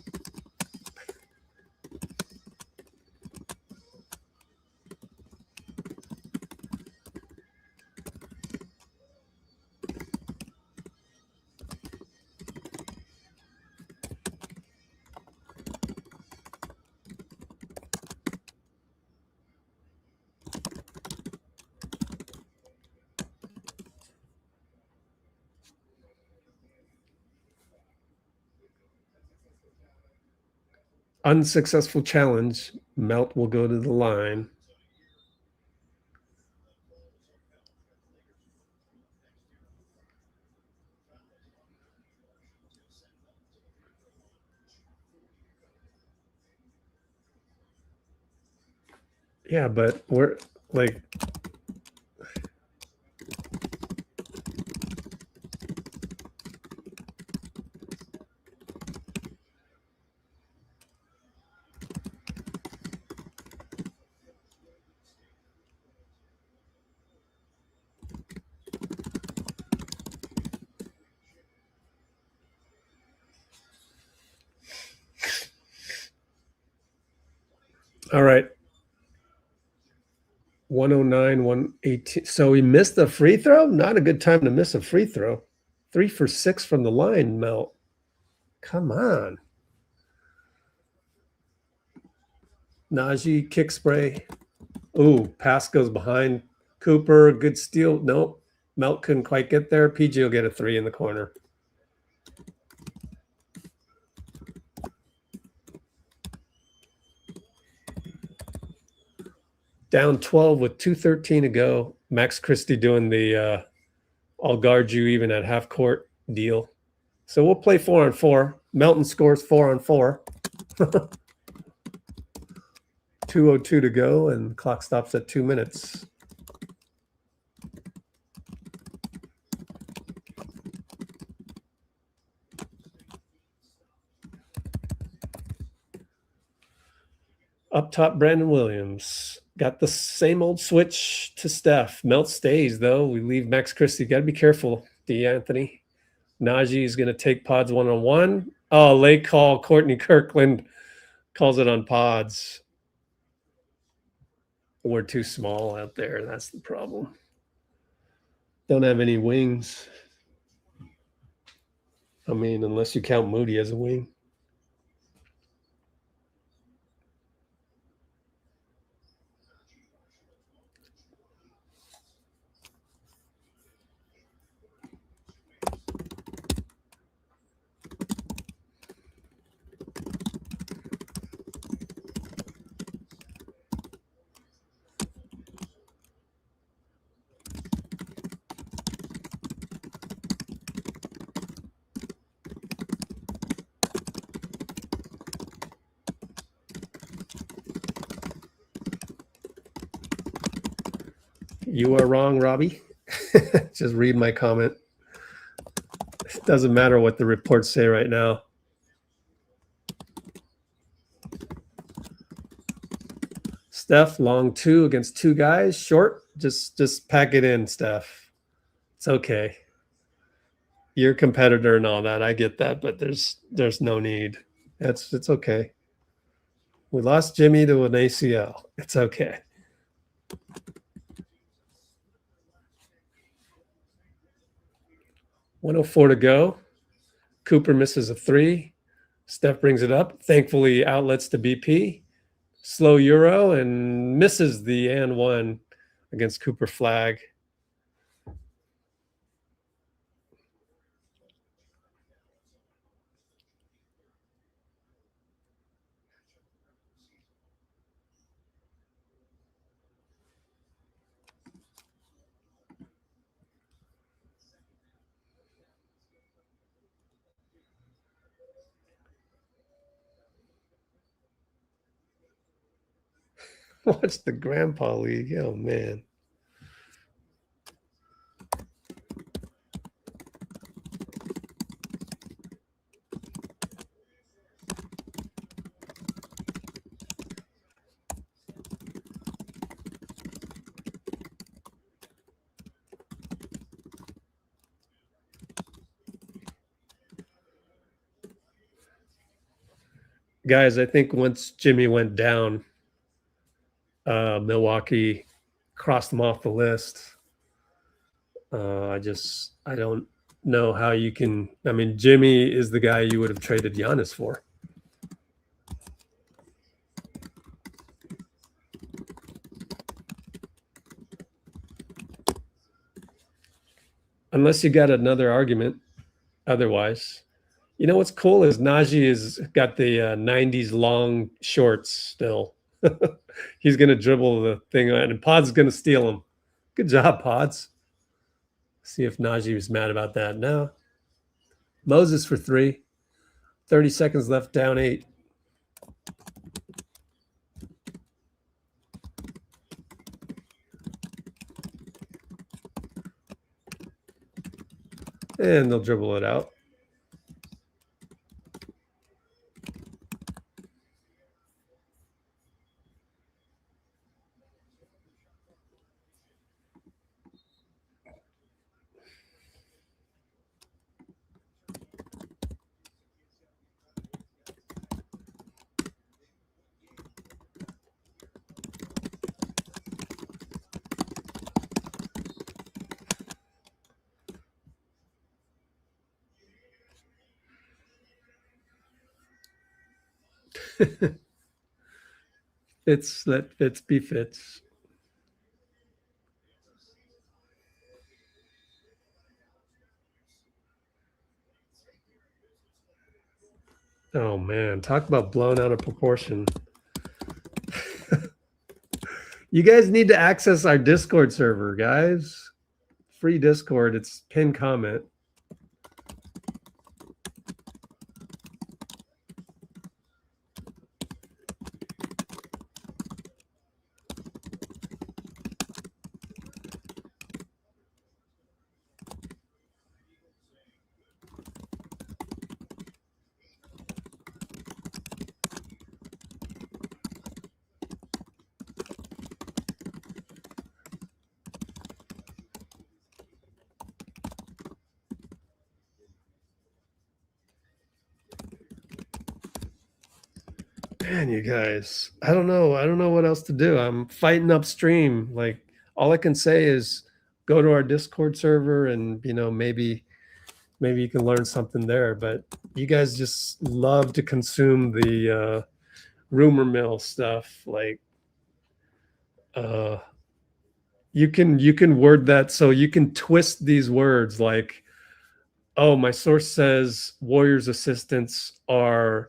[SPEAKER 1] Unsuccessful challenge. Melt will go to the line. Yeah, but we're like, all right. 109, 118. So he missed the free throw? Not a good time to miss a free throw. 3 for 6 from the line, Melt. Come on. Naji, kick spray. Ooh, pass goes behind Cooper. Good steal. Nope. Melt couldn't quite get there. PG will get a 3 in the corner. Down 12 with 2:13 to go. Max Christie doing the I'll guard you even at half court deal. So we'll play 4-on-4. Melton scores 4-on-4. 2:02 to go, and the clock stops at 2 minutes. Up top, Brandon Williams. Got the same old switch to Steph. Melt stays, though. We leave Max Christie. Got to be careful, D'Anthony. Naji is going to take Podz 1-on-1. Oh, late call. Courtney Kirkland calls it on Podz. We're too small out there. That's the problem. Don't have any wings. I mean, unless you count Moody as a wing. You are wrong, Robbie. Just read my comment. It doesn't matter what the reports say right now. Steph, long 2 against 2 guys. Short, just pack it in, Steph. It's okay. you're a competitor and all that. I get that, but there's no need. It's okay. We lost Jimmy to an ACL. It's okay. .104 to go. Cooper misses a 3. Steph brings it up. Thankfully, outlets to BP. Slow Euro and misses the and 1 against Cooper flag. Watch the Grandpa League. Oh, man. Guys, I think once Jimmy went down, Milwaukee crossed them off the list. I don't know how you can. I mean, Jimmy is the guy you would have traded Giannis for. Unless you got another argument otherwise. You know what's cool is Naji has got the 90s long shorts still. He's going to dribble the thing on, and Podz is going to steal him. Good job, Podz. See if Naji was mad about that. No. Moses for 3. 30 seconds left, down 8. And they'll dribble it out. Let Fitz be Fitz. Oh man, talk about blown out of proportion. You guys need to access our Discord server, guys. Free Discord. It's pinned comment. Man, you guys, I don't know what else to do. I'm fighting upstream. Like, all I can say is go to our Discord server and, you know, maybe you can learn something there. But you guys just love to consume the rumor mill stuff. Like, you can word that so you can twist these words like, oh, my source says Warriors assistants are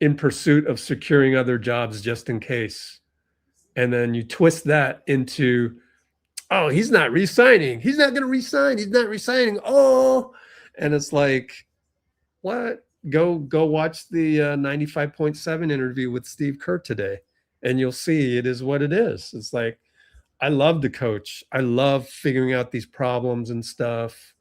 [SPEAKER 1] in pursuit of securing other jobs just in case. And then you twist that into, oh, he's not re-signing. He's not going to re-sign. He's not re-signing. Oh, and it's like, what? Go watch the 95.7 interview with Steve Kerr today, and you'll see it is what it is. It's like, I love to coach. I love figuring out these problems and stuff.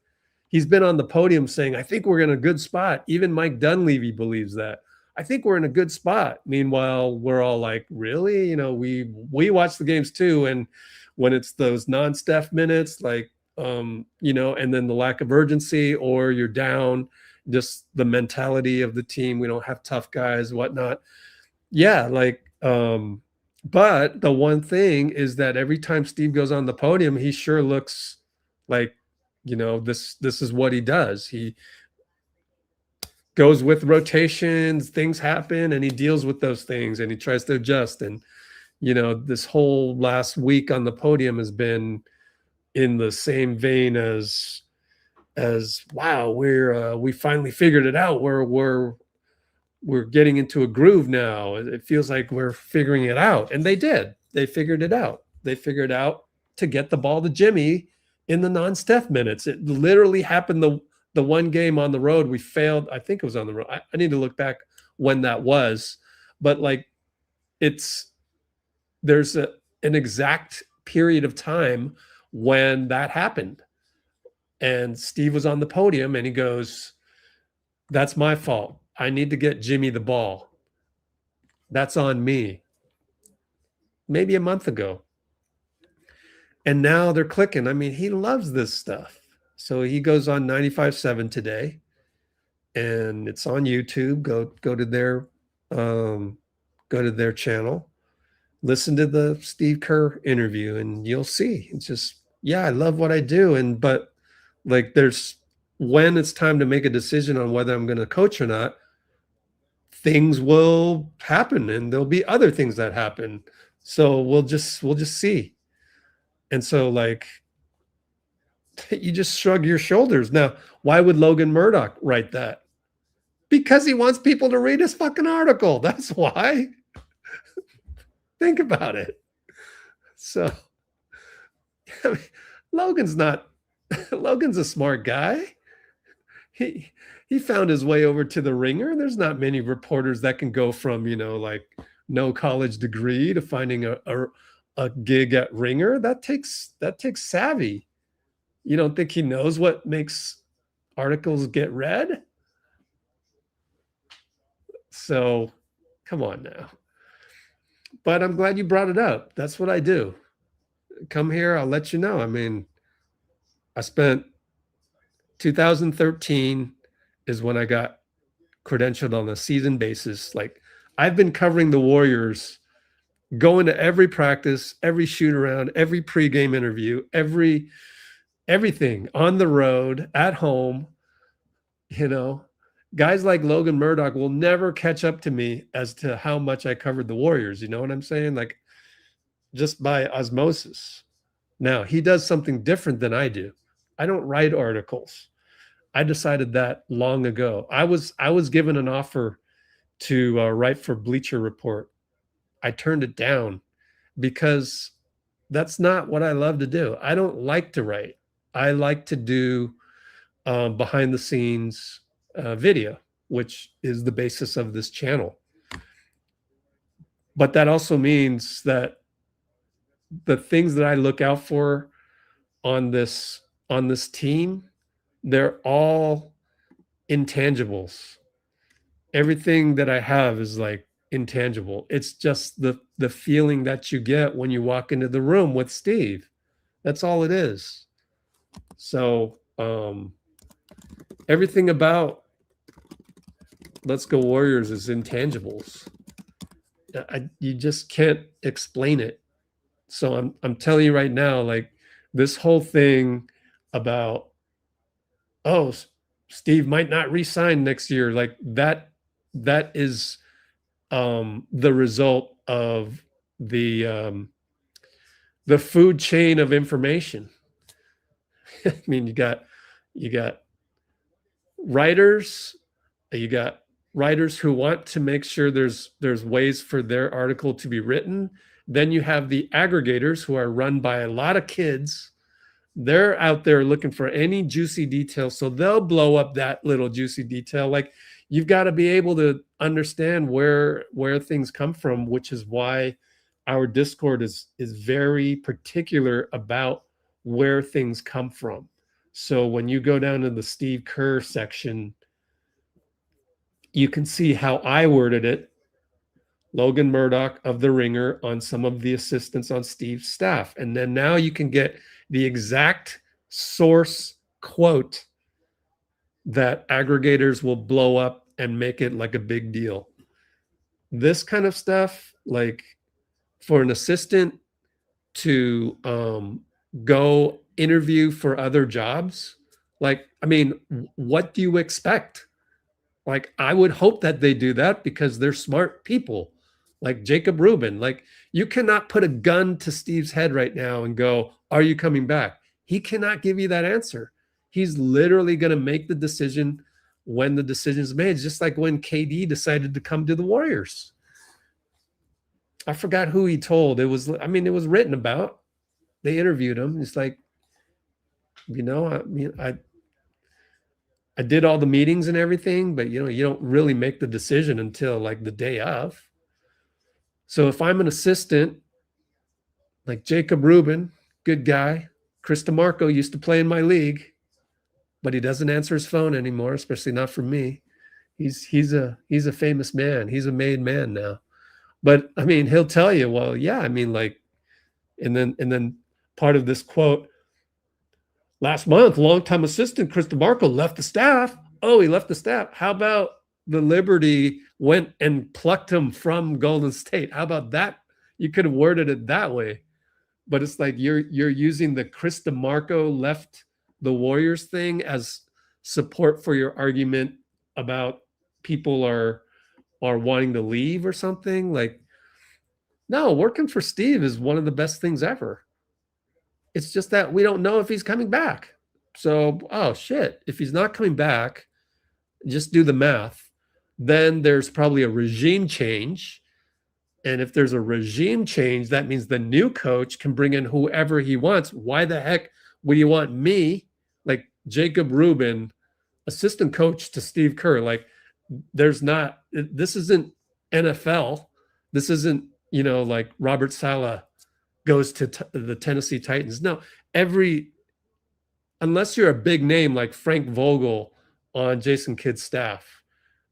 [SPEAKER 1] He's been on the podium saying, I think we're in a good spot. Even Mike Dunleavy believes that. I think we're in a good spot. Meanwhile, we're all like, really? You know, we watch the games too, and when it's those non-Steph minutes, like, you know, and then the lack of urgency, or you're down, just the mentality of the team. We don't have tough guys, whatnot. Yeah, like, but the one thing is that every time Steve goes on the podium, he sure looks like, you know, this is what he does. He goes with rotations, things happen, and he deals with those things, and he tries to adjust. And, you know, this whole last week on the podium has been in the same vein as wow, we finally figured it out. We're getting into a groove now. It feels like we're figuring it out. And they did. They figured it out. They figured out to get the ball to Jimmy in the non-Steph minutes. It literally happened the one game on the road. We failed. I think it was on the road. I need to look back when that was. But like, there's an exact period of time when that happened. And Steve was on the podium and he goes, "That's my fault. I need to get Jimmy the ball. That's on me." Maybe a month ago. And now they're clicking. I mean, he loves this stuff. So he goes on 95.7 today, and it's on YouTube. Go to their channel. Listen to the Steve Kerr interview and you'll see. It's just, yeah, I love what I do. But like, when it's time to make a decision on whether I'm going to coach or not, things will happen and there'll be other things that happen. So we'll just see. And so, like, you just shrug your shoulders. Now, why would Logan Murdoch write that? Because he wants people to read his fucking article. That's why. Think about it. So, I mean, Logan's a smart guy. He found his way over to the Ringer. There's not many reporters that can go from, you know, like, no college degree to finding a gig at Ringer. That takes savvy. You don't think he knows what makes articles get read? So come on now. But I'm glad you brought it up. That's what I do. Come here, I'll let you know. I mean, I spent 2013 is when I got credentialed on a season basis. Like, I've been covering the Warriors, going to every practice, every shoot around, every pregame interview, everything on the road, at home. You know, guys like Logan Murdoch will never catch up to me as to how much I covered the Warriors. You know what I'm saying? Like, just by osmosis. Now, he does something different than I do. I don't write articles. I decided that long ago. I was given an offer to write for Bleacher Report. I turned it down because that's not what I love to do. I don't like to write. I like to do behind the scenes video, which is the basis of this channel. But that also means that the things that I look out for on this team, they're all intangibles. Everything that I have is like intangible. It's just the feeling that you get when you walk into the room with Steve. That's all it is. So everything about Let's Go Warriors is intangibles. You just can't explain it. So I'm telling you right now, like, this whole thing about, oh, Steve might not re-sign next year, like that is the result of the food chain of information. I mean, you got writers, who want to make sure there's ways for their article to be written. Then you have the aggregators, who are run by a lot of kids. They're out there looking for any juicy detail, so they'll blow up that little juicy detail. Like, you've got to be able to understand where things come from, which is why our Discord is very particular about where things come from. So when you go down to the Steve Kerr section, you can see how I worded it. Logan Murdoch of The Ringer on some of the assistants on Steve's staff. And then now you can get the exact source quote that aggregators will blow up and make it like a big deal. This kind of stuff, like for an assistant to go interview for other jobs, like, I mean, what do you expect? Like, I would hope that they do that because they're smart people. Like Jacob Rubin, like you cannot put a gun to Steve's head right now and go, are you coming back? He cannot give you that answer. He's literally going to make the decision when the decision is made, just like when KD decided to come to the Warriors. I forgot who he told. It was, I mean, it was written about. They interviewed him. It's like, you know, I mean, I did all the meetings and everything, but you know, you don't really make the decision until like the day of. So if I'm an assistant, like Jacob Rubin, good guy, Chris DeMarco used to play in my league, but he doesn't answer his phone anymore, especially not from me. He's a famous man. He's a made man now. But I mean, he'll tell you, well, yeah, I mean, like, and then part of this quote, last month, longtime assistant Chris DeMarco left the staff. Oh, he left the staff. How about the Liberty went and plucked him from Golden State? How about that? You could have worded it that way. But it's like you're using the Chris DeMarco left the Warriors thing as support for your argument about people are wanting to leave or something. Like, no, working for Steve is one of the best things ever. It's just that we don't know if he's coming back. So, oh shit, if he's not coming back, just do the math. Then there's probably a regime change. And if there's a regime change, that means the new coach can bring in whoever he wants. Why the heck would you want me, like Jacob Rubin, assistant coach to Steve Kerr? Like, there's not, this isn't NFL. This isn't, you know, like Robert Saleh goes to the Tennessee Titans. No, unless you're a big name like Frank Vogel on Jason Kidd's staff,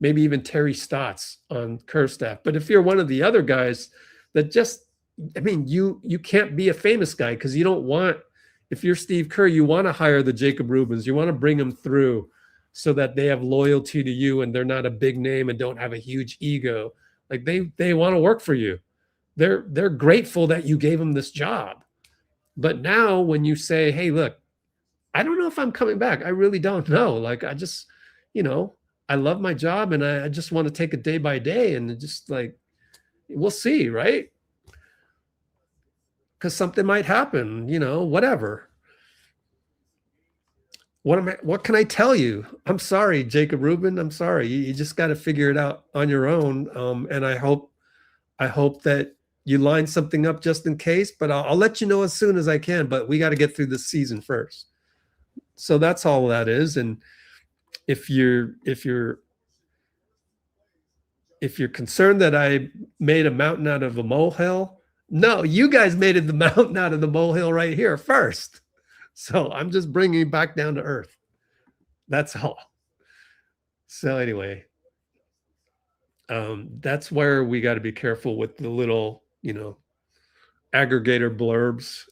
[SPEAKER 1] maybe even Terry Stotts on Kerr's staff. But if you're one of the other guys that just, I mean, you can't be a famous guy because you don't want, if you're Steve Kerr, you want to hire the Jacob Rubins. You want to bring them through so that they have loyalty to you and they're not a big name and don't have a huge ego. Like they want to work for you. They're grateful that you gave them this job. But now when you say, hey, look, I don't know if I'm coming back. I really don't know. Like, I just, you know, I love my job and I just want to take it day by day and just like, we'll see, right? Because something might happen, you know, whatever. What can I tell you? I'm sorry, Jacob Rubin. I'm sorry. You just got to figure it out on your own. And I hope that you line something up just in case, but I'll let you know as soon as I can, but we got to get through this season first. So that's all that is. And if you're concerned that I made a mountain out of a molehill, no, you guys made it the mountain out of the molehill right here first. So I'm just bringing you back down to earth. That's all. So anyway, that's where we got to be careful with the little, you know, aggregator blurbs.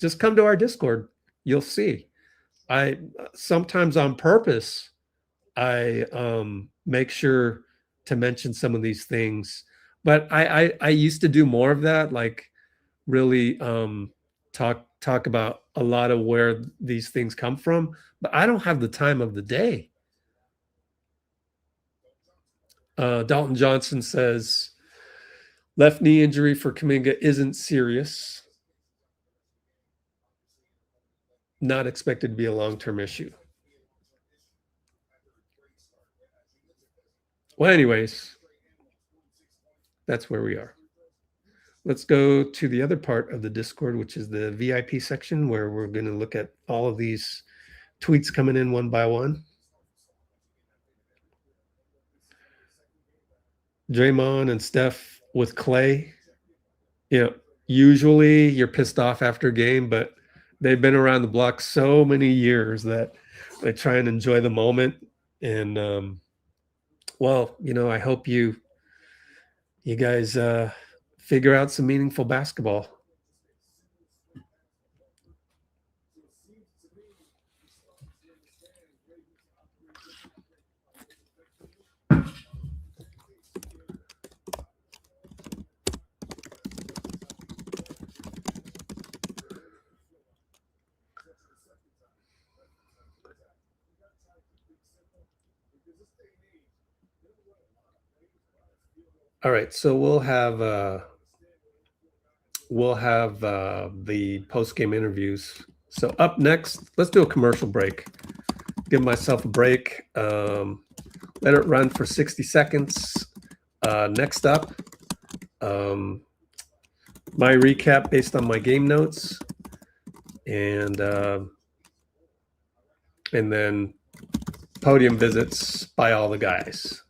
[SPEAKER 1] Just come to our Discord. You'll see. I sometimes on purpose, I make sure to mention some of these things, but I used to do more of that, like really talk about a lot of where these things come from, but I don't have the time of the day. Dalton Johnson says, left knee injury for Kuminga isn't serious. Not expected to be a long-term issue. Well, anyways, that's where we are. Let's go to the other part of the Discord, which is the VIP section, where we're going to look at all of these tweets coming in one by one. Draymond and Steph with Klay. You know, usually you're pissed off after a game, but they've been around the block so many years that they try and enjoy the moment. And, well, you know, I hope you you guys figure out some meaningful basketball. All right, so we'll have the post-game interviews. So up next, let's do a commercial break. Give myself a break. Let it run for 60 seconds. Next up, my recap based on my game notes, and then podium visits by all the guys.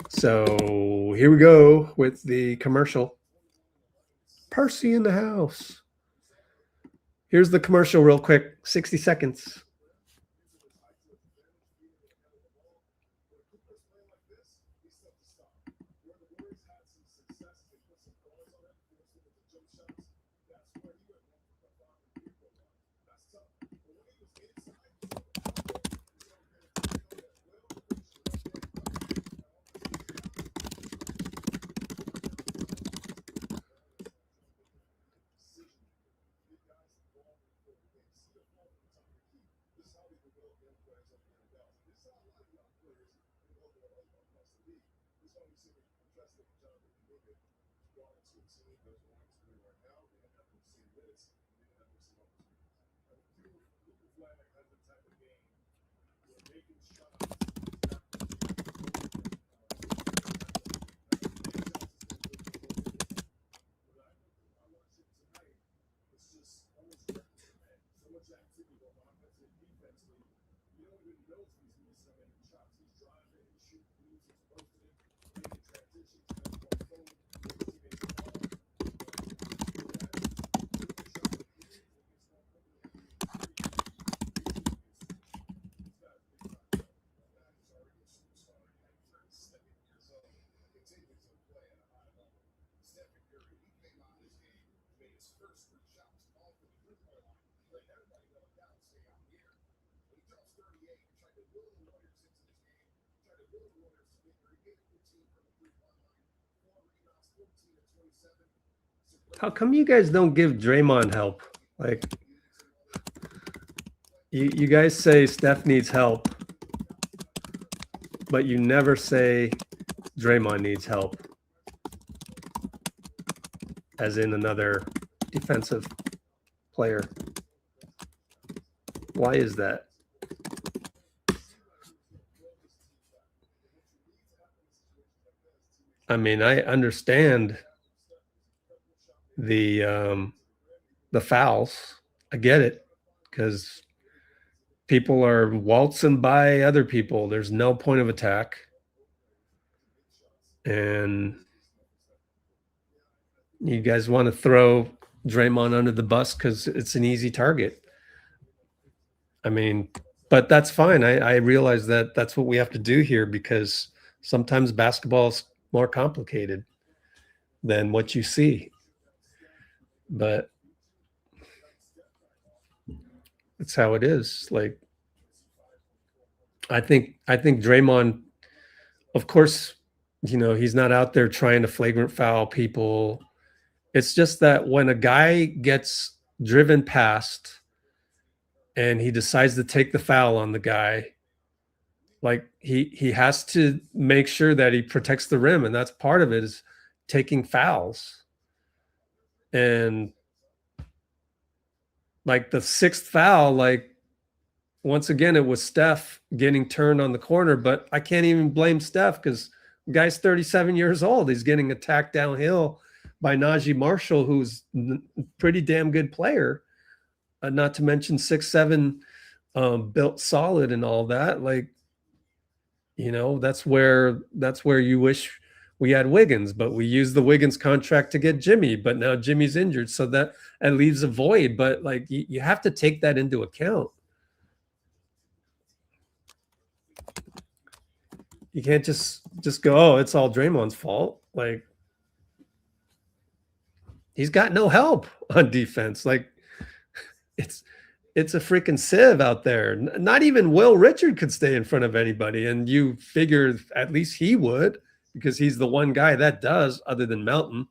[SPEAKER 1] So here we go with the commercial. Percy in the house. Here's the commercial real quick, 60 seconds. How come you guys don't give Draymond help? Like, you guys say Steph needs help, but you never say Draymond needs help, as in another defensive player. Why is that? I mean, I understand the fouls. I get it, because people are waltzing by other people. There's no point of attack. And you guys want to throw Draymond under the bus because it's an easy target. I mean, but that's fine. I realize that that's what we have to do here, because sometimes basketball is more complicated than what you see. But that's how it is. Like, I think Draymond, of course, you know, he's not out there trying to flagrant foul people. It's just that when a guy gets driven past and he decides to take the foul on the guy, like he has to make sure that he protects the rim, and that's part of it, is taking fouls. And like the sixth foul, like, once again, it was Steph getting turned on the corner, but I can't even blame Steph because the guy's 37 years old. He's getting attacked downhill by Naji Marshall, who's a pretty damn good player, not to mention 6'7", built solid and all that. Like, you know, that's where you wish we had Wiggins, but we used the Wiggins contract to get Jimmy, but now Jimmy's injured, so that leaves a void. But like, you have to take that into account. You can't just go, oh, it's all Draymond's fault. Like, he's got no help on defense. Like, it's a freaking sieve out there. Not even Will Richard could stay in front of anybody, and you figure at least he would, because he's the one guy that does, other than Melton.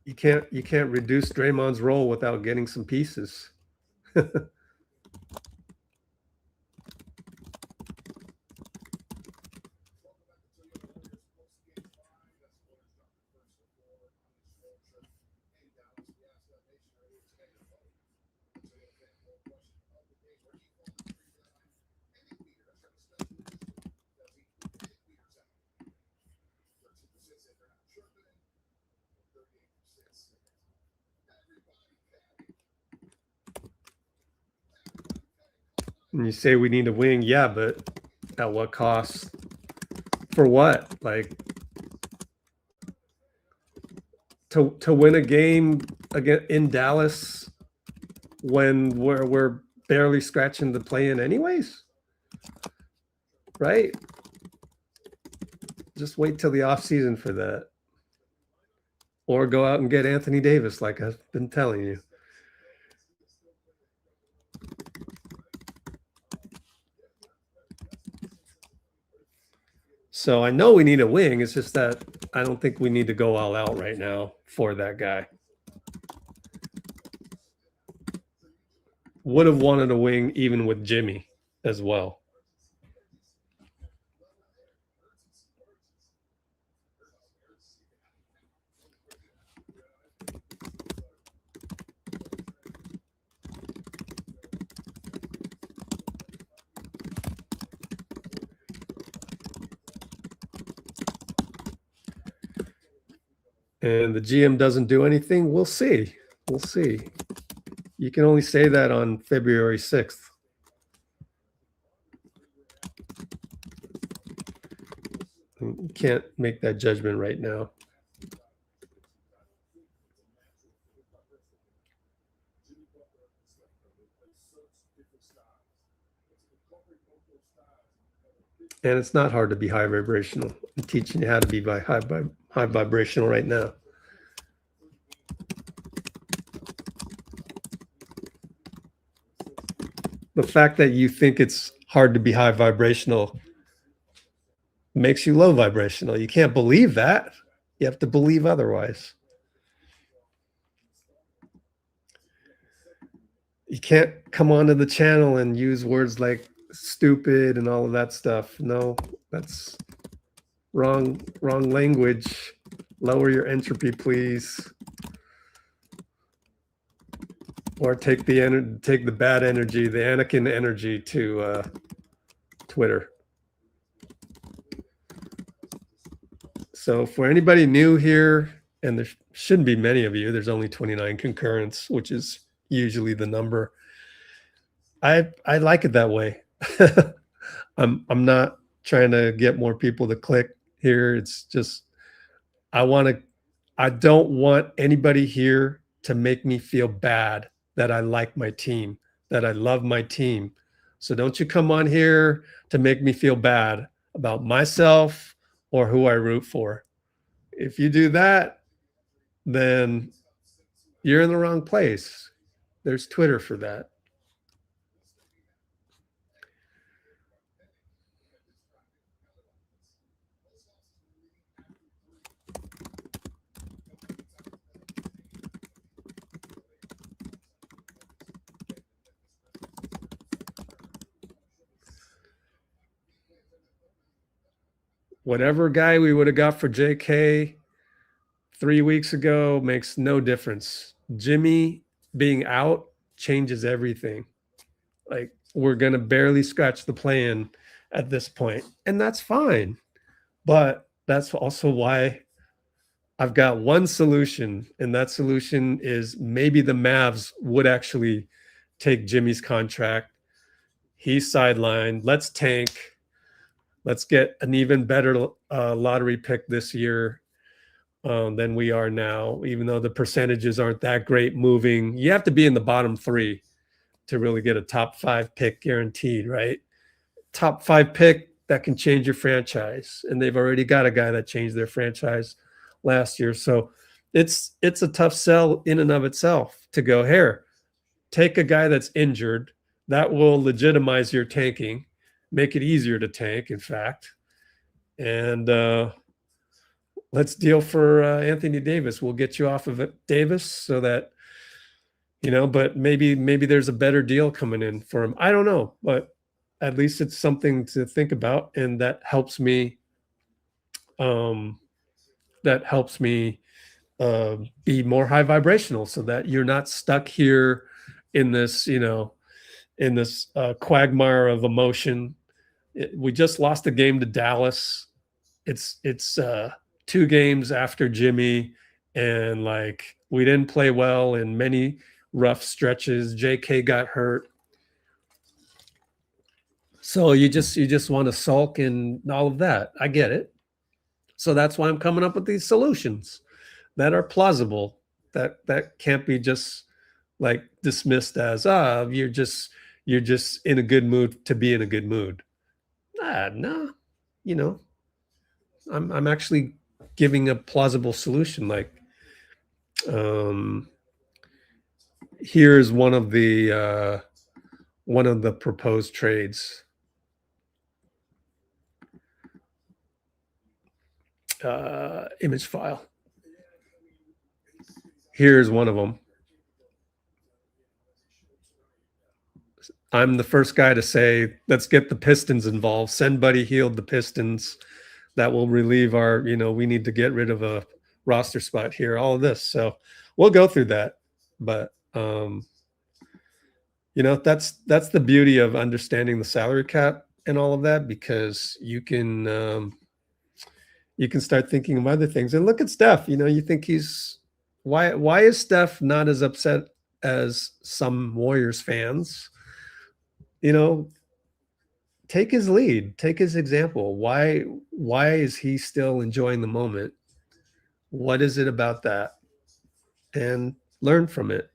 [SPEAKER 1] You can't reduce Draymond's role without getting some pieces. And you say we need a wing, yeah, but at what cost? For what? Like, to win a game again in Dallas when we're barely scratching the play-in anyways, right? Just wait till the offseason for that, or go out and get Anthony Davis, like I've been telling you. So I know we need a wing. It's just that I don't think we need to go all out right now for that guy. Would have wanted a wing even with Jimmy as well. And the GM doesn't do anything, we'll see. We'll see. You can only say that on February 6th. You can't make that judgment right now. And it's not hard to be high vibrational. I'm teaching you how to be high vibrational right now. The fact that you think it's hard to be high vibrational makes you low vibrational. You can't believe that. You have to believe otherwise. You can't come onto the channel and use words like stupid and all of that stuff. No, that's wrong language. Lower your entropy, please. Or take the bad energy, the Anakin energy, to Twitter. So for anybody new here, and there shouldn't be many of you, there's only 29 concurrents, which is usually the number. I like it that way. I'm not trying to get more people to click here. It's just I don't want anybody here to make me feel bad that I like my team, that I love my team. So don't you come on here to make me feel bad about myself or who I root for. If you do that, then you're in the wrong place. There's Twitter for that. Whatever guy we would have got for JK 3 weeks ago makes no difference. Jimmy being out changes everything. Like, we're going to barely scratch the play-in at this point, and that's fine. But that's also why I've got one solution, and that solution is maybe the Mavs would actually take Jimmy's contract. He's sidelined. Let's tank. let's get an even better lottery pick this year than we are now, even though the percentages aren't that great moving. You have to be in the bottom 3 to really get a top 5 pick guaranteed, right? Top 5 pick that can change your franchise. And they've already got a guy that changed their franchise last year. So it's a tough sell in and of itself to go, here, take a guy that's injured. That will legitimize your tanking, make it easier to tank, in fact. And let's deal for Anthony Davis. We'll get you off of it, Davis, so that, you know, but maybe there's a better deal coming in for him. I don't know, but at least it's something to think about. And that helps me, be more high vibrational, so that you're not stuck here in this, you know, in this quagmire of emotion. We just lost a game to Dallas. It's 2 games after Jimmy, and like, we didn't play well in many rough stretches. JK got hurt. So you just want to sulk and all of that. I get it. So that's why I'm coming up with these solutions that are plausible, that can't be just like dismissed as, you're just in a good mood to be in a good mood. No, you know, I'm actually giving a plausible solution. Like, here's one of the proposed trades. Image file. Here's one of them. I'm the first guy to say, let's get the Pistons involved. Send Buddy Hield the Pistons. That will relieve our, you know, we need to get rid of a roster spot here, all of this. So we'll go through that. But, you know, that's the beauty of understanding the salary cap and all of that, because you can start thinking of other things. And look at Steph, you know, you think why is Steph not as upset as some Warriors fans? You know, take his lead, take his example. Why is he still enjoying the moment? What is it about that? And learn from it.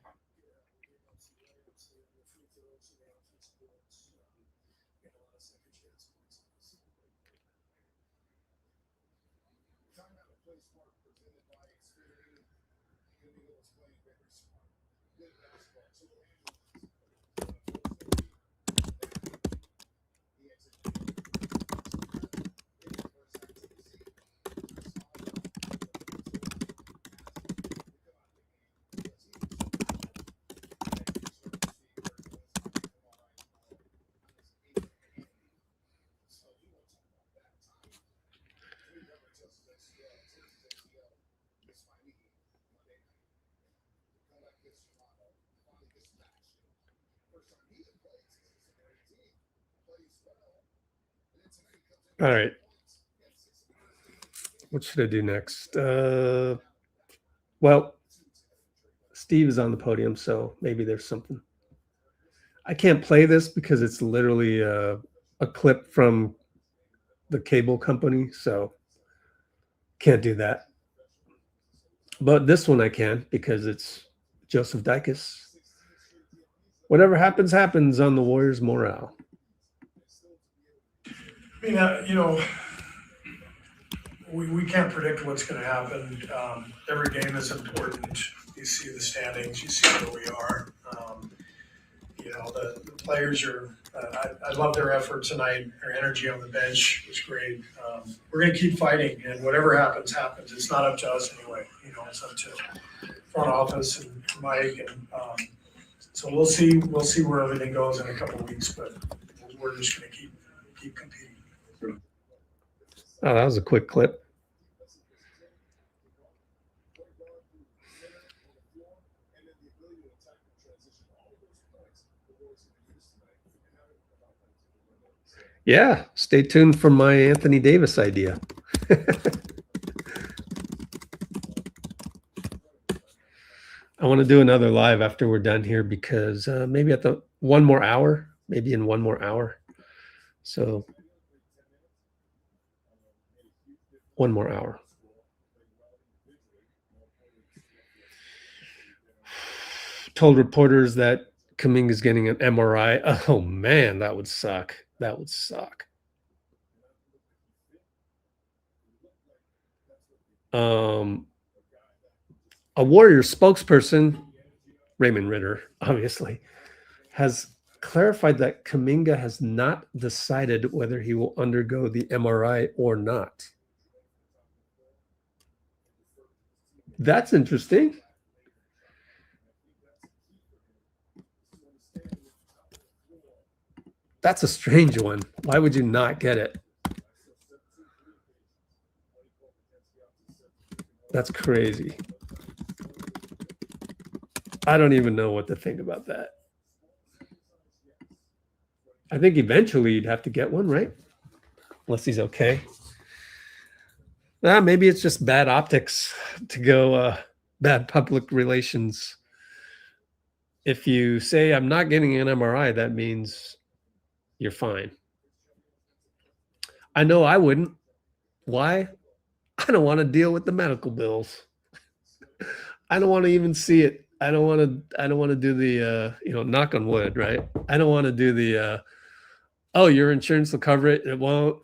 [SPEAKER 1] All right. What should I do next? Well, Steve is on the podium, so maybe there's something. I can't play this because it's literally a clip from the cable company, so can't do that. But this one I can, because it's Joseph Dikis. Whatever happens, happens on the Warriors' morale.
[SPEAKER 5] I mean, you know, we can't predict what's going to happen. Every game is important. You see the standings, you see where we are. You know, the players are, I love their effort tonight. Their energy on the bench was great. We're going to keep fighting, and whatever happens, happens. It's not up to us anyway. You know, it's up to front office and Mike. And so we'll see where everything goes in a couple of weeks, but we're just going to keep competing.
[SPEAKER 1] Oh, that was a quick clip. Yeah, stay tuned for my Anthony Davis idea. I want to do another live after we're done here, because maybe maybe in one more hour. So One more hour. Told reporters that Kuminga's getting an MRI. Oh man, that would suck. That would suck. A Warriors spokesperson, Raymond Ritter, obviously, has clarified that Kuminga has not decided whether he will undergo the MRI or not. That's interesting. That's a strange one. Why would you not get it? That's crazy. I don't even know what to think about that. I think eventually you'd have to get one, right? Unless he's okay. Maybe it's just bad optics to go bad public relations. If you say I'm not getting an MRI, that means you're fine. I know I wouldn't. Why? I don't want to deal with the medical bills. I don't want to even see it. I don't want to do the knock on wood, right? I don't want to do the oh, your insurance will cover it. It won't,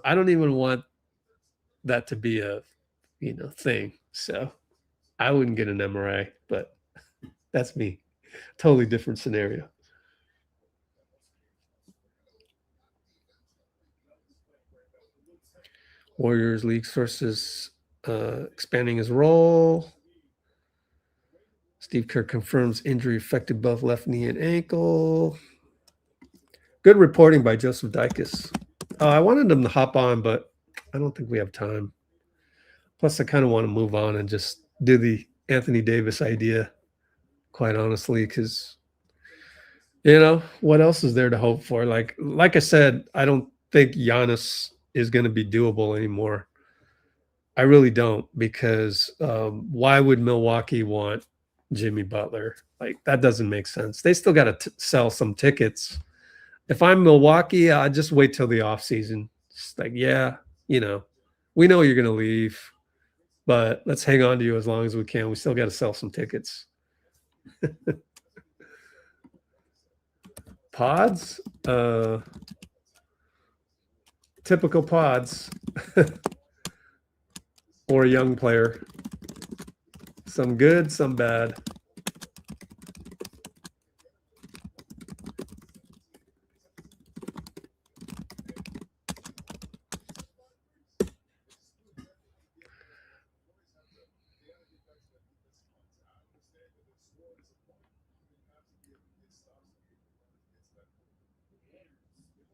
[SPEAKER 1] I don't even want that to be a thing. So I wouldn't get an MRI, but that's me. Totally different scenario. Warriors league sources expanding his role. Steve Kerr confirms injury affected both left knee and ankle. Good reporting by Joseph Dikes. I wanted him to hop on, but I don't think we have time. Plus, I kind of want to move on and just do the Anthony Davis idea, quite honestly, because, what else is there to hope for? Like I said, I don't think Giannis is going to be doable anymore. I really don't, because why would Milwaukee want Jimmy Butler? Like, that doesn't make sense. They still got to sell some tickets. If I'm Milwaukee, I just wait till the offseason. Just like, yeah, we know you're going to leave, but let's hang on to you as long as we can. We still got to sell some tickets. Podz? Typical Podz. Or a young player. Some good, some bad.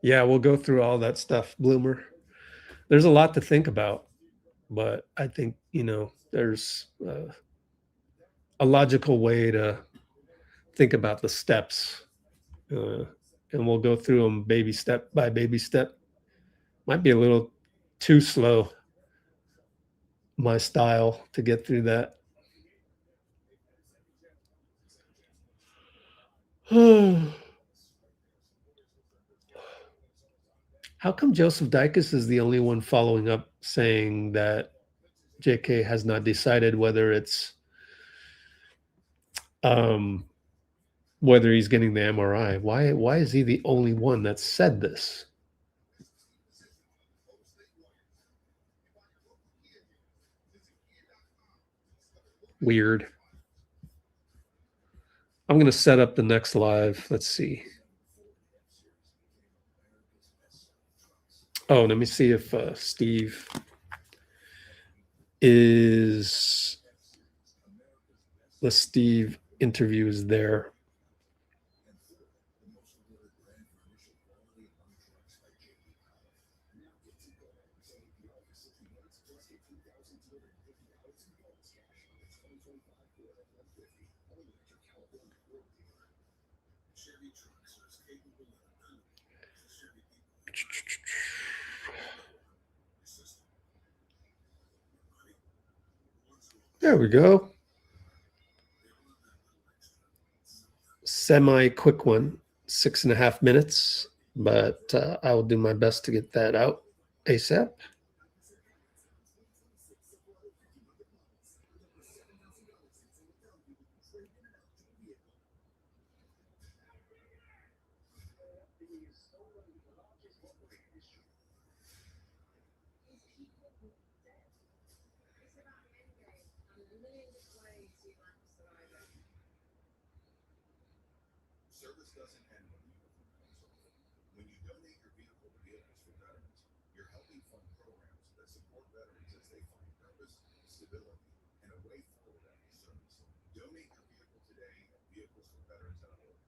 [SPEAKER 1] Yeah, we'll go through all that stuff, Bloomer. There's a lot to think about, but I think, there's a logical way to think about the steps. And we'll go through them baby step by baby step. Might be a little too slow, my style, to get through that. How come Joseph Dikes is the only one following up saying that JK has not decided whether it's whether he's getting the MRI? Why is he the only one that said this? Weird. I'm going to set up the next live. Let's see. Oh, let me see if Steve is... The Steve interview is there. There we go. Semi-quick one, 6.5 minutes, but I will do my best to get that out ASAP.
[SPEAKER 6] Service doesn't end when the uniform comes off. When you donate your vehicle to Vehicles for Veterans, you're helping fund programs that support veterans as they find purpose, stability, and a way forward after service. Donate your vehicle today at vehiclesforveterans.org.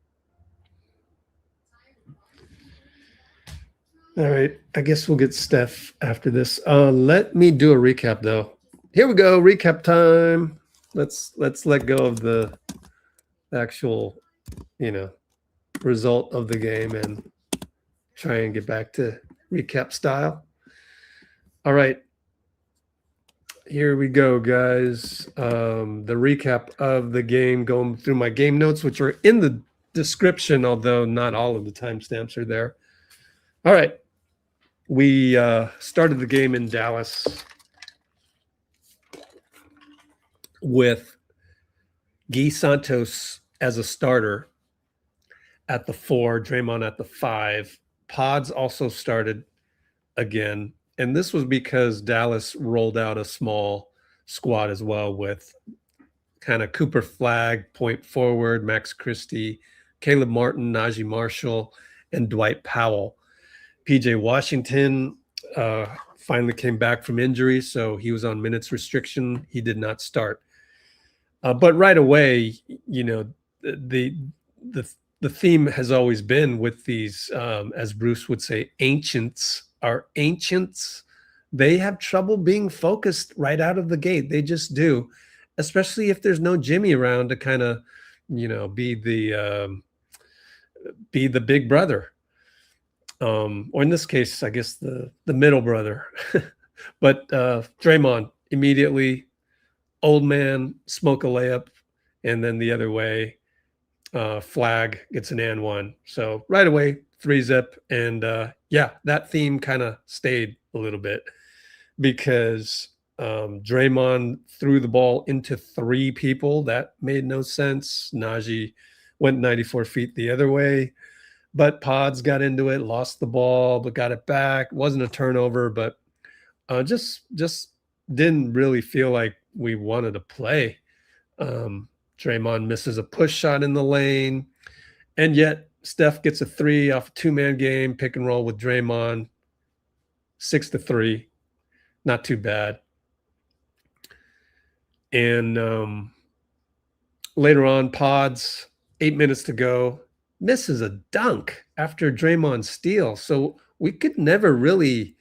[SPEAKER 1] All right, I guess we'll get Steph after this. Let me do a recap though. Here we go, recap time. Let's let go of the actual, result of the game and try and get back to recap style. All right, here we go, guys. The recap of the game, going through my game notes, which are in the description, although not all of the timestamps are there. All right, we started the game in Dallas with Guy Santos as a starter at the 4, Draymond at the 5. Podz also started again, and this was because Dallas rolled out a small squad as well with kind of Cooper Flagg, point forward, Max Christie, Caleb Martin, Naji Marshall, and Dwight Powell. PJ Washington finally came back from injury, so he was on minutes restriction. He did not start. But right away, the theme has always been with these, as Bruce would say, ancients. They have trouble being focused right out of the gate. They just do, especially if there's no Jimmy around to kind of, be the big brother. Or in this case, I guess the middle brother. But Draymond immediately, old man, smoke a layup, and then the other way, Flagg gets an and one. So right away, 3-zip. And yeah, that theme kind of stayed a little bit because Draymond threw the ball into 3 people. That made no sense. Naji went 94 feet the other way, but Podz got into it, lost the ball, but got it back. Wasn't a turnover, but just didn't really feel like we wanted to play. Draymond misses a push shot in the lane, and yet Steph gets a 3 off a 2-man game, pick and roll with Draymond, 6-3, not too bad. And later on, Podz, 8 minutes to go, misses a dunk after Draymond's steal. So we could never really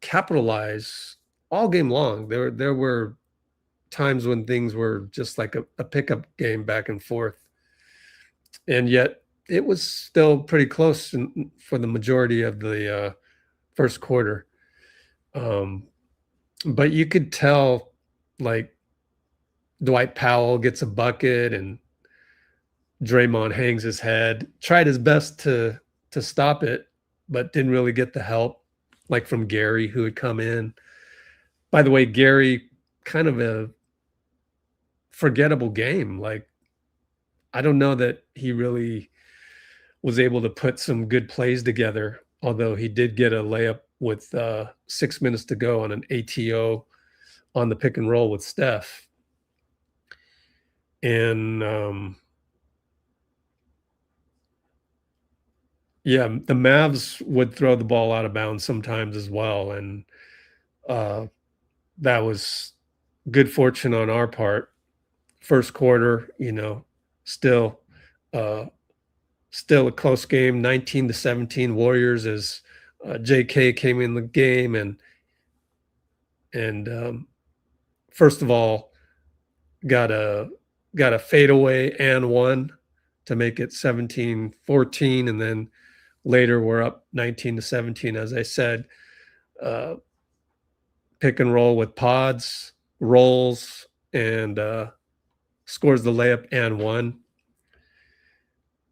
[SPEAKER 1] capitalize all game long. There were times when things were just like a pickup game back and forth. And yet it was still pretty close for the majority of the first quarter. But you could tell, like, Dwight Powell gets a bucket and Draymond hangs his head, tried his best to stop it, but didn't really get the help, like from Gary, who had come in. By the way, Gary, kind of a forgettable game. Like, I don't know that he really was able to put some good plays together, although he did get a layup with 6 minutes to go on an ATO on the pick and roll with Steph. And yeah, the Mavs would throw the ball out of bounds sometimes as well. And that was good fortune on our part. First quarter, still a close game, 19-17 Warriors, as JK came in the game. And first of all, got a fadeaway and one to make it 17-14. And then later we're up 19-17, as I said. Pick and roll with Podz, rolls, and scores the layup and one.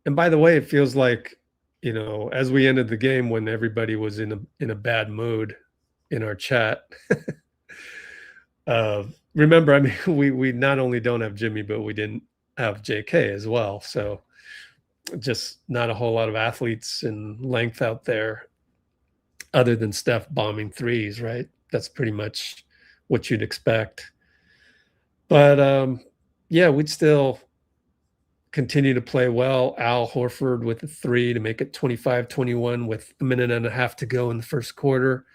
[SPEAKER 1] And by the way, it feels like, as we ended the game, when everybody was in a bad mood in our chat. Remember, I mean, we not only don't have Jimmy, but we didn't have JK as well. So just not a whole lot of athletes in length out there other than Steph bombing threes, right? That's pretty much what you'd expect. But yeah, we'd still continue to play well. Al Horford with a three to make it 25-21 with a minute and a half to go in the first quarter.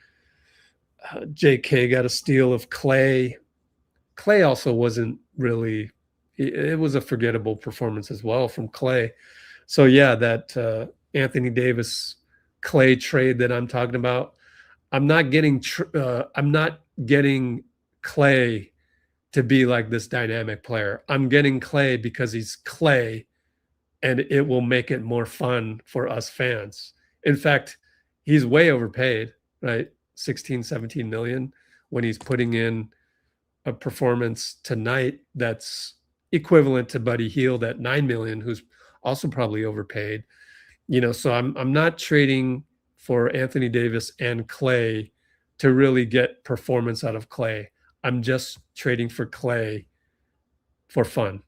[SPEAKER 1] JK got a steal of Klay. Klay also wasn't really, it was a forgettable performance as well from Klay. So yeah, that Anthony Davis Klay trade that I'm talking about, I'm not getting Klay to be like this dynamic player. I'm getting Klay because he's Klay, and it will make it more fun for us fans. In fact, he's way overpaid, right? 16, 17 million when he's putting in a performance tonight that's equivalent to Buddy Hield at 9 million, who's also probably overpaid. You know, so I'm not trading for Anthony Davis and Klay to really get performance out of Klay. I'm just trading for Klay for fun,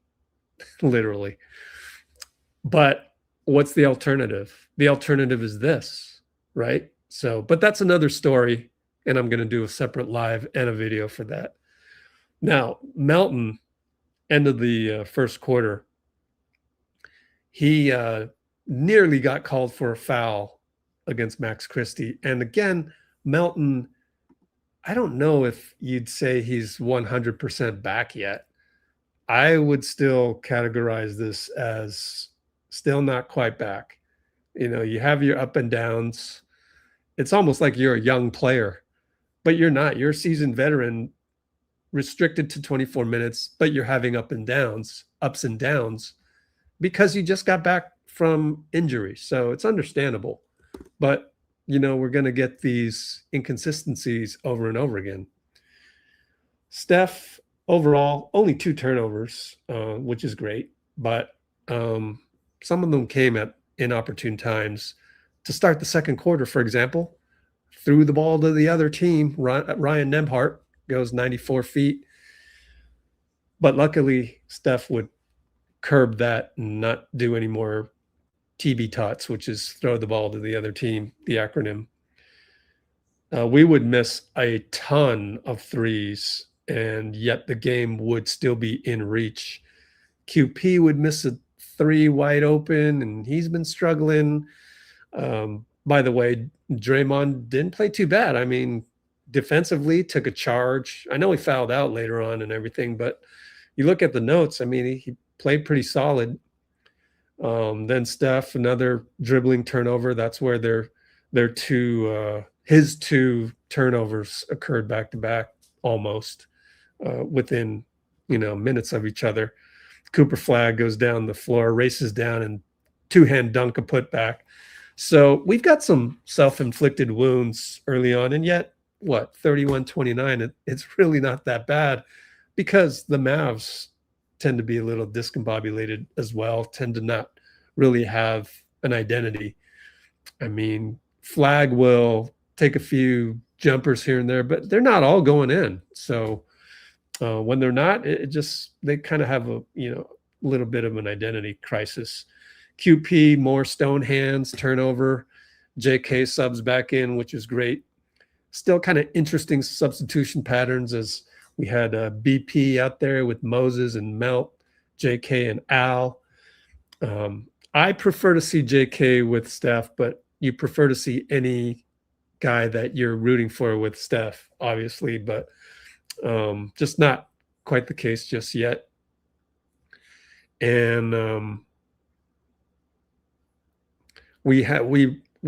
[SPEAKER 1] literally. But what's the alternative? The alternative is this, right? So, but that's another story, and I'm going to do a separate live and a video for that. Now, Melton, end of the first quarter, he nearly got called for a foul against Max Christie. And again, Melton, I don't know if you'd say he's 100% back yet. I would still categorize this as still not quite back. You know, you have your up and downs. It's almost like you're a young player, but you're not. You're a seasoned veteran, restricted to 24 minutes, but you're having ups and downs, because you just got back from injury. So it's understandable. But you know, we're going to get these inconsistencies over and over again. Steph, overall, only 2 turnovers, which is great. But some of them came at inopportune times. To start the second quarter, for example, threw the ball to the other team. Ryan Nembhard goes 94 feet. But luckily, Steph would curb that and not do any more ttbttots, which is throw the ball to the other team, the acronym. We would miss a ton of threes, and yet the game would still be in reach. QP would miss a 3 wide open, and he's been struggling. By the way, Draymond didn't play too bad. I mean, defensively, took a charge. I know he fouled out later on and everything, but you look at the notes, I mean, he played pretty solid. Then Steph, another dribbling turnover. That's where his 2 turnovers occurred back to back, almost within minutes of each other. Cooper Flagg goes down the floor, races down, and 2-hand dunk a putback. So we've got some self-inflicted wounds early on, and yet 31-29. It's really not that bad, because the Mavs tend to be a little discombobulated as well, tend to not really have an identity. I mean, Flagg will take a few jumpers here and there, but they're not all going in. So when they're not, they kind of have a little bit of an identity crisis. QP, more stone hands, turnover. JK subs back in, which is great. Still kind of interesting substitution patterns, as we had BP out there with Moses and Melt, JK and Al. I prefer to see JK with Steph, but you prefer to see any guy that you're rooting for with Steph, obviously, but just not quite the case just yet. And we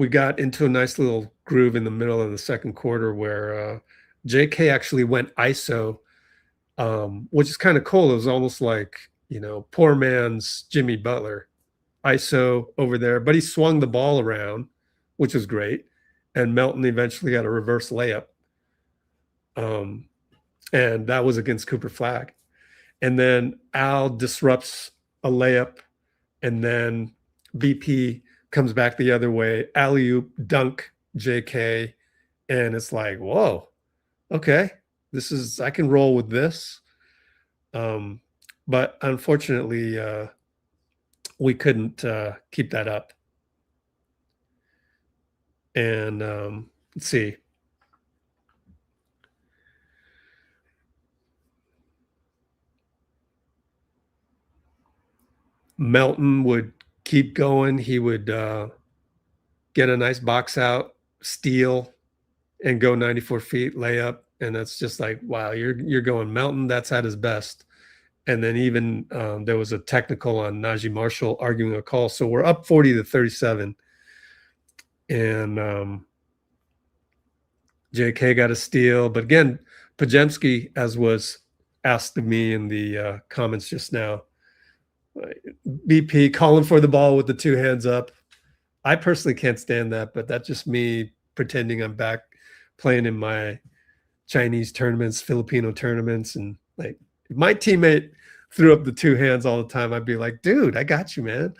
[SPEAKER 1] got into a nice little groove in the middle of the second quarter where JK actually went ISO, which is kind of cool. It was almost like, poor man's Jimmy Butler. ISO over there, but he swung the ball around, which was great. And Melton eventually got a reverse layup. And that was against Cooper Flagg. And then Al disrupts a layup, and then BP comes back the other way, alley-oop, dunk JK, and it's like, whoa, okay, I can roll with this. but unfortunately, we couldn't keep that up. And let's see. Melton would keep going. He would get a nice box out, steal, and go 94 feet layup. And that's just like, wow, you're going Melton. That's at his best. And then even there was a technical on Naji Marshall arguing a call. So we're up 40-37. And JK got a steal. But again, Podziemski, as was asked of me in the comments just now, BP calling for the ball with the two hands up. I personally can't stand that, but that's just me pretending I'm back playing in my Chinese tournaments, Filipino tournaments. And like, if my teammate threw up the two hands all the time, I'd be like, dude, I got you, man.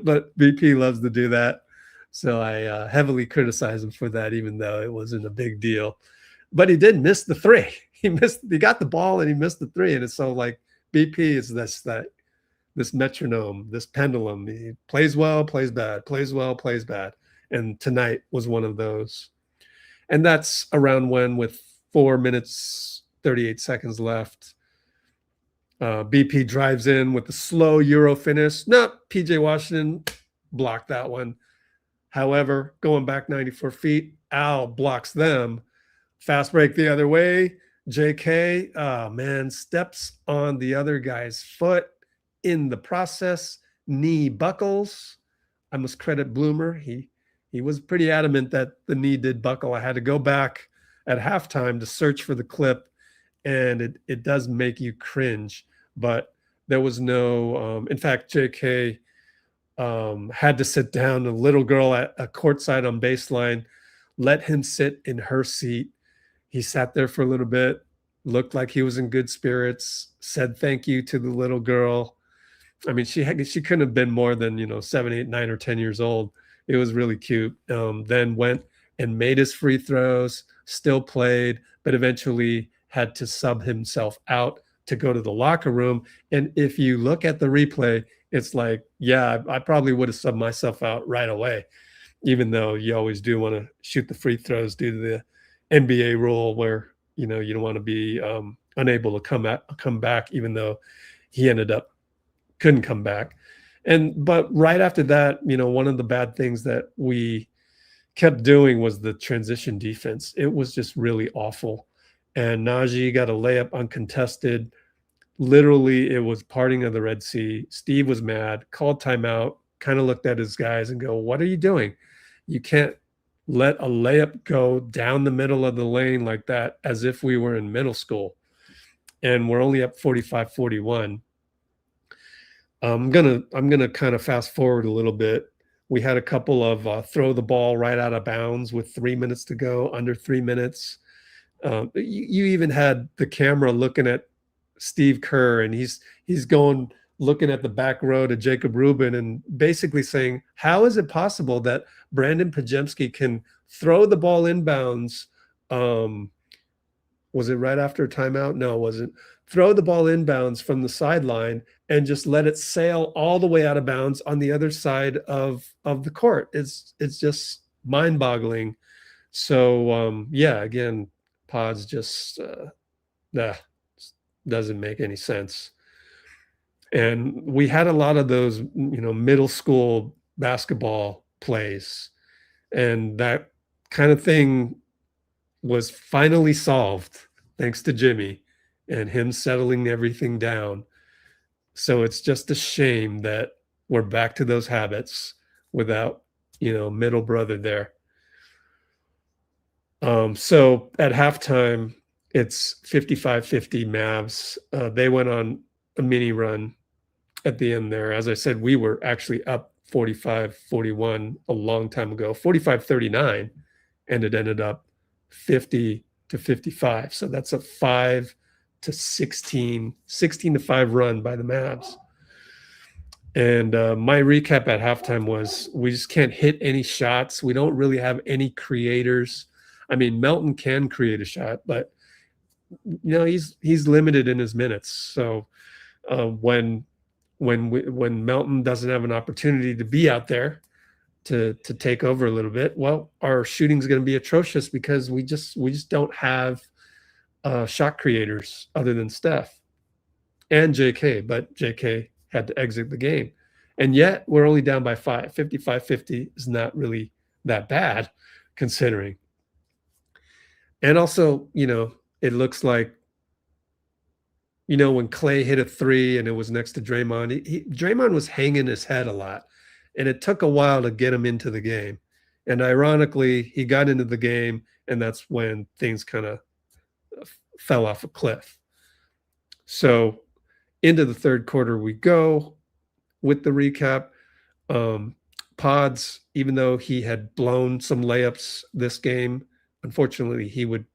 [SPEAKER 1] But BP loves to do that. So I heavily criticize him for that, even though it wasn't a big deal. But he did miss the three. He got the ball and he missed the three. And it's so like BP is this metronome, this pendulum. He plays well, plays bad, plays well, plays bad. And tonight was one of those. And that's around when, with 4 minutes, 38 seconds left, BP drives in with the slow Euro finish. No, PJ Washington blocked that one. However, going back 94 feet, Al blocks them. Fast break the other way. JK, oh man, steps on the other guy's foot. In the process, knee buckles. I must credit Bloomer. He was pretty adamant that the knee did buckle. I had to go back at halftime to search for the clip, and it does make you cringe. But there was no, in fact, JK had to sit down. A little girl at a courtside on baseline let him sit in her seat. He sat there for a little bit, looked like he was in good spirits, said thank you to the little girl. I mean, she couldn't have been more than 7, 8, 9, or 10 years old. It was really cute. Then went and made his free throws, still played, but eventually had to sub himself out to go to the locker room. And if you look at the replay, it's like, yeah, I probably would have subbed myself out right away, even though you always do want to shoot the free throws due to the NBA rule where, you don't want to be unable to come back, even though he couldn't come back. But right after that, one of the bad things that we kept doing was the transition defense. It was just really awful. And Naji got a layup uncontested. Literally, it was parting of the Red Sea. Steve was mad, called timeout, kind of looked at his guys and go, what are you doing? You can't let a layup go down the middle of the lane like that, as if we were in middle school. And we're only up 45-41. I'm gonna kind of fast forward a little bit. We had a couple of throw the ball right out of bounds with 3 minutes to go, under 3 minutes. You even had the camera looking at Steve Kerr, and he's going looking at the back row to Jacob Rubin and basically saying, how is it possible that Brandon Podziemski can throw the ball inbounds? Was it right after a timeout? No, it wasn't. Throw the ball inbounds from the sideline and just let it sail all the way out of bounds on the other side of the court. It's just mind-boggling. So yeah, again, Podz just doesn't make any sense. And we had a lot of those, middle school basketball plays, and that kind of thing was finally solved thanks to Jimmy and him settling everything down. So it's just a shame that we're back to those habits without, middle brother there. So at halftime, it's 55-50 Mavs. They went on a mini run at the end there. As I said, we were actually up 45-41 a long time ago, 45-39, and it ended up 50-55. So that's a 5-16, 16-5 run by the Mavs. And my recap at halftime was, we just can't hit any shots. We don't really have any creators. I mean, Melton can create a shot, but he's limited in his minutes. So when Melton doesn't have an opportunity to be out there to take over a little bit, well, our shooting is going to be atrocious because we just don't have shot creators other than Steph and JK, but JK had to exit the game. And yet we're only down by 5. 55-50 is not really that bad considering. And also, you know, it looks like, you know, when Klay hit a 3 and it was next to Draymond, Draymond was hanging his head a lot. And it took a while to get him into the game. And ironically, he got into the game, and that's when things kind of fell off a cliff. So into the third quarter we go with the recap. Podz, even though he had blown some layups this game, unfortunately he would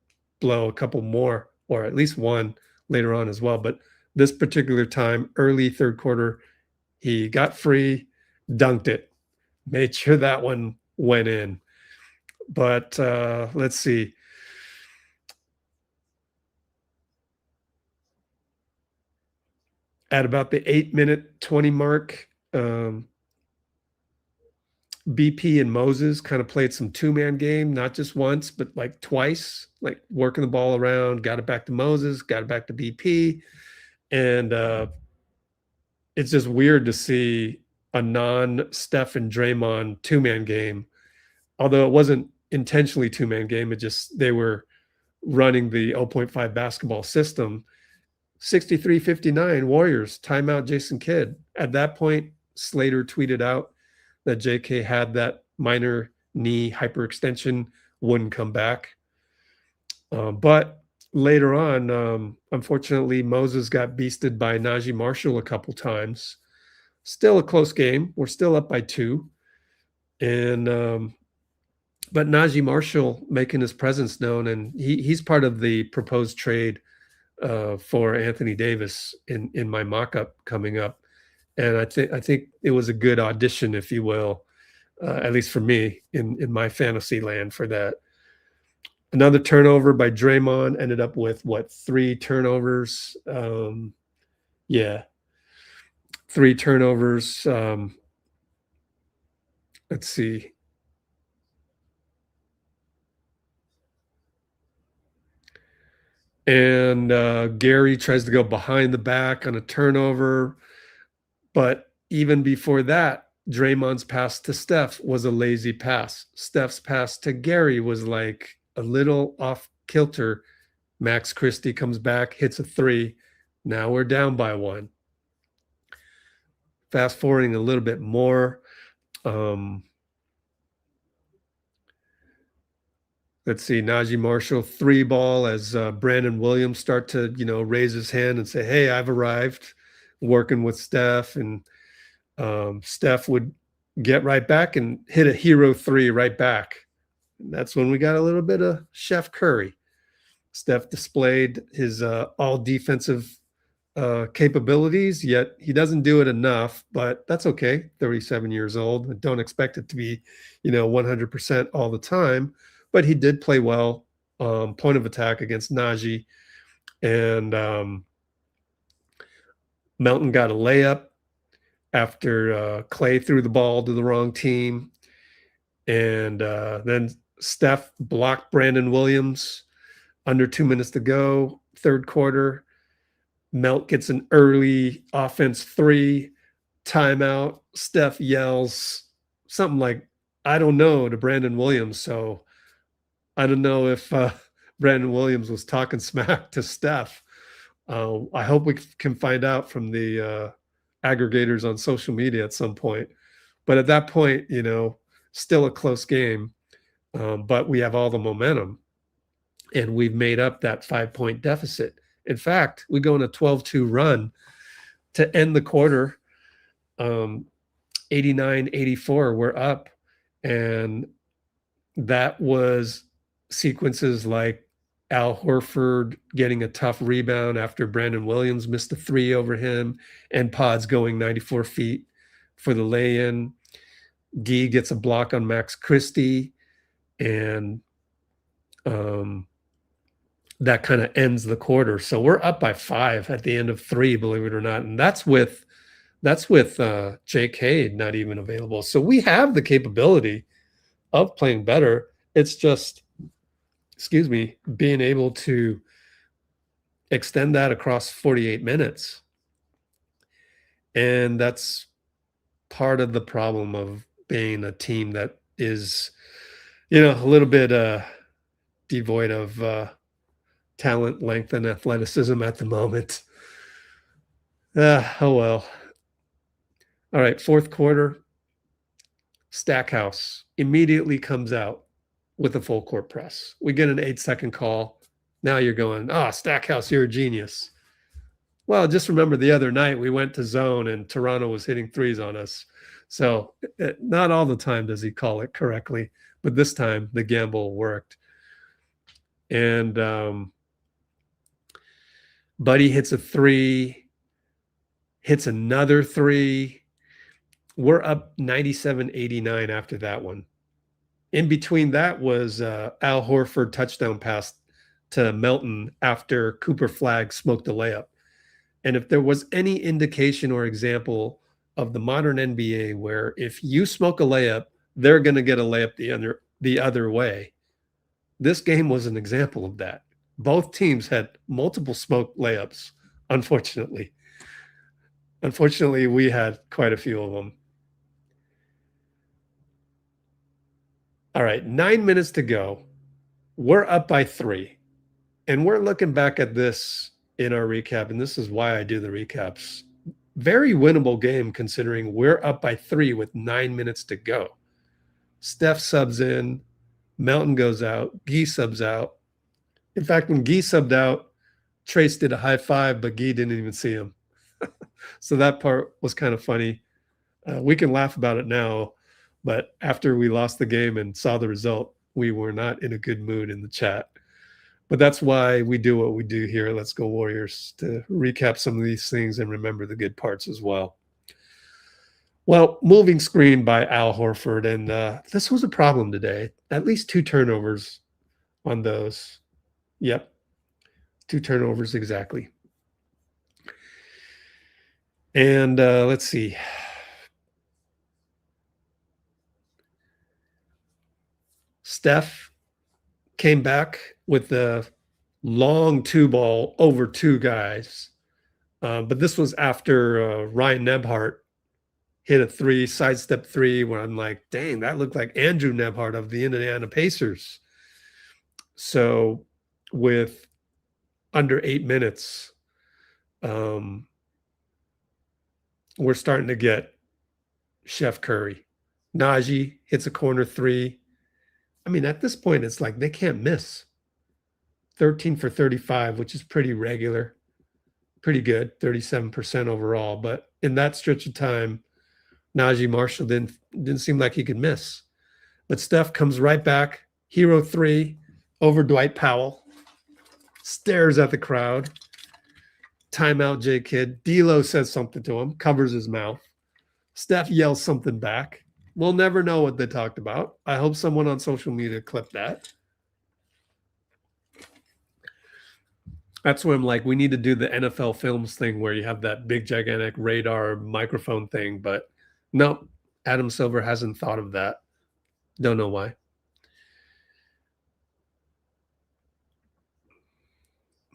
[SPEAKER 1] blow a couple more, or at least one later on as well. But this particular time, early third quarter, he got free, dunked it, made sure that one went in. But let's see. At about the 8-minute 20 mark, BP and Moses kind of played some two-man game, not just once, but like twice, like working the ball around, got it back to Moses, got it back to BP. And it's just weird to see a non-Steph and Draymond two-man game, although it wasn't intentionally two-man game. It just, they were running the 0.5 basketball system. 63-59 Warriors, timeout Jason Kidd. At that point, Slater tweeted out that JK had that minor knee hyperextension, wouldn't come back. But later on, unfortunately, Moses got beasted by Naji Marshall a couple times. Still a close game. We're still up by 2. And but Naji Marshall making his presence known, and he's part of the proposed trade for Anthony Davis in my mock-up coming up. And I think it was a good audition, if you will, at least for me in my fantasy land for that. Another turnover by Draymond, ended up with what, 3 turnovers? Yeah, 3 turnovers. Let's see. And Gary tries to go behind the back on a turnover. But even before that, Draymond's pass to Steph was a lazy pass. Steph's pass to Gary was like a little off kilter. Max Christie comes back, hits a 3. Now we're down by 1. Fast forwarding a little bit more. Let's see, Naji Marshall 3 ball as Brandon Williams start to, you know, raise his hand and say, hey, I've arrived, working with Steph. And Steph would get right back and hit a hero 3 right back. And that's when we got a little bit of Chef Curry. Steph displayed his all defensive capabilities, yet he doesn't do it enough, but that's okay. 37 years old. I don't expect it to be, you know, 100% all the time. But he did play well, point of attack against Naji. And Melton got a layup after Klay threw the ball to the wrong team. And then Steph blocked Brandon Williams under 2 minutes to go, third quarter. Melt gets an early offense 3, timeout. Steph yells something like, I don't know, to Brandon Williams. So I don't know if Brandon Williams was talking smack to Steph. I hope we can find out from the aggregators on social media at some point. But at that point, you know, still a close game, but we have all the momentum. And we've made up that 5-point deficit. In fact, we go on a 12-2 run to end the quarter. 89-84, we're up. And that was sequences like Al Horford getting a tough rebound after Brandon Williams missed a 3 over him, and Podz going 94 feet for the lay-in. Gee gets a block on Max Christie, and that kind of ends the quarter. So we're up by 5 at the end of 3, believe it or not. And that's with JK not even available. So we have the capability of playing better. It's just, excuse me, being able to extend that across 48 minutes. And that's part of the problem of being a team that is, you know, a little bit devoid of talent, length, and athleticism at the moment. Oh well. All right, fourth quarter. Stackhouse immediately comes out with a full court press. We get an 8-second call. Now you're going, Stackhouse, you're a genius. Well, just remember the other night we went to zone and Toronto was hitting threes on us. So not all the time does he call it correctly, but this time the gamble worked. And Buddy hits a 3, hits another 3. We're up 97-89 after that one. In between that was Al Horford touchdown pass to Melton after Cooper Flagg smoked a layup. And if there was any indication or example of the modern NBA where if you smoke a layup, they're going to get a layup the other way, this game was an example of that. Both teams had multiple smoke layups, unfortunately. Unfortunately, we had quite a few of them. All right, 9 minutes to go. We're up by 3. And we're looking back at this in our recap, and this is why I do the recaps. Very winnable game considering we're up by 3 with 9 minutes to go. Steph subs in, Melton goes out, Guy subs out. In fact, when Guy subbed out, Trace did a high five, but Guy didn't even see him. So that part was kind of funny. We can laugh about it now, but after we lost the game and saw the result, we were not in a good mood in the chat. But that's why we do what we do here. Let's Go Warriors, to recap some of these things and remember the good parts as well. Well, moving screen by Al Horford, and this was a problem today. At least 2 turnovers on those. Yep, 2 turnovers exactly. And let's see. Steph came back with the long 2-ball over 2 guys. But this was after Ryan Nembhard hit a 3, sidestep 3, where I'm like, dang, that looked like Andrew Nembhard of the Indiana Pacers. So with under 8 minutes, we're starting to get Chef Curry. Naji hits a corner 3. I mean, at this point, it's like they can't miss. 13 for 35, which is pretty regular, pretty good, 37% overall. But in that stretch of time, Naji Marshall didn't seem like he could miss. But Steph comes right back, hero 3 over Dwight Powell, stares at the crowd. Timeout, J-Kid. D'Lo says something to him, covers his mouth. Steph yells something back. We'll never know what they talked about. I hope someone on social media clipped that. That's where I'm like, we need to do the NFL Films thing where you have that big, gigantic radar microphone thing. But no, Adam Silver hasn't thought of that. Don't know why.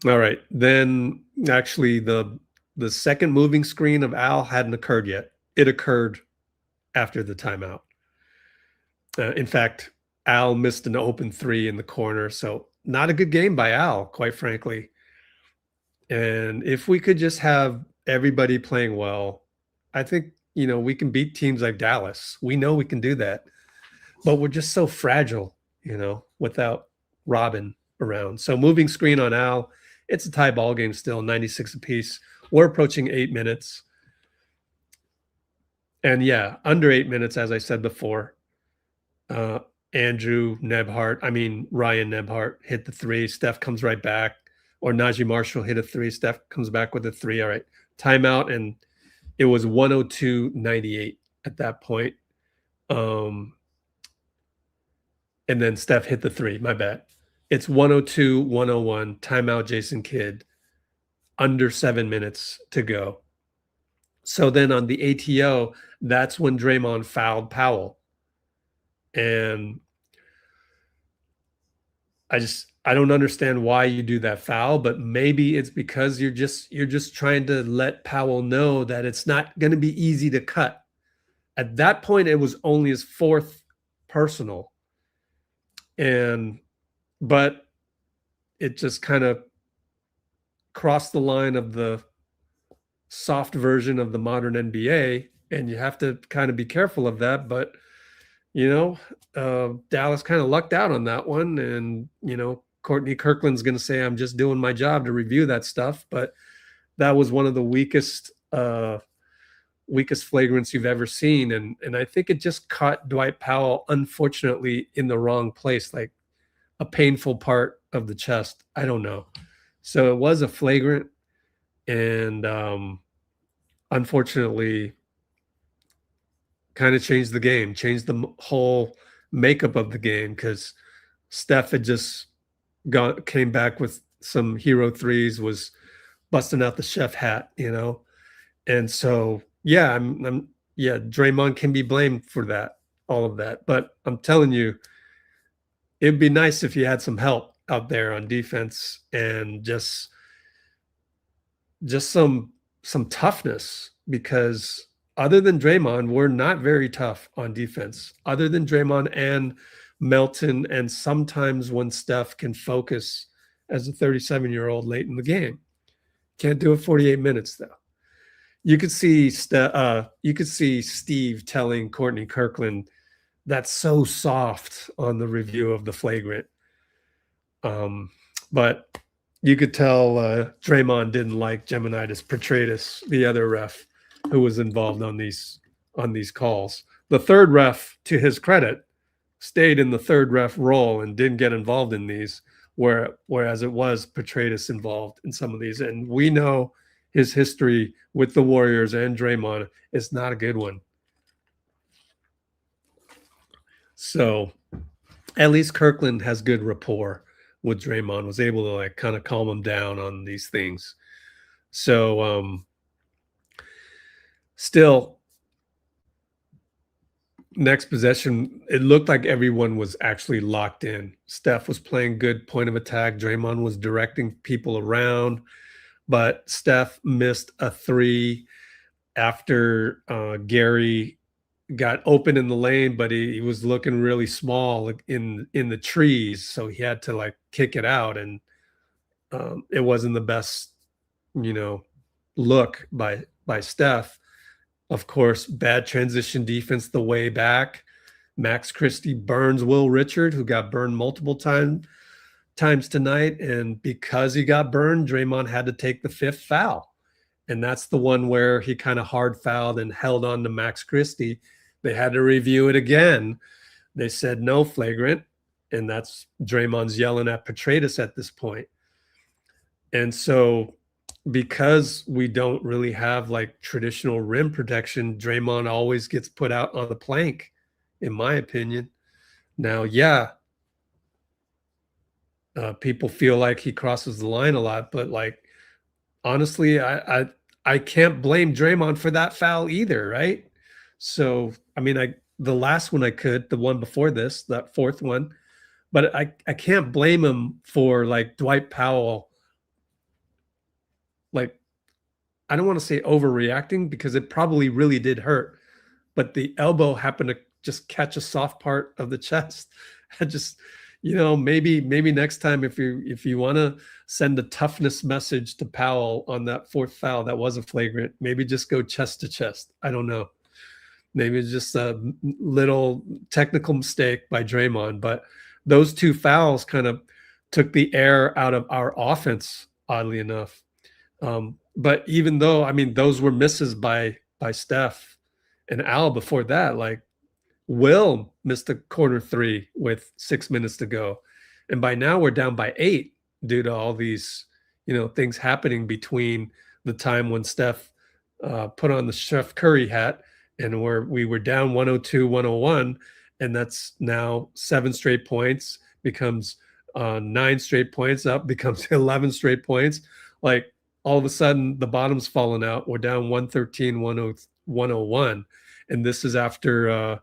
[SPEAKER 1] All right. Then actually the second moving screen of Al hadn't occurred yet. It occurred after the timeout. In fact, Al missed an open 3 in the corner. So not a good game by Al, quite frankly. And if we could just have everybody playing well, I think, you know, we can beat teams like Dallas. We know we can do that. But we're just so fragile, you know, without Robin around. So moving screen on Al. It's a tie ball game still, 96 apiece. We're approaching 8 minutes. And yeah, under 8 minutes, as I said before, Ryan Nembhard hit the 3. Steph comes right back. Or Naji Marshall hit a 3. Steph comes back with a 3. All right, timeout. And it was 102-98 at that point. And then Steph hit the 3. My bad. It's 102, 101, timeout Jason Kidd, under 7 minutes to go. So then on the ATO, that's when Draymond fouled Powell. And I don't understand why you do that foul, but maybe it's because you're just trying to let Powell know that it's not going to be easy to cut. At that point, it was only his fourth personal. But it just kind of crossed the line of the soft version of the modern NBA, and you have to kind of be careful of that. But Dallas kind of lucked out on that one, and Courtney Kirkland's going to say, I'm just doing my job to review that stuff, but that was one of the weakest flagrants you've ever seen, and I think it just caught Dwight Powell, unfortunately, in the wrong place, like a painful part of the chest. I don't know. So it was a flagrant, and unfortunately kind of changed the game, changed the whole makeup of the game, because Steph had just came back with some hero threes, was busting out the chef hat, and so Draymond can be blamed for that, all of that. But I'm telling you, it'd be nice if you had some help out there on defense, and just some toughness, because other than Draymond, we're not very tough on defense. Other than Draymond and Melton, and sometimes when Steph can focus as a 37-year-old late in the game. Can't do it 48 minutes though. You could see Steve telling Courtney Kirkland, that's so soft on the review of the flagrant. But you could tell Draymond didn't like Geminitis Petratus, the other ref who was involved on these calls. The third ref, to his credit, stayed in the third ref role and didn't get involved in these, whereas it was Petratus involved in some of these. And we know his history with the Warriors and Draymond is not a good one. So at least Kirkland has good rapport with Draymond, was able to like kind of calm him down on these things. So still, next possession, it looked like everyone was actually locked in. Steph was playing good point of attack. Draymond was directing people around, but Steph missed a three after Gary got open in the lane, but he was looking really small in the trees, so he had to like kick it out, and it wasn't the best, look by Steph. Of course, bad transition defense the way back. Max Christie burns Will Richard, who got burned multiple times tonight, and because he got burned, Draymond had to take the fifth foul, and that's the one where he kind of hard fouled and held on to Max Christie. They had to review it again. They said no flagrant, and that's Draymond's yelling at Petratus at this point. And so because we don't really have like traditional rim protection, Draymond always gets put out on the plank, in my opinion. Now, people feel like he crosses the line a lot, but like, honestly, I can't blame Draymond for that foul either, right? So, I mean, the last one I could, the one before this, that fourth one, but I can't blame him for like Dwight Powell. Like, I don't want to say overreacting, because it probably really did hurt, but the elbow happened to just catch a soft part of the chest. I just, maybe next time, if you want to send a toughness message to Powell on that fourth foul that was a flagrant, maybe just go chest to chest. I don't know. Maybe it's just a little technical mistake by Draymond, but those two fouls kind of took the air out of our offense, oddly enough. But even though, I mean, those were misses by Steph and Al before that, like Will missed a corner three with 6 minutes to go. And by now we're down by 8 due to all these, things happening between the time when Steph put on the Steph Curry hat and we were down 102, 101. And that's now 7 straight points, becomes 9 straight points up becomes 11 straight points. Like all of a sudden the bottom's falling out. We're down 113, 101. And this is after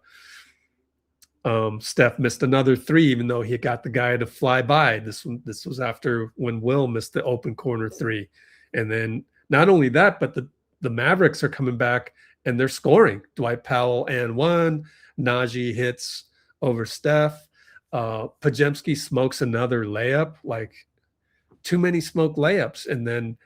[SPEAKER 1] Steph missed another 3, even though he got the guy to fly by. This was after when Will missed the open corner 3. And then not only that, but the Mavericks are coming back and they're scoring. Dwight Powell and 1. Naji hits over Steph. Pajemski smokes another layup. Like too many smoke layups. And then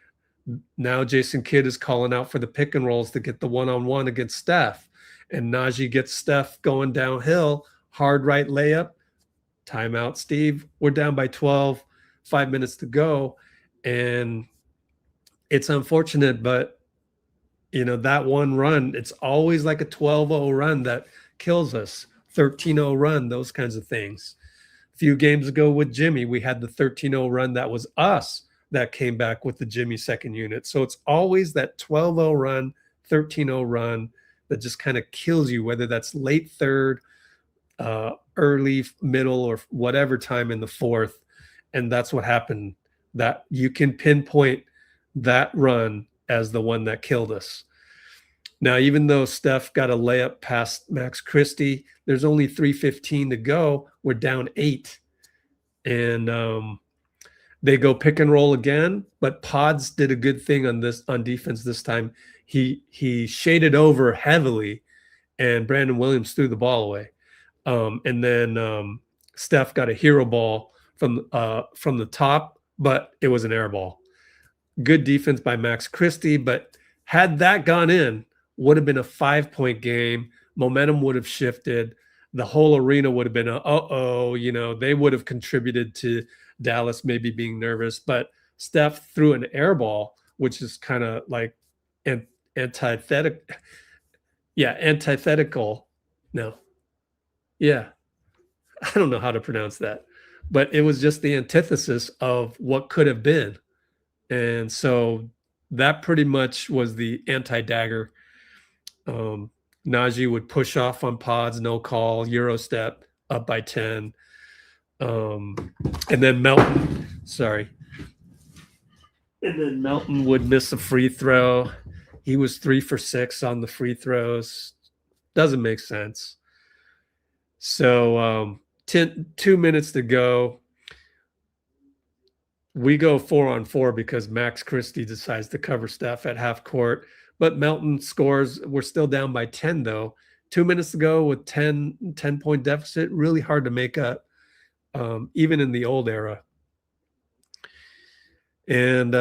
[SPEAKER 1] now Jason Kidd is calling out for the pick and rolls to get the one-on-one against Steph. And Naji gets Steph going downhill. Hard right layup. Timeout, Steve. We're down by 12. 5 minutes to go. And it's unfortunate, but you know, that one run, it's always like a 12-0 run that kills us. 13-0 run, those kinds of things. A few games ago with Jimmy, we had the 13-0 run that was us that came back with the Jimmy second unit. So it's always that 12-0 run, 13-0 run that just kind of kills you, whether that's late third, early, middle, or whatever time in the fourth. And that's what happened. That you can pinpoint that run as the one that killed us. Now, even though Steph got a layup past Max Christie, there's only 3:15 to go. We're down 8. And they go pick and roll again, but Podz did a good thing on defense this time. He shaded over heavily, and Brandon Williams threw the ball away. And then Steph got a hero ball from the top, but it was an air ball. Good defense by Max Christie, but had that gone in, would have been a 5-point game. Momentum would have shifted. The whole arena would have been you know, they would have contributed to Dallas maybe being nervous. But Steph threw an air ball, which is kind of like antithetical. Yeah, antithetical. No. Yeah. I don't know how to pronounce that. But it was just the antithesis of what could have been. And so that pretty much was the anti-dagger. Naji would push off on Podz, no call, Euro step, up by 10. And then Melton would miss a free throw. He was 3 for 6 on the free throws. Doesn't make sense. So 2 minutes to go. We go 4-on-4 because Max Christie decides to cover Steph at half court. But Melton scores. We're still down by 10, though. 2 minutes to go with 10-point deficit. Really hard to make up, even in the old era. And,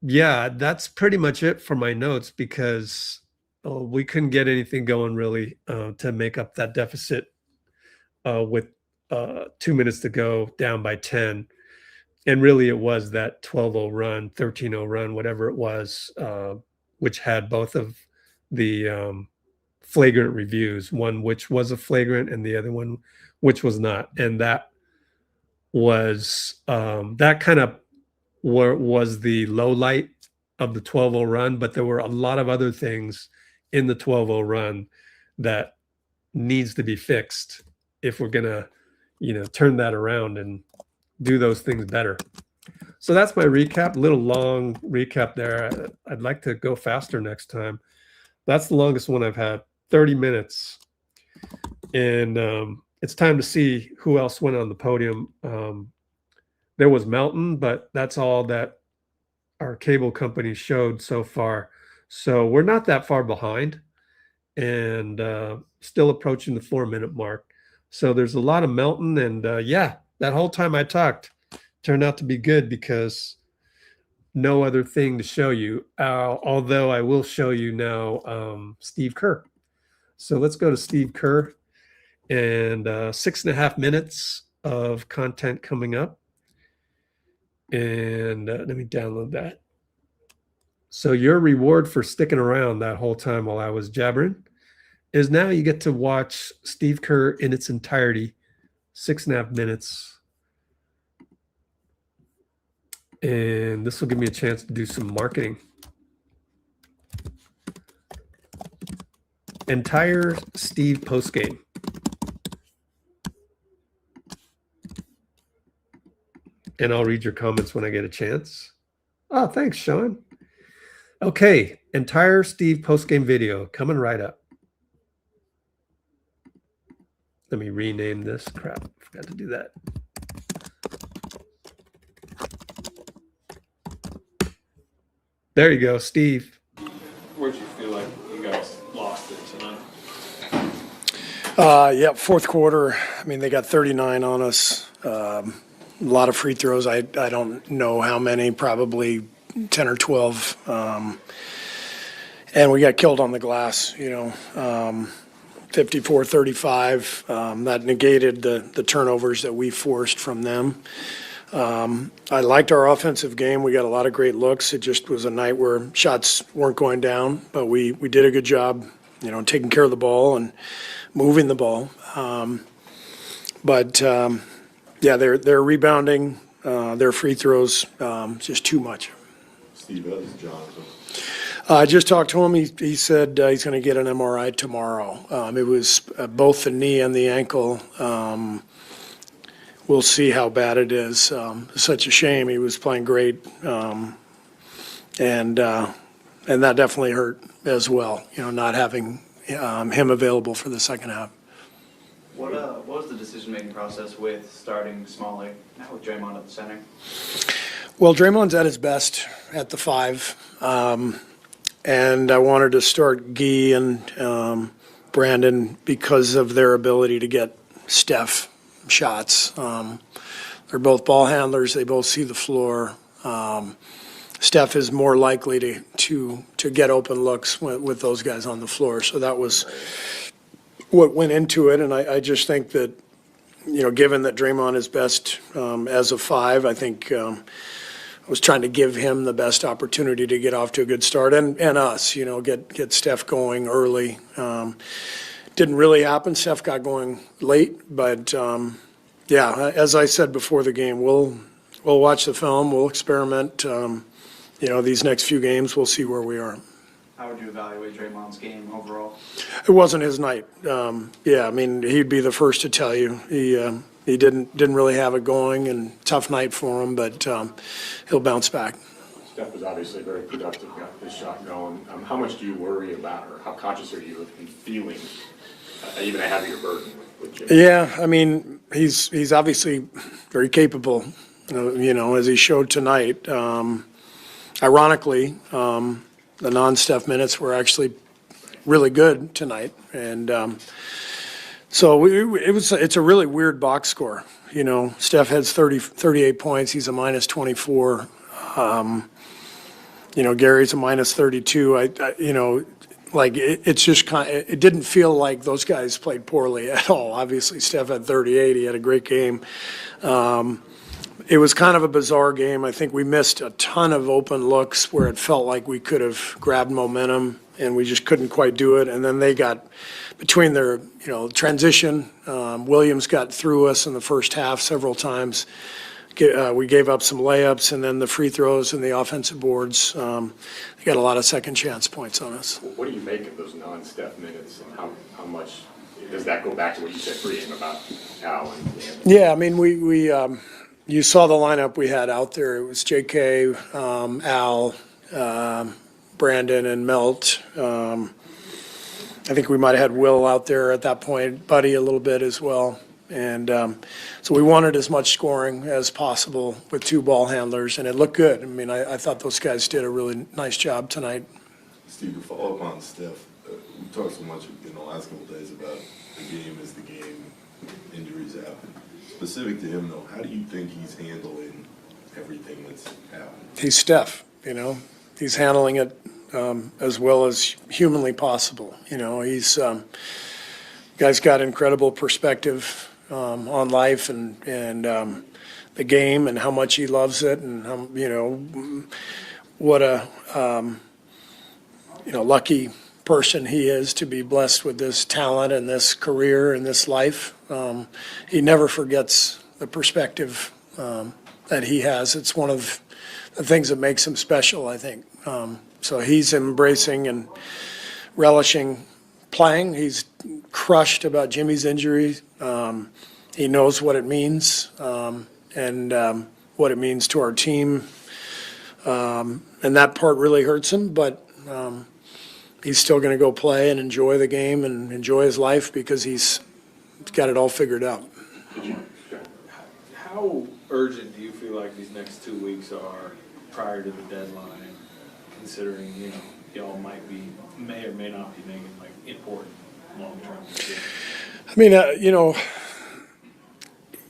[SPEAKER 1] yeah, that's pretty much it for my notes because we couldn't get anything going really to make up that deficit with 2 minutes to go, down by 10. And really it was that 12-0 run, 13-0 run, whatever it was, which had both of the flagrant reviews, one which was a flagrant and the other one which was not. And that was that kind of was the low light of the 12-0 run, but there were a lot of other things in the 12-0 run that needs to be fixed if we're going to, you know, turn that around and do those things better. So that's my recap. A little long recap there. I'd like to go faster next time. That's the longest one I've had, 30 minutes. And it's time to see who else went on the podium. There was Melton, but that's all that our cable company showed so far. So we're not that far behind and still approaching the 4-minute mark. So there's a lot of Melton. And yeah, that whole time I talked turned out to be good because no other thing to show you. Although I will show you now Steve Kerr. So let's go to Steve Kerr and 6.5 minutes of content coming up. And let me download that. So your reward for sticking around that whole time while I was jabbering is now you get to watch Steve Kerr in its entirety, 6.5 minutes. And this will give me a chance to do some marketing. Entire Steve postgame. And I'll read your comments when I get a chance. Oh, thanks, Sean. Okay, entire Steve post-game video coming right up. Let me rename this. Crap, forgot to do that. There you go, Steve.
[SPEAKER 7] Where'd you feel like you guys lost it tonight?
[SPEAKER 5] Yeah, fourth quarter. I mean, they got 39 on us. A lot of free throws. I don't know how many, probably 10 or 12. And we got killed on the glass, 54-35. That negated the turnovers that we forced from them. I liked our offensive game. We got a lot of great looks. It just was a night where shots weren't going down, but we did a good job, taking care of the ball and moving the ball. Yeah, they're rebounding. Their free throws, just too much.
[SPEAKER 6] Steve, that is Jonathan.
[SPEAKER 5] I just talked to him. He said he's going to get an MRI tomorrow. It was both the knee and the ankle. We'll see how bad it is. It's such a shame. He was playing great, and that definitely hurt as well. Not having him available for the second half.
[SPEAKER 8] What was the decision-making process with starting Smalley now with Draymond at the center?
[SPEAKER 5] Well, Draymond's at his best at the 5, and I wanted to start Guy and Brandon because of their ability to get Steph shots. They're both ball handlers. They both see the floor. Steph is more likely to get open looks with those guys on the floor. So that was what went into it. And I just think that, given that Draymond is best as a 5, I think I was trying to give him the best opportunity to get off to a good start and us, get Steph going early. Didn't really happen. Steph got going late, but yeah, as I said before the game, we'll watch the film, we'll experiment. These next few games, we'll see where we are.
[SPEAKER 8] How would you evaluate Draymond's game overall?
[SPEAKER 5] It wasn't his night. Yeah, I mean, he'd be the first to tell you. He didn't really have it going, and tough night for him, but he'll bounce back.
[SPEAKER 9] Steph was obviously very productive, got his shot going. How much do you worry about, or how conscious are you of him feeling even a heavier burden with Jimmy?
[SPEAKER 5] Yeah, I mean, he's obviously very capable, as he showed tonight. Ironically, the non-Steph minutes were actually really good tonight, and so it's a really weird box score. Steph has 38 points. He's a minus 24. Gary's a minus 32. It's just it didn't feel like those guys played poorly at all. Obviously, Steph had 38. He had a great game. It was kind of a bizarre game. I think we missed a ton of open looks where it felt like we could have grabbed momentum, and we just couldn't quite do it. And then they got between their, transition. Williams got through us in the first half several times. We gave up some layups, and then the free throws and the offensive boards. They got a lot of second chance points on us.
[SPEAKER 9] What do you make of those non-Steph minutes, and how much does that go back to what you said pregame about Al and Anthony?
[SPEAKER 5] Yeah, I mean, we you saw the lineup we had out there. It was J.K., Al, Brandon, and Melt. I think we might have had Will out there at that point, Buddy a little bit as well. And so we wanted as much scoring as possible with 2 ball handlers, and it looked good. I mean, I thought those guys did a really nice job tonight.
[SPEAKER 6] Steve, to follow up on Steph, we talked so much in the last couple of days about the game is the game, injuries happen. Specific to him, though, how do you think he's handling everything that's happened?
[SPEAKER 5] He's Steph, He's handling it as well as humanly possible. He's guy's got incredible perspective on life and the game and how much he loves it, and how, what a lucky person he is to be blessed with this talent and this career and this life. He never forgets the perspective that he has. It's one of the things that makes him special, I think. So he's embracing and relishing playing. He's crushed about Jimmy's injury. He knows what it means. And what it means to our team. And that part really hurts him, but he's still going to go play and enjoy the game and enjoy his life because he's got it all figured out.
[SPEAKER 7] How urgent do you feel like these next 2 weeks are prior to the deadline, considering, you know, y'all may or may not be making like important long-term decisions?
[SPEAKER 5] I mean, you know,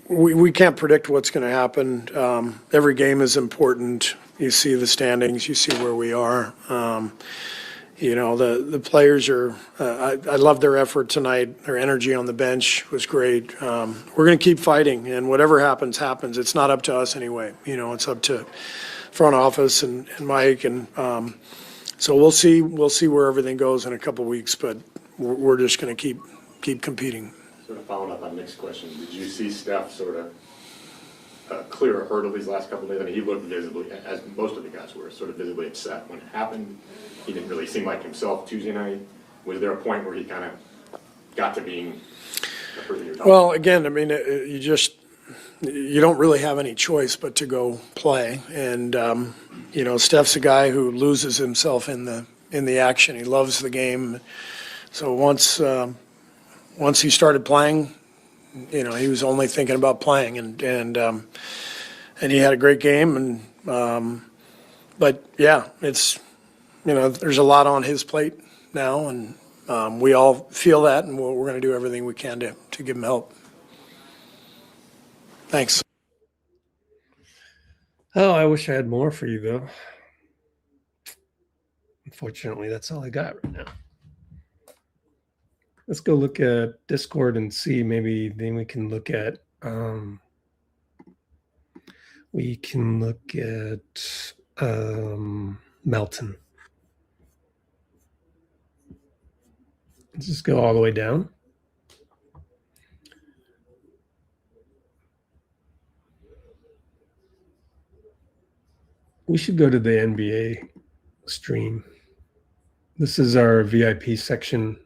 [SPEAKER 5] we can't predict what's going to happen. Every game is important. You see the standings, you see where we are. You know, the players are, I love their effort tonight. Their energy on the bench was great. We're going to keep fighting, and whatever happens, happens. It's not up to us anyway. You know, it's up to front office and Mike. And so we'll see where everything goes in a couple weeks, but we're just going to keep competing.
[SPEAKER 9] Sort of following up on Nick's question, did you see Steph sort of clear a hurdle these last couple of days? I mean, he looked visibly, as most of the guys were, sort of visibly upset when it happened. He didn't really seem like himself Tuesday night. Was there a point where he kind of got to being the person you're talking
[SPEAKER 5] Well, again, I mean, you don't really have any choice but to go play. And, you know, Steph's a guy who loses himself in the action. He loves the game. So once he started playing, you know, he was only thinking about playing, and he had a great game. And but yeah, it's, you know, there's a lot on his plate now, and we all feel that, and we're going to do everything we can to give him help. Thanks.
[SPEAKER 1] Oh, I wish I had more for you, though. Unfortunately, that's all I got right now. Let's go look at Discord and see. Maybe then we can look at Melton. Let's just go all the way down. We should go to the NBA stream. This is our VIP section.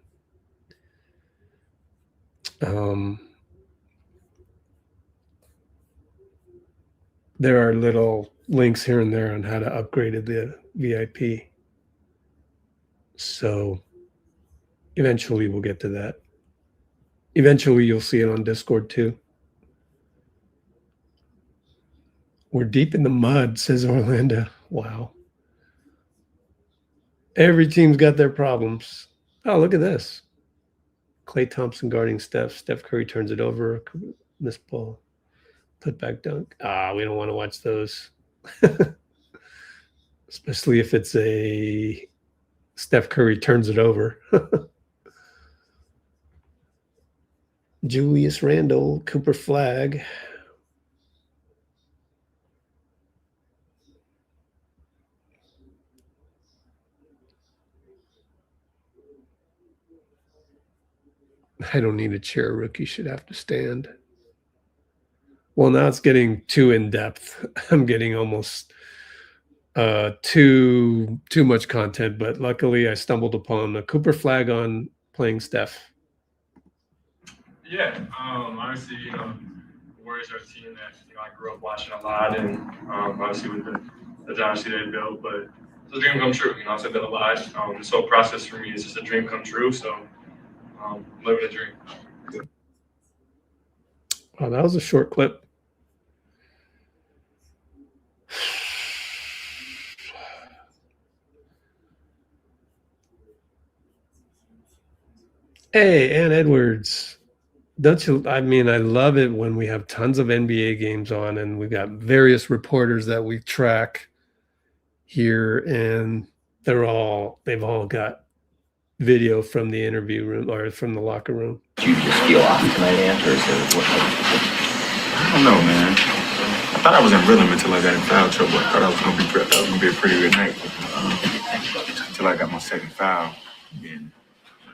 [SPEAKER 1] There are little links here and there on how to upgrade to the VIP. So eventually we'll get to that. Eventually you'll see it on Discord too. We're deep in the mud, says Orlando. Wow. Every team's got their problems. Oh, look at this. Klay Thompson guarding Steph. Steph Curry turns it over. Miss ball. Put back dunk. We don't want to watch those. Especially if it's a Steph Curry turns it over. Julius Randle, Cooper Flagg. I don't need a chair. Rookie should have to stand. Well, now it's getting too in-depth. I'm getting almost too much content, but luckily I stumbled upon a Cooper Flagg on playing Steph.
[SPEAKER 10] Yeah, obviously, you know, the Warriors are a team that, you know, I grew up watching a lot, and obviously with the dynasty they built, but it's a dream come true. You know, I've said that a lot. This whole process for me is just a dream come true, so living a dream.
[SPEAKER 1] Oh, that was a short clip. Hey, Ann Edwards. Don't you? I mean, I love it when we have tons of NBA games on and we've got various reporters that we track here, and they've all got video from the interview room or from the locker room.
[SPEAKER 11] Did you just feel off tonight, Ant, or is it what?
[SPEAKER 12] I don't know, man. I thought I was in rhythm until I got in foul trouble. I thought I was gonna be a pretty good night. Until I got my second foul, then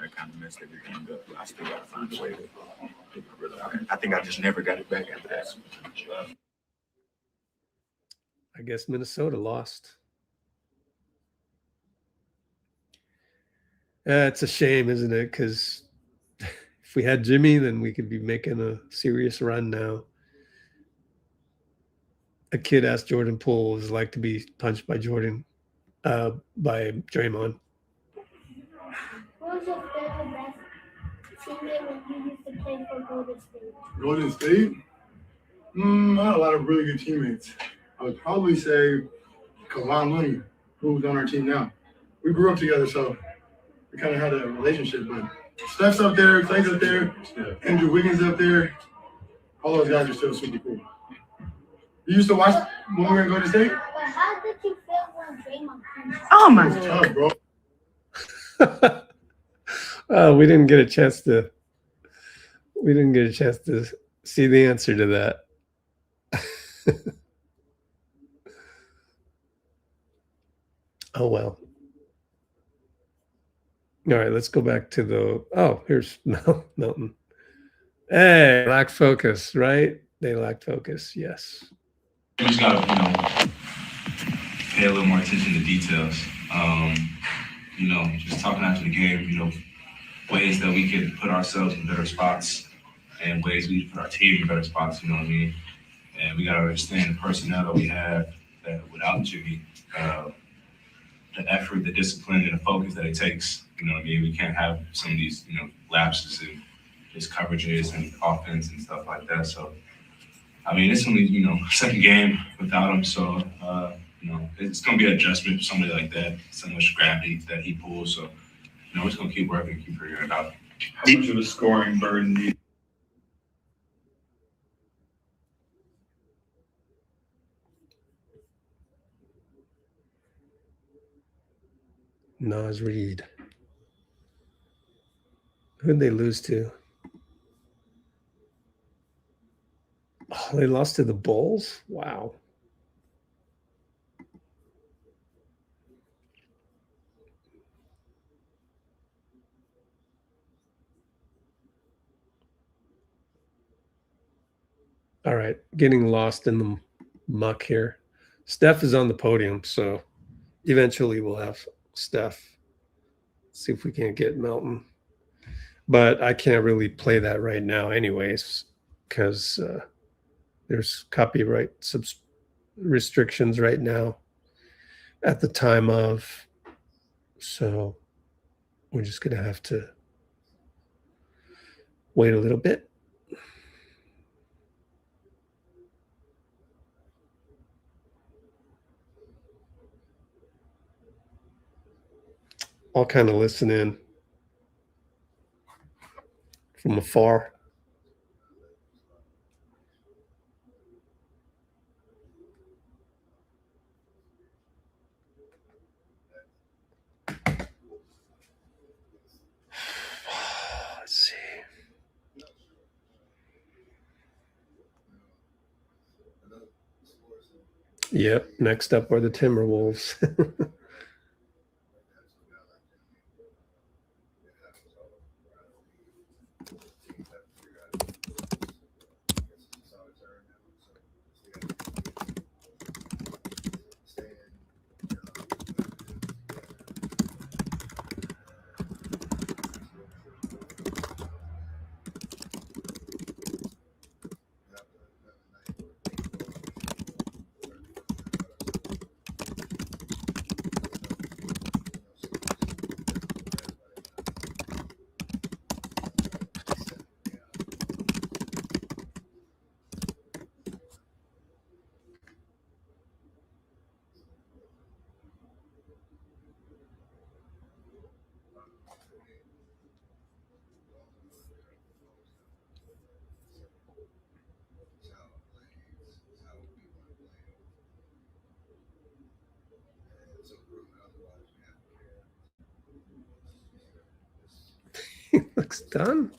[SPEAKER 12] I kind of messed everything up. I still gotta find a way to get my rhythm back. I think I just never got it back after that.
[SPEAKER 1] I guess Minnesota lost. It's a shame, isn't it? Because if we had Jimmy, then we could be making a serious run now. a kid asked Jordan Poole what it was like to be punched by by Draymond.
[SPEAKER 13] What was your favorite best teammate when you used to play for Golden State?
[SPEAKER 14] Golden State? I had a lot of really good teammates. I would probably say Kevon Looney, who's on our team now. We grew up together, so we kind of had a relationship. But Steph's up there, Clay's up there, Andrew Wiggins up there. All those guys are still super cool. You used to watch when we were in Golden State?
[SPEAKER 13] But how did you feel when Draymond punched you?
[SPEAKER 15] Oh my
[SPEAKER 14] It's tough, bro.
[SPEAKER 1] We didn't get a chance to see the answer to that. Oh well. All right, let's go back to here's Melton. Hey, lack focus, right? They lack focus, yes.
[SPEAKER 16] We just gotta, pay a little more attention to details. Just talking after the game, ways that we could put ourselves in better spots and ways we put our team in better spots, you know what I mean? And we gotta understand the personnel that we have, that without Jimmy, the effort, the discipline, and the focus that it takes, you know what I mean? We can't have some of these, lapses in just coverages and offense and stuff like that. So, it's only, second game without him. So, it's going to be an adjustment for somebody like that, so much gravity that he pulls. So, we're just going to keep working, keep figuring it out.
[SPEAKER 7] How much of a scoring burden do you
[SPEAKER 1] Naz Reid. Who'd they lose to? Oh, they lost to the Bulls? Wow. All right, getting lost in the muck here. Steph is on the podium, so eventually we'll have Steph. See if we can't get Melton. But I can't really play that right now anyways, because there's copyright restrictions right now at the time of. So we're just going to have to wait a little bit. I'll kind of listen in from afar. Let's see. Yep, next up are the Timberwolves. He looks done.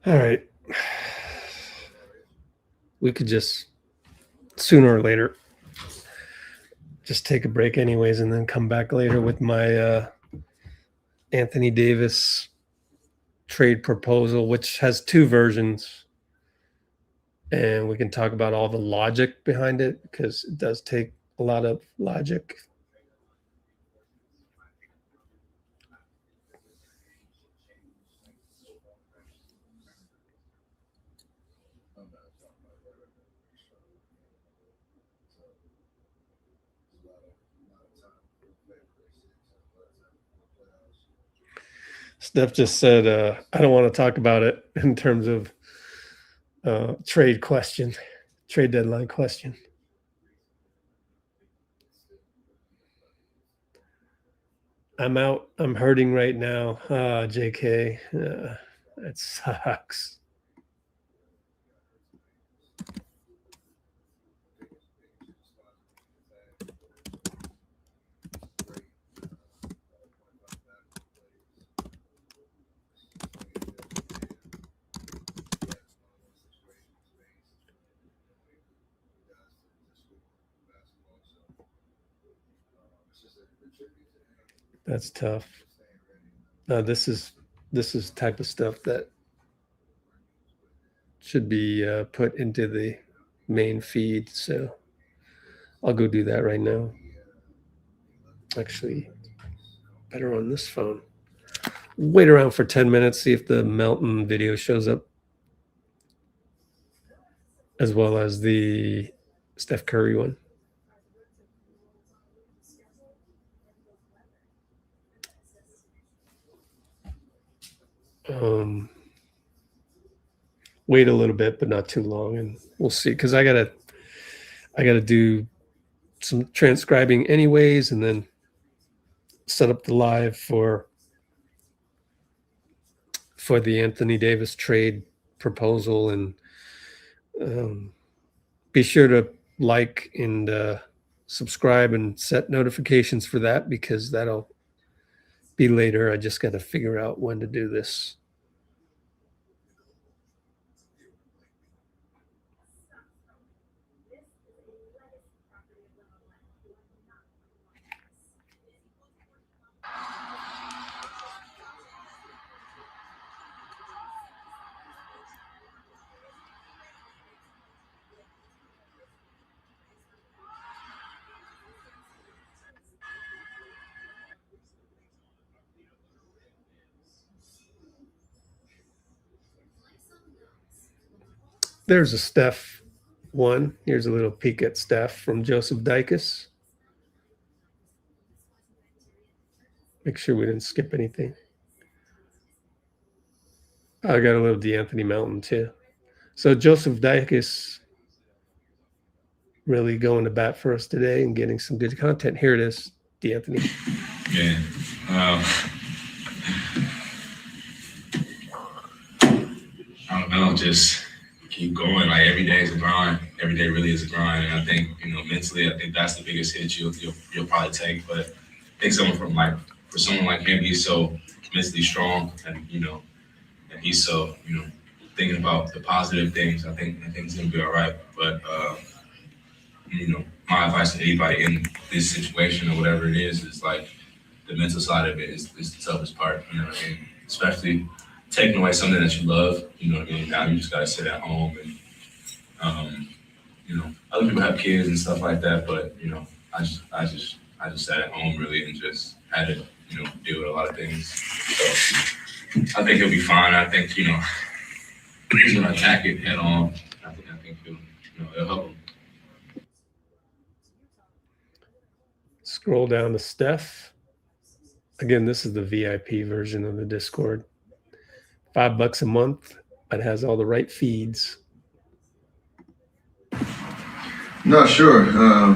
[SPEAKER 1] All right. We could just sooner or later just take a break anyways and then come back later with my Anthony Davis trade proposal, which has two versions. And we can talk about all the logic behind it because it does take a lot of logic. Steph just said, I don't want to talk about it in terms of trade deadline question. I'm out. I'm hurting right now. JK, that sucks. That's tough. This is type of stuff that should be put into the main feed. So I'll go do that right now. Actually, better on this phone. Wait around for 10 minutes, see if the Melton video shows up, as well as the Steph Curry one. Wait a little bit, but not too long, and we'll see. Because I gotta do some transcribing anyways, and then set up the live for the Anthony Davis trade proposal, and be sure to like and subscribe and set notifications for that, because that'll be later. I just got to figure out when to do this. There's a Steph one. Here's a little peek at Steph from Joseph Dikis. Make sure we didn't skip anything. I got a little DeAnthony Melton too. So Joseph Dikis really going to bat for us today and getting some good content. Here it is, DeAnthony.
[SPEAKER 16] Yeah. I don't know, just keep going. Like, every day is a grind. Every day really is a grind. And I think, mentally, I think that's the biggest hit you'll probably take. But I think for someone like him, he's so mentally strong, and and he's so thinking about the positive things. I think it's gonna be all right. But my advice to anybody in this situation or whatever it is like the mental side of it is the toughest part. You know what I mean? Especially taking away something that you love. You know what I mean? Now you just gotta sit at home and other people have kids and stuff like that, but I just sat at home really and just had to deal with a lot of things. So I think he'll be fine. I think he's gonna attack it head on. I think it'll help him.
[SPEAKER 1] Scroll down to Steph. Again, this is the VIP version of the Discord. $5 a month, but has all the right feeds.
[SPEAKER 15] Not sure. I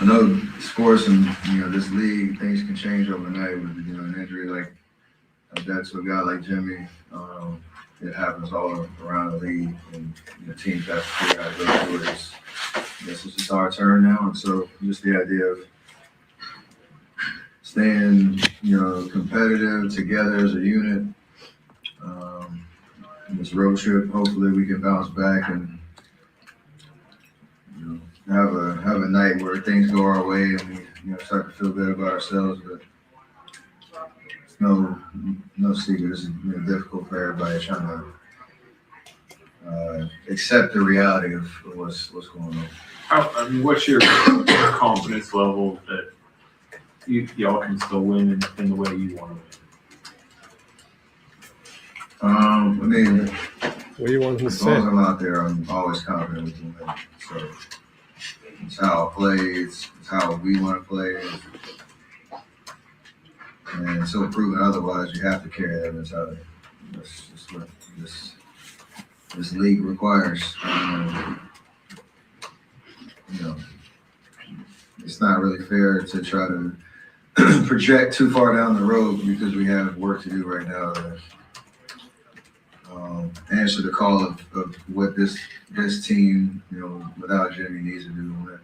[SPEAKER 15] know sports and this league, things can change overnight with an injury like that to a guy like Jimmy. It happens all around the league, and teams have to figure out how to go through it. It's it's our turn now, and so just the idea of staying, competitive together as a unit. This road trip, hopefully we can bounce back and have a night where things go our way and we start to feel good about ourselves. But it's no secret. It's difficult for everybody trying to accept the reality of what's going on.
[SPEAKER 7] What's your confidence level that y'all can still win in the way you want to win?
[SPEAKER 1] What do you want him to
[SPEAKER 15] as
[SPEAKER 1] say?
[SPEAKER 15] long as I'm out there, I'm always confident we can win. So it's how I play. It's how we want to play. And until proven otherwise, you have to carry that mentality. That's just what this league requires. It's not really fair to try to project too far down the road because we have work to do right now to answer the call of what this team, without Jimmy needs to do to win.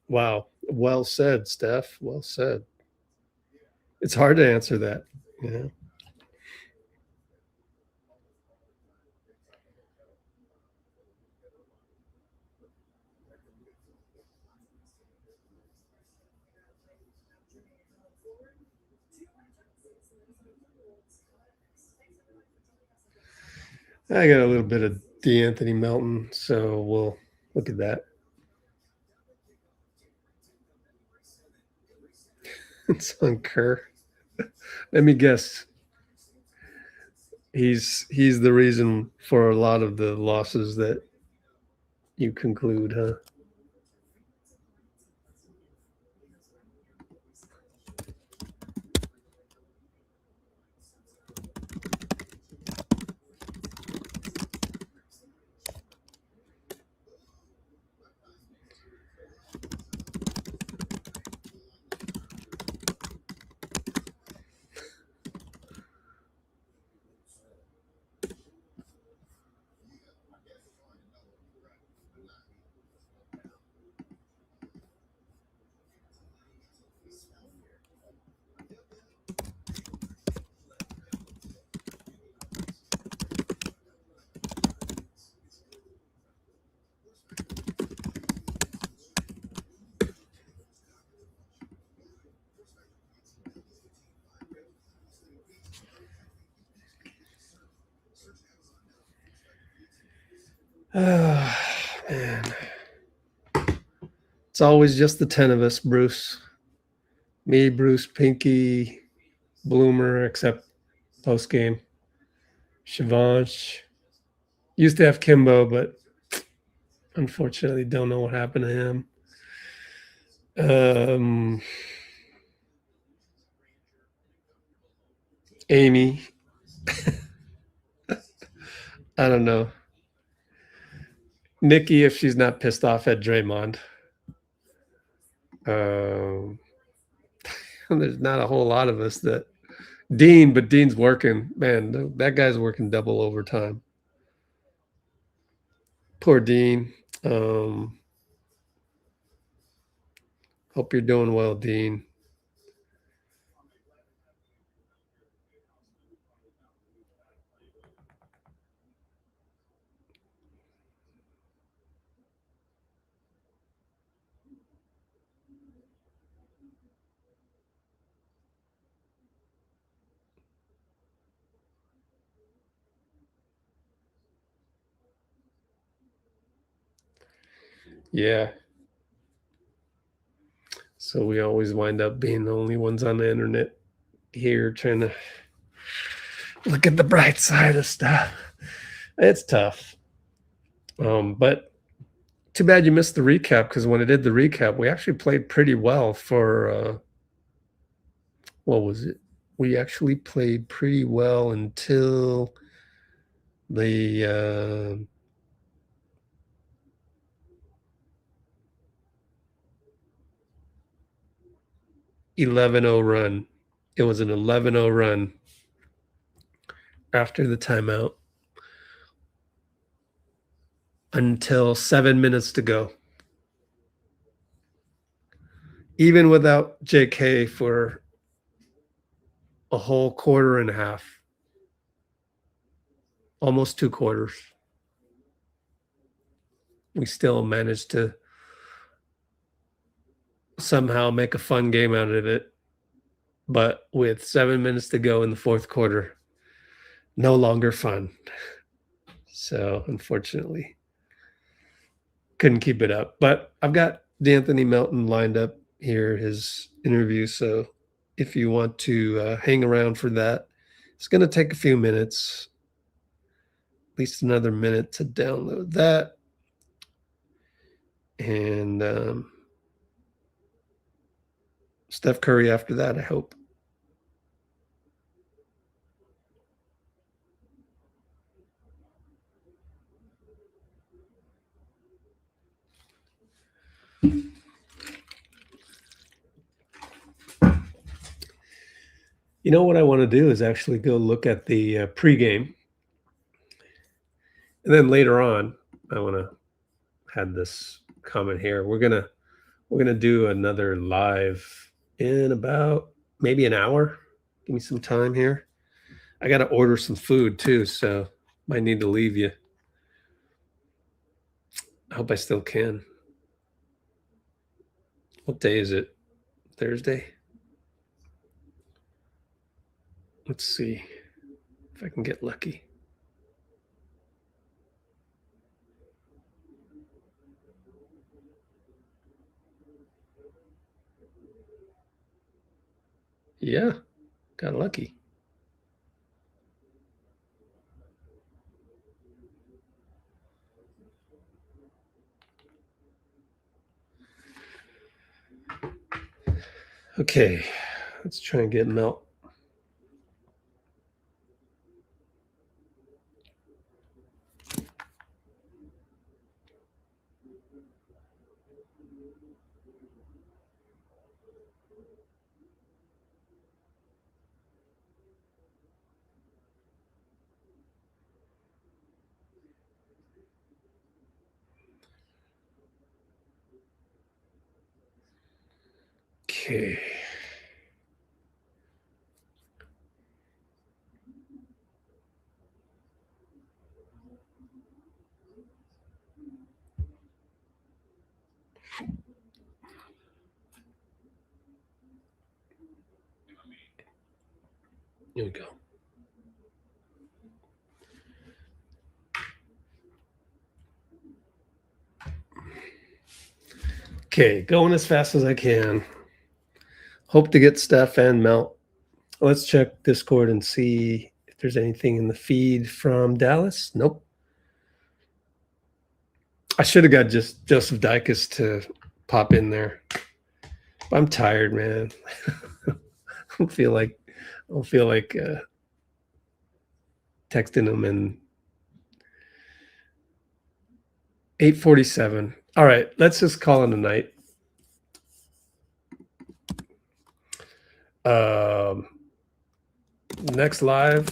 [SPEAKER 1] Wow. Well said, Steph. Well said. It's hard to answer that, I got a little bit of D'Anthony Melton, so we'll look at that. It's on Kerr. Let me guess. He's the reason for a lot of the losses that you conclude, huh? Oh, man. It's always just the 10 of us, Bruce. Me, Bruce, Pinky, Bloomer, except post-game. Shivansh. Used to have Kimbo, but unfortunately don't know what happened to him. Amy. I don't know. Nikki, if she's not pissed off at Draymond. There's not a whole lot of us that Dean, but Dean's working. Man, that guy's working double overtime. Poor Dean. Hope you're doing well, Dean. Yeah. So we always wind up being the only ones on the internet here trying to look at the bright side of stuff. It's tough. But too bad you missed the recap, because when I did the recap, we actually played pretty well for what was it? We actually played pretty well until the 11-0 run. It was an 11-0 run after the timeout. until 7 minutes to go. Even without JK for a whole quarter and a half, almost 2 quarters, we still managed to somehow make a fun game out of it. But with 7 minutes to go in the fourth quarter, no longer fun. So unfortunately, couldn't keep it up. But I've got D'Anthony Melton lined up here, his interview. So if you want to hang around for that, it's going to take a few minutes, at least another minute to download that. And Steph Curry after that, I hope. You know what I want to do is actually go look at the pregame. And then later on, I want to add this comment here. We're gonna do another live in about maybe an hour. Give me some time here. I got to order some food too, so might need to leave you. I hope I still can. What day is it? Thursday? Let's see if I can get lucky. Yeah, got lucky. Okay, let's try and get Melt. Okay. Here we go. Okay, going as fast as I can. Hope to get Steph and Melt. Let's check Discord and see if there's anything in the feed from Dallas. Nope. I should have got just Joseph Dicus to pop in there. I'm tired, man. I don't feel like texting him. And 8:47. All right, let's just call it a night. Next live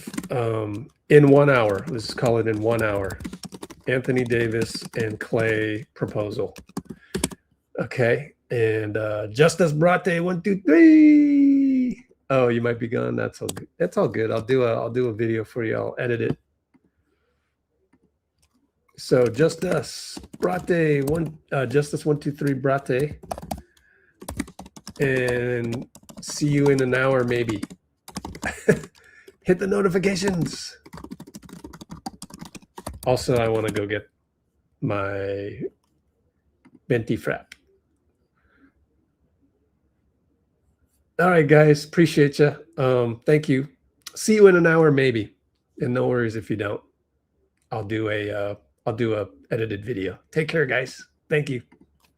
[SPEAKER 1] in 1 hour. Let's call it in 1 hour. Anthony Davis and Klay proposal. Okay, and Justice Brate 1, 2, 3. Oh, you might be gone. That's all good. That's all good. I'll do a video for you. I'll edit it. So Justice Brate 1, Justice 1, 2, 3 Brate, and see you in an hour maybe. Hit the notifications. Also, I want to go get my venti frap. All right, guys, appreciate you. Thank you. See you in an hour maybe, and no worries if you don't. I'll do a edited video. Take care, guys. Thank you.